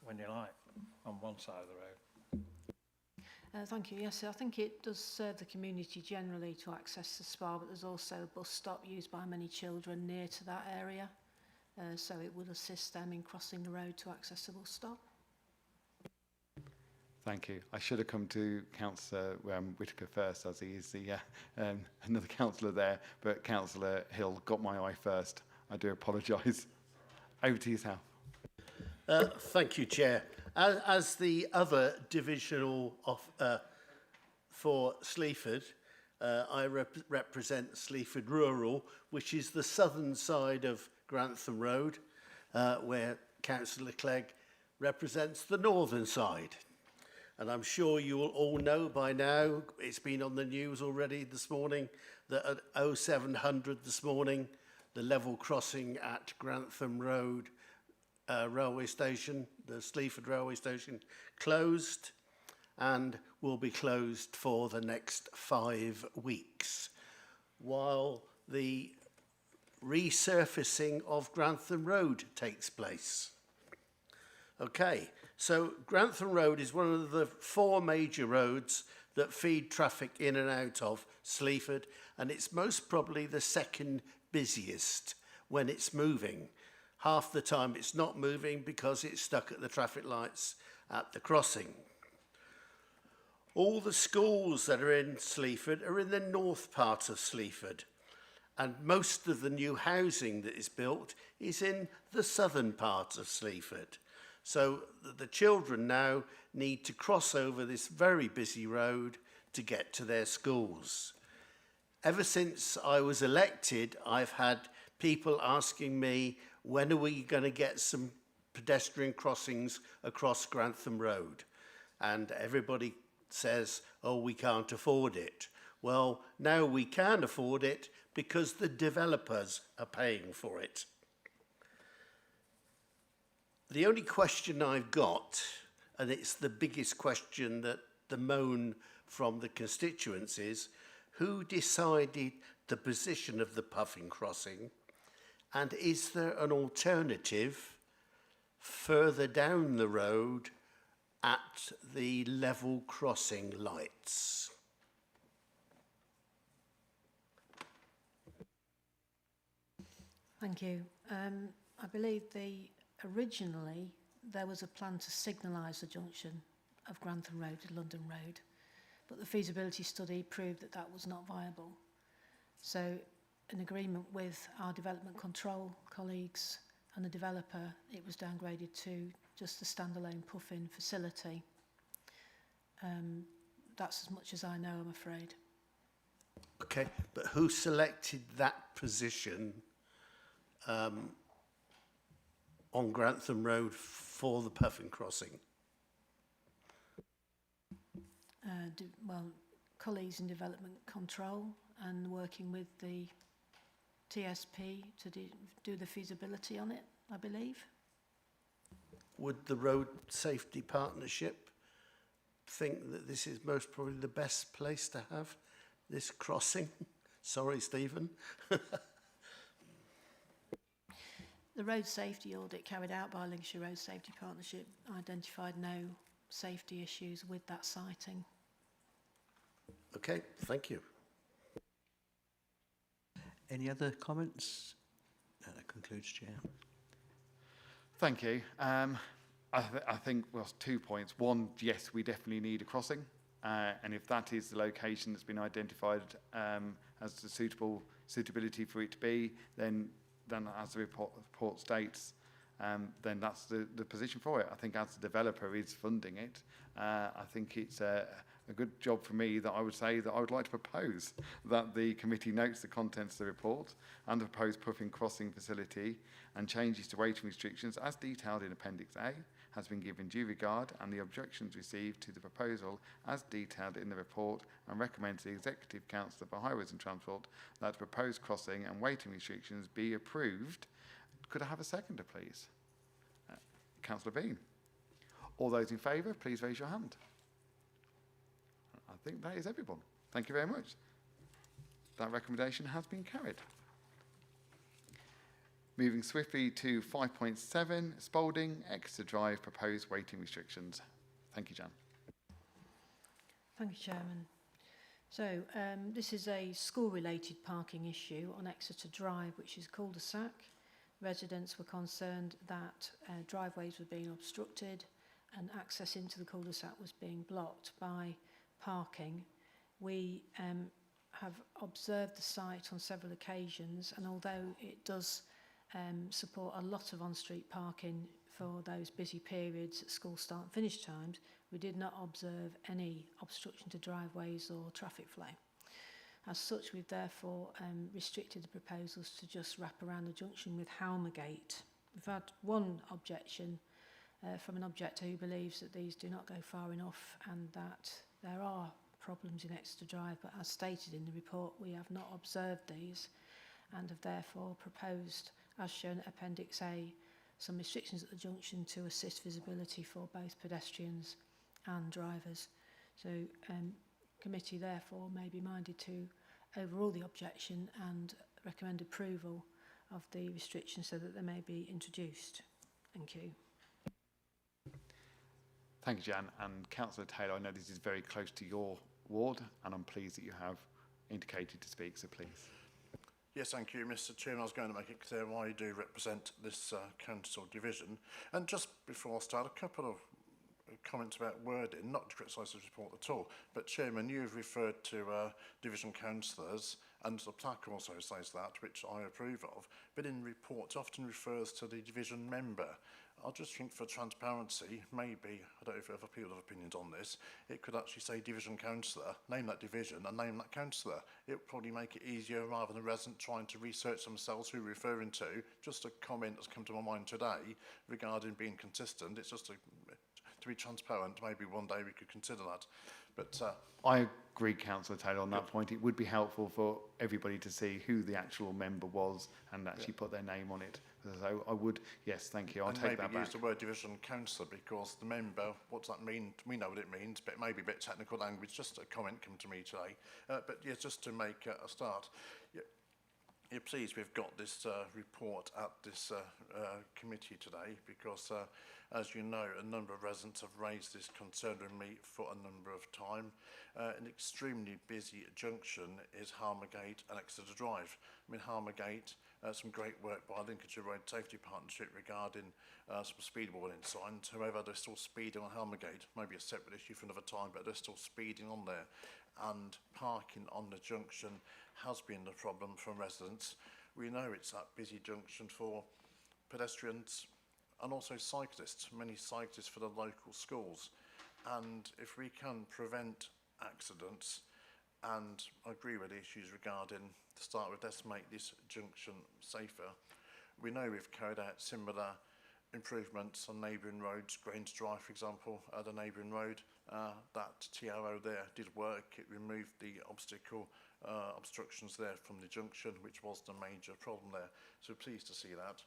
when you like on one side of the road. Thank you. Yes, I think it does serve the community generally to access the spa, but there's also a bus stop used by many children near to that area, so it would assist them in crossing the road to access the bus stop. Thank you. I should have come to Councillor Whitaker first, as he is the another councillor there, but Councillor Hill got my eye first. I do apologise. Over to yourself. Thank you, Chair. As the other divisional for Sleaford, I represent Sleaford Rural, which is the southern side of Grantham Road, where Councillor Clegg represents the northern side. And I'm sure you will all know by now, it's been on the news already this morning, that at 0700 this morning, the level crossing at Grantham Road railway station, the Sleaford railway station, closed and will be closed for the next 5 weeks, while the resurfacing of Grantham Road takes place. Okay, so Grantham Road is one of the 4 major roads that feed traffic in and out of Sleaford, and it's most probably the second busiest when it's moving. Half the time it's not moving because it's stuck at the traffic lights at the crossing. All the schools that are in Sleaford are in the north part of Sleaford, and most of the new housing that is built is in the southern part of Sleaford. So the children now need to cross over this very busy road to get to their schools. Ever since I was elected, I've had people asking me, when are we going to get some pedestrian crossings across Grantham Road? And everybody says, oh, we can't afford it. Well, now we can afford it because the developers are paying for it. The only question I've got, and it's the biggest question that the moan from the constituents is, who decided the position of the Puffin crossing, and is there an alternative further down the road at the level crossing lights? Thank you. I believe originally there was a plan to signalise the junction of Grantham Road to London Road, but the feasibility study proved that that was not viable. So in agreement with our development control colleagues and the developer, it was downgraded to just a standalone puff-in facility. That's as much as I know, I'm afraid. Okay, but who selected that position on Grantham Road for the Puffin crossing? Well, colleagues in development control and working with the TSP to do the feasibility on it, I believe. Would the Road Safety Partnership think that this is most probably the best place to have this crossing? Sorry, Stephen. The road safety audit carried out by Lincolnshire Road Safety Partnership identified no safety issues with that siting. Okay, thank you. Any other comments? No, that concludes, Chair. Thank you. I think, well, 2 points. One, yes, we definitely need a crossing. And if that is the location that's been identified as the suitability for it to be, then as the report states, then that's the position for it. I think as the developer is funding it, I think it's a good job for me that I would say that I would like to propose that the committee notes the contents of the report and the proposed Puffin crossing facility and changes to weighting restrictions as detailed in Appendix A has been given due regard, and the objections received to the proposal as detailed in the report, and recommends the Executive Councillor for Highways and Transport that the proposed crossing and weighting restrictions be approved. Could I have a seconder, please? Councillor Bean. All those in favour, please raise your hand. I think that is everyone. Thank you very much. That recommendation has been carried. Moving swiftly to 5.7, Spalding, Exeter Drive, proposed weighting restrictions. Thank you, Jan. Thank you, Chairman. So this is a school-related parking issue on Exeter Drive, which is cul-de-sac. Residents were concerned that driveways were being obstructed and access into the cul-de-sac was being blocked by parking. We have observed the site on several occasions, and although it does support a lot of on-street parking for those busy periods at school start and finish times, we did not observe any obstruction to driveways or traffic flow. As such, we've therefore restricted the proposals to just wrap around the junction with Halmergate. We've had one objection from an objector who believes that these do not go far enough and that there are problems in Exeter Drive, but as stated in the report, we have not observed these and have therefore proposed, as shown at Appendix A, some restrictions at the junction to assist visibility for both pedestrians and drivers. So committee therefore may be minded to overrule the objection and recommend approval of the restrictions so that they may be introduced. Thank you. Thank you, Jan. And Councillor Taylor, I know this is very close to your ward, and I'm pleased that you have indicated to speak, so please. Yes, thank you, Mr. Chairman. I was going to make it clear why you do represent this council division. And just before I start, a couple of comments about wording, not to criticise the report at all, but Chairman, you've referred to division councillors, and the plaque also says that, which I approve of, but in reports often refers to the division member. I just think for transparency, maybe, I don't know if other people have opinions on this, it could actually say division councillor, name that division and name that councillor. It would probably make it easier rather than a resident trying to research themselves who we're referring to. Just a comment that's come to my mind today regarding being consistent. It's just to be transparent. Maybe one day we could consider that. But I agree, Councillor Taylor, on that point. It would be helpful for everybody to see who the actual member was and actually put their name on it. So I would, yes, thank you. I'll take that back. Maybe use the word division councillor because the member, what does that mean? We know what it means, but it may be a bit technical language. Just a comment come to me today. But yeah, just to make a start. You're pleased we've got this report at this committee today because, as you know, a number of residents have raised this concern with me for a number of time. An extremely busy junction is Harmergate and Exeter Drive. I mean, Harmergate, some great work by Lincolnshire Road Safety Partnership regarding some speed warning signs. However, they're still speeding on Harmergate. Maybe a separate issue for another time, but they're still speeding on there. And parking on the junction has been the problem for residents. We know it's that busy junction for pedestrians and also cyclists, many cyclists for the local schools. And if we can prevent accidents, and I agree with the issues regarding, to start with, let's make this junction safer. We know we've carried out similar improvements on neighbouring roads, Grange Drive, for example, the neighbouring road. That TRO there did work. It removed the obstructions there from the junction, which was the major problem there. So pleased to see that.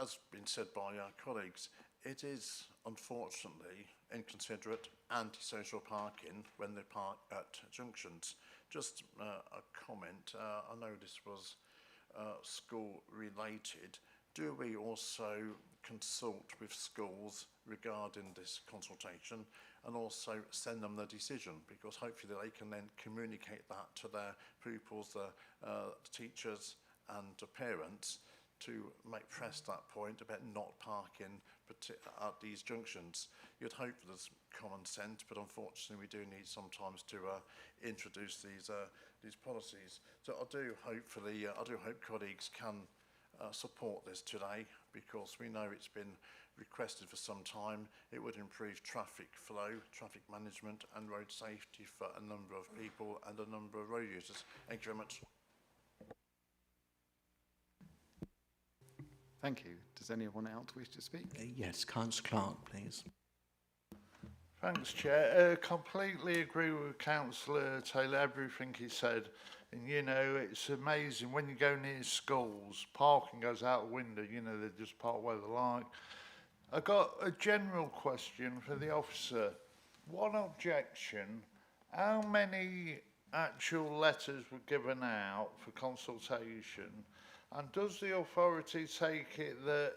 As been said by our colleagues, it is unfortunately inconsiderate, antisocial parking when they park at junctions. Just a comment, I know this was school related. Do we also consult with schools regarding this consultation and also send them the decision, because hopefully they can then communicate that to their pupils, the teachers and the parents to press that point about not parking at these junctions. You'd hope there's common sense, but unfortunately we do need sometimes to introduce these policies. So I do hope colleagues can support this today, because we know it's been requested for some time. It would improve traffic flow, traffic management and road safety for a number of people and a number of road users. Thank you very much. Thank you. Does anyone else wish to speak? Yes, Councillor Clark, please. Thanks, Chair. Completely agree with Councillor Taylor, everything he said. And, you know, it's amazing when you go near schools, parking goes out the window, you know, they just park where they like. I got a general question for the officer. One objection, how many actual letters were given out for consultation? And does the authority take it that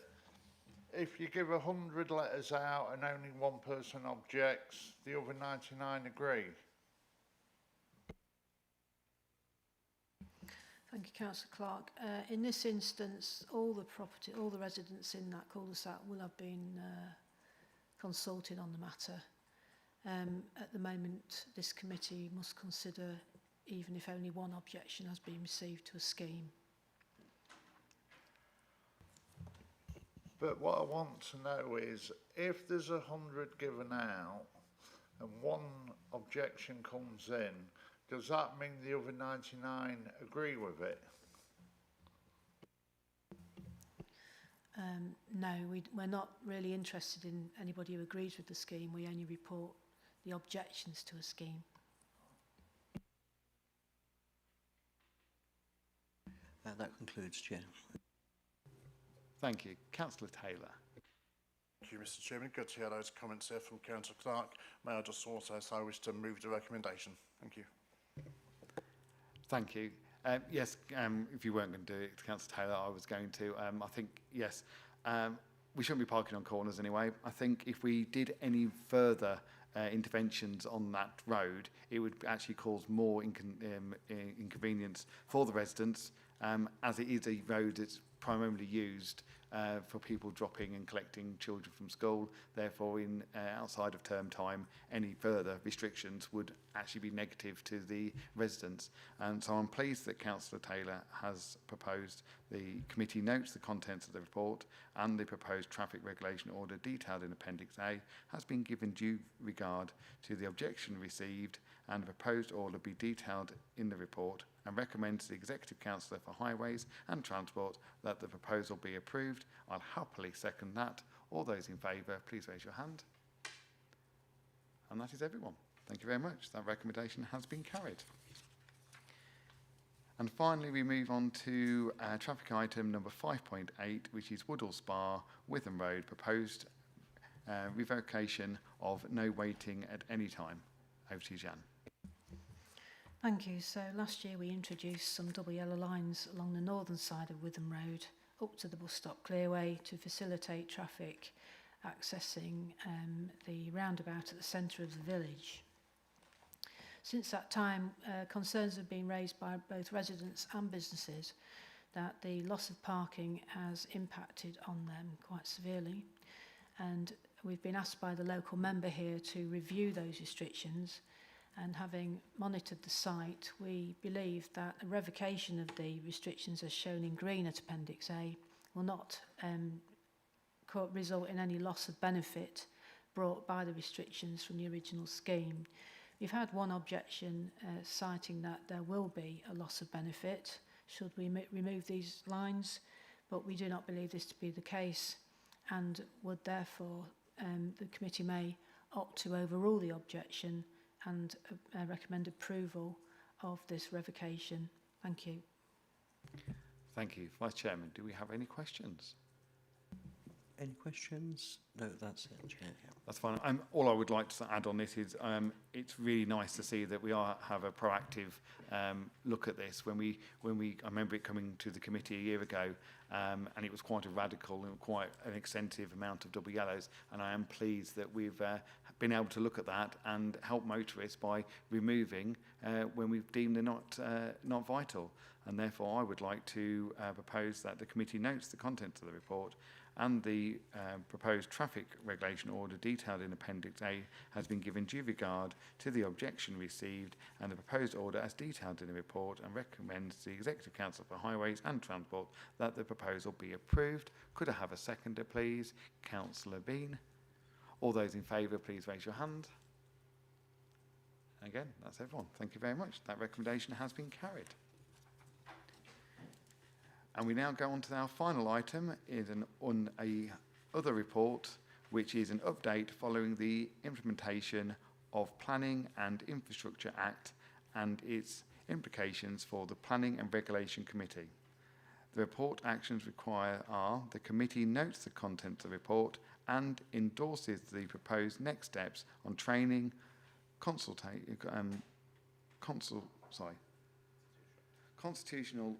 if you give 100 letters out and only one person objects, the other 99 agree? Thank you, Councillor Clark. In this instance, all the residents in that cul-de-sac will have been consulted on the matter. At the moment, this committee must consider even if only one objection has been received to a scheme. But what I want to know is, if there's 100 given out and one objection comes in, does that mean the other 99 agree with it? No, we're not really interested in anybody who agrees with the scheme. We only report the objections to a scheme. That concludes, Chair. Thank you. Councillor Taylor. Thank you, Mr. Chairman. Good to hear those comments there from Councillor Clark. May I just also say I wish to move the recommendation. Thank you. Thank you. Yes, if you weren't going to do it, Councillor Taylor, I was going to. I think, yes, we shouldn't be parking on corners anyway. I think if we did any further interventions on that road, it would actually cause more inconvenience for the residents, as it is a road that's primarily used for people dropping and collecting children from school. Therefore, in outside of term time, any further restrictions would actually be negative to the residents. And so I'm pleased that Councillor Taylor has proposed the committee notes the contents of the report, and the proposed traffic regulation order detailed in Appendix A has been given due regard to the objection received, and the proposed order be detailed in the report, and recommends to the Executive Councillor for Highways and Transport that the proposal be approved. I'll happily second that. All those in favour, please raise your hand. And that is everyone. Thank you very much. That recommendation has been carried. And finally, we move on to traffic item number 5.8, which is Woodall Spa, Witham Road, proposed revocation of no waiting at any time. Over to you, Jan. Thank you. So last year we introduced some double yellow lines along the northern side of Witham Road up to the bus stop clearway to facilitate traffic accessing the roundabout at the centre of the village. Since that time, concerns have been raised by both residents and businesses that the loss of parking has impacted on them quite severely, and we've been asked by the local member here to review those restrictions. And having monitored the site, we believe that a revocation of the restrictions as shown in green at Appendix A will not result in any loss of benefit brought by the restrictions from the original scheme. We've had one objection citing that there will be a loss of benefit should we remove these lines, but we do not believe this to be the case, and would therefore, the committee may opt to overrule the objection and recommend approval of this revocation. Thank you. Thank you. Vice Chairman, do we have any questions? Any questions? No, that's it, Chair. That's fine. All I would like to add on this is it's really nice to see that we have a proactive look at this. I remember it coming to the committee a year ago, and it was quite a radical and quite an extensive amount of double yellows. And I am pleased that we've been able to look at that and help motorists by removing when we've deemed they're not vital. And therefore, I would like to propose that the committee notes the contents of the report, and the proposed traffic regulation order detailed in Appendix A has been given due regard to the objection received, and the proposed order as detailed in the report, and recommends to the Executive Council for Highways and Transport that the proposal be approved. Could I have a seconder, please? Councillor Bean. All those in favour, please raise your hand. Again, that's everyone. Thank you very much. That recommendation has been carried. And we now go on to our final item, is a other report, which is an update following the implementation of Planning and Infrastructure Act and its implications for the Planning and Regulation Committee. The report actions required are: the committee notes the contents of the report and endorses the proposed next steps on training, constitutional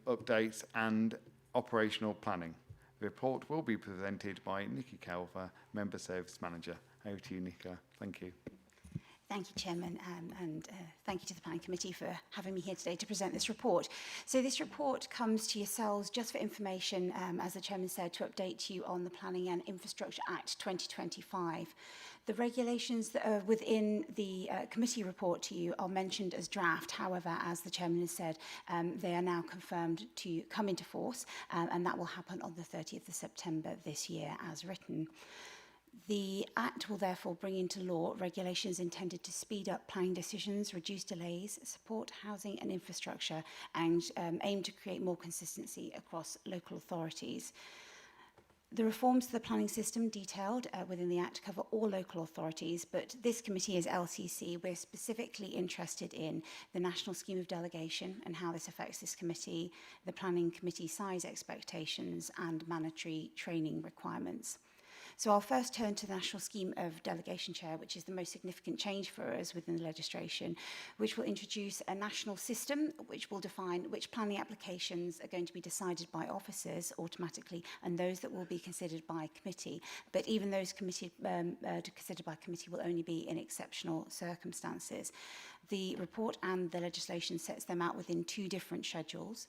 updates and operational planning. The report will be presented by Nikki Kelfer, Member Service Manager. Over to you, Nikki. Thank you. Thank you, Chairman, and thank you to the Planning Committee for having me here today to present this report. So this report comes to yourselves just for information, as the Chairman said, to update you on the Planning and Infrastructure Act 2025. The regulations that are within the committee report to you are mentioned as draft. However, as the Chairman has said, they are now confirmed to come into force, and that will happen on the 30th of September this year as written. The Act will therefore bring into law regulations intended to speed up planning decisions, reduce delays, support housing and infrastructure, and aim to create more consistency across local authorities. The reforms to the planning system detailed within the Act cover all local authorities, but this committee as LCC, we're specifically interested in the national scheme of delegation and how this affects this committee, the planning committee size expectations and mandatory training requirements. So I'll first turn to the National Scheme of Delegation Chair, which is the most significant change for us within the legislation, which will introduce a national system which will define which planning applications are going to be decided by officers automatically and those that will be considered by committee. But even those considered by committee will only be in exceptional circumstances. The report and the legislation sets them out within two different schedules.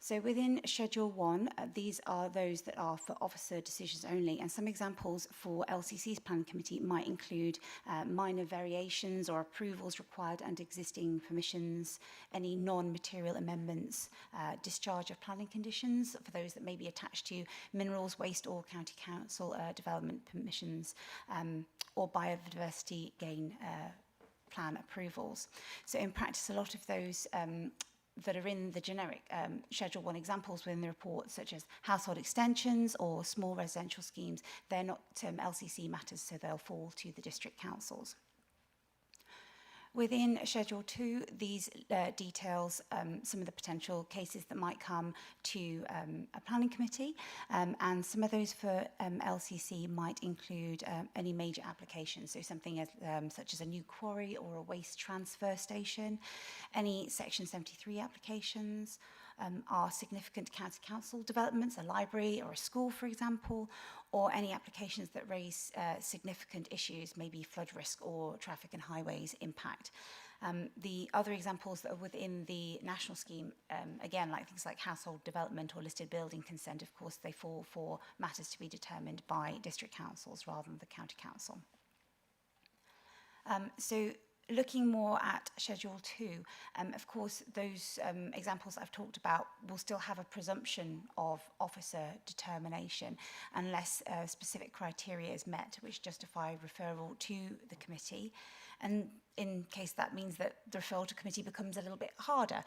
So within Schedule 1, these are those that are for officer decisions only, and some examples for LCC's Planning Committee might include minor variations or approvals required under existing permissions, any non-material amendments, discharge of planning conditions for those that may be attached to minerals, waste or county council development permissions, or biodiversity gain plan approvals. So in practice, a lot of those that are in the generic Schedule 1 examples within the report, such as household extensions or small residential schemes, they're not LCC matters, so they'll fall to the district councils. Within Schedule 2, these details some of the potential cases that might come to a planning committee, and some of those for LCC might include any major applications, so something such as a new quarry or a waste transfer station, any Section 73 applications, are significant county council developments, a library or a school, for example, or any applications that raise significant issues, maybe flood risk or traffic and highways impact. The other examples that are within the national scheme, again, like things like household development or listed building consent, of course, they fall for matters to be determined by district councils rather than the county council. So looking more at Schedule 2, of course, those examples I've talked about will still have a presumption of officer determination unless specific criteria is met which justify referral to the committee. And in case that means that the referral to committee becomes a little bit harder.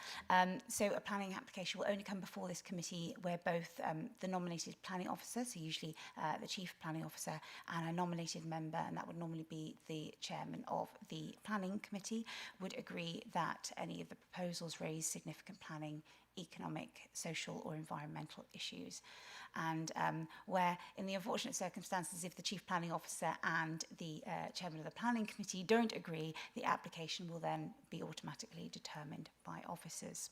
So a planning application will only come before this committee where both the nominated planning officer, so usually the chief planning officer, and a nominated member, and that would normally be the chairman of the planning committee, would agree that any of the proposals raise significant planning, economic, social or environmental issues. And where in the unfortunate circumstances, if the chief planning officer and the chairman of the planning committee don't agree, the application will then be automatically determined by officers.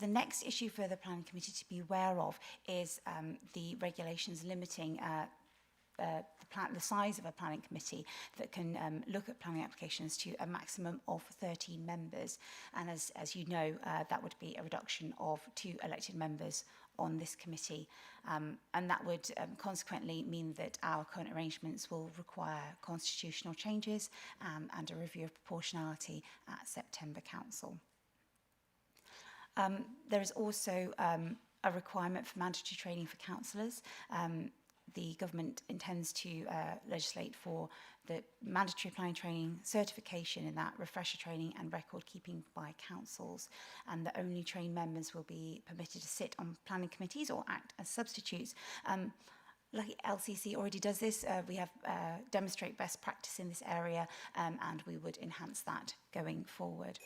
The next issue for the planning committee to be aware of is the regulations limiting the size of a planning committee that can look at planning applications to a maximum of 13 members. And as you know, that would be a reduction of 2 elected members on this committee. And that would consequently mean that our current arrangements will require constitutional changes and a review of proportionality at September Council. There is also a requirement for mandatory training for councillors. The government intends to legislate for the mandatory planning training, certification in that, refresher training and record keeping by councils, and that only trained members will be permitted to sit on planning committees or act as substitutes. Like LCC already does this, we have demonstrate best practice in this area, and we would enhance that going forward.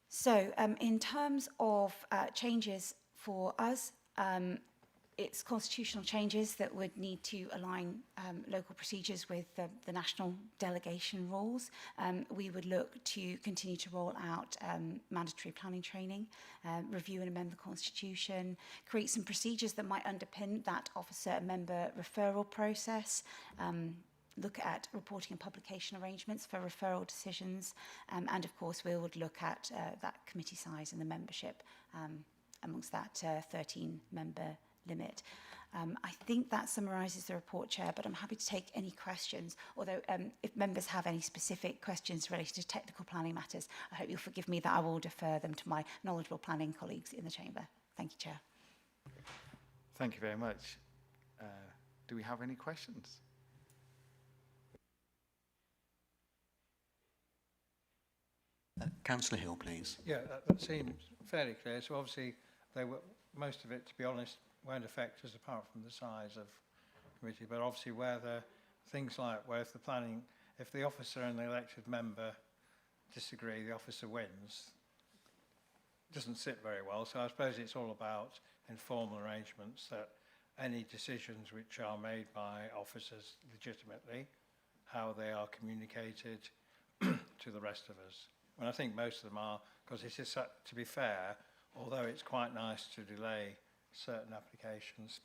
So in terms of changes for us, it's constitutional changes that would need to align local procedures with the national delegation rules. We would look to continue to roll out mandatory planning training, review and amend the constitution, create some procedures that might underpin that officer-member referral process, look at reporting and publication arrangements for referral decisions, and of course we would look at that committee size and the membership amongst that 13-member limit. I think that summarises the report, Chair, but I'm happy to take any questions, although if members have any specific questions related to technical planning matters, I hope you'll forgive me that I will defer them to my knowledgeable planning colleagues in the Chamber. Thank you, Chair. Thank you very much. Do we have any questions? Councillor Hill, please. Yeah, that seems fairly clear. So obviously they were, most of it, to be honest, won't affect us apart from the size of committee. But obviously where the things like where if the officer and the elected member disagree, the officer wins, doesn't sit very well. So I suppose it's all about informal arrangements, that any decisions which are made by officers legitimately, how they are communicated to the rest of us. And I think most of them are, because it is, to be fair, although it's quite nice to delay certain applications,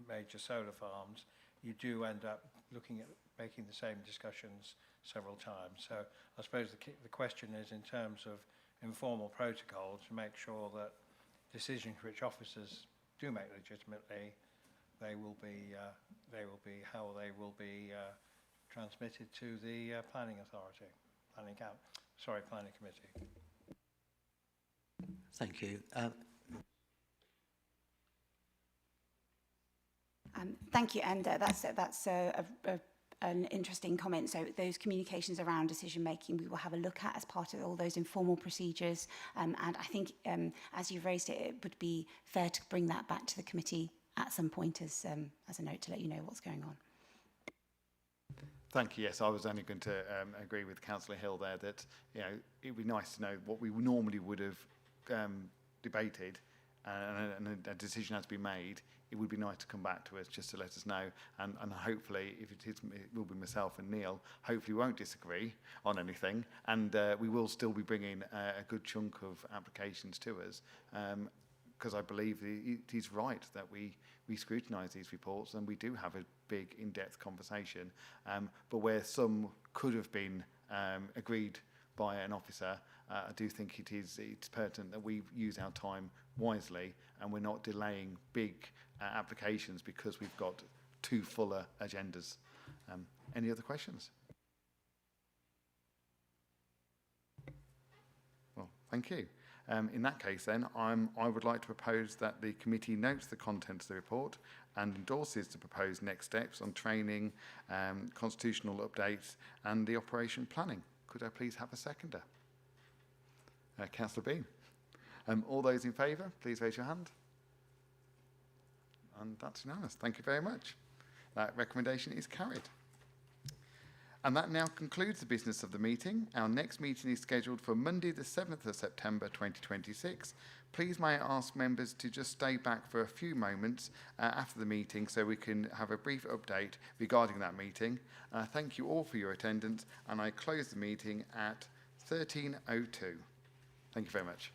major solar farms, you do end up looking at making the same discussions several times. So I suppose the question is, in terms of informal protocol, to make sure that decisions which officers do make legitimately, they will be transmitted to the planning authority, planning committee. Thank you. Thank you, and that's an interesting comment. So those communications around decision making we will have a look at as part of all those informal procedures, and I think as you've raised it, it would be fair to bring that back to the committee at some point as a note to let you know what's going on. Thank you. Yes, I was only going to agree with Councillor Hill there that, you know, it'd be nice to know what we normally would have debated, and a decision has been made. It would be nice to come back to us just to let us know, and hopefully, if it will be myself and Neil, hopefully we won't disagree on anything, and we will still be bringing a good chunk of applications to us, because I believe it is right that we scrutinise these reports and we do have a big in-depth conversation, but where some could have been agreed by an officer, I do think it's pertinent that we use our time wisely and we're not delaying big applications because we've got two fuller agendas. Any other questions? Well, thank you. In that case then, I would like to propose that the committee notes the contents of the report and endorses the proposed next steps on training, constitutional updates and the operation planning. Could I please have a seconder? Councillor Bean. All those in favour, please raise your hand. And that's unanimous. Thank you very much. That recommendation is carried. And that now concludes the business of the meeting. Our next meeting is scheduled for Monday the 7th of September 2026. Please may I ask members to just stay back for a few moments after the meeting so we can have a brief update regarding that meeting. Thank you all for your attendance, and I close the meeting at 13:02. Thank you very much.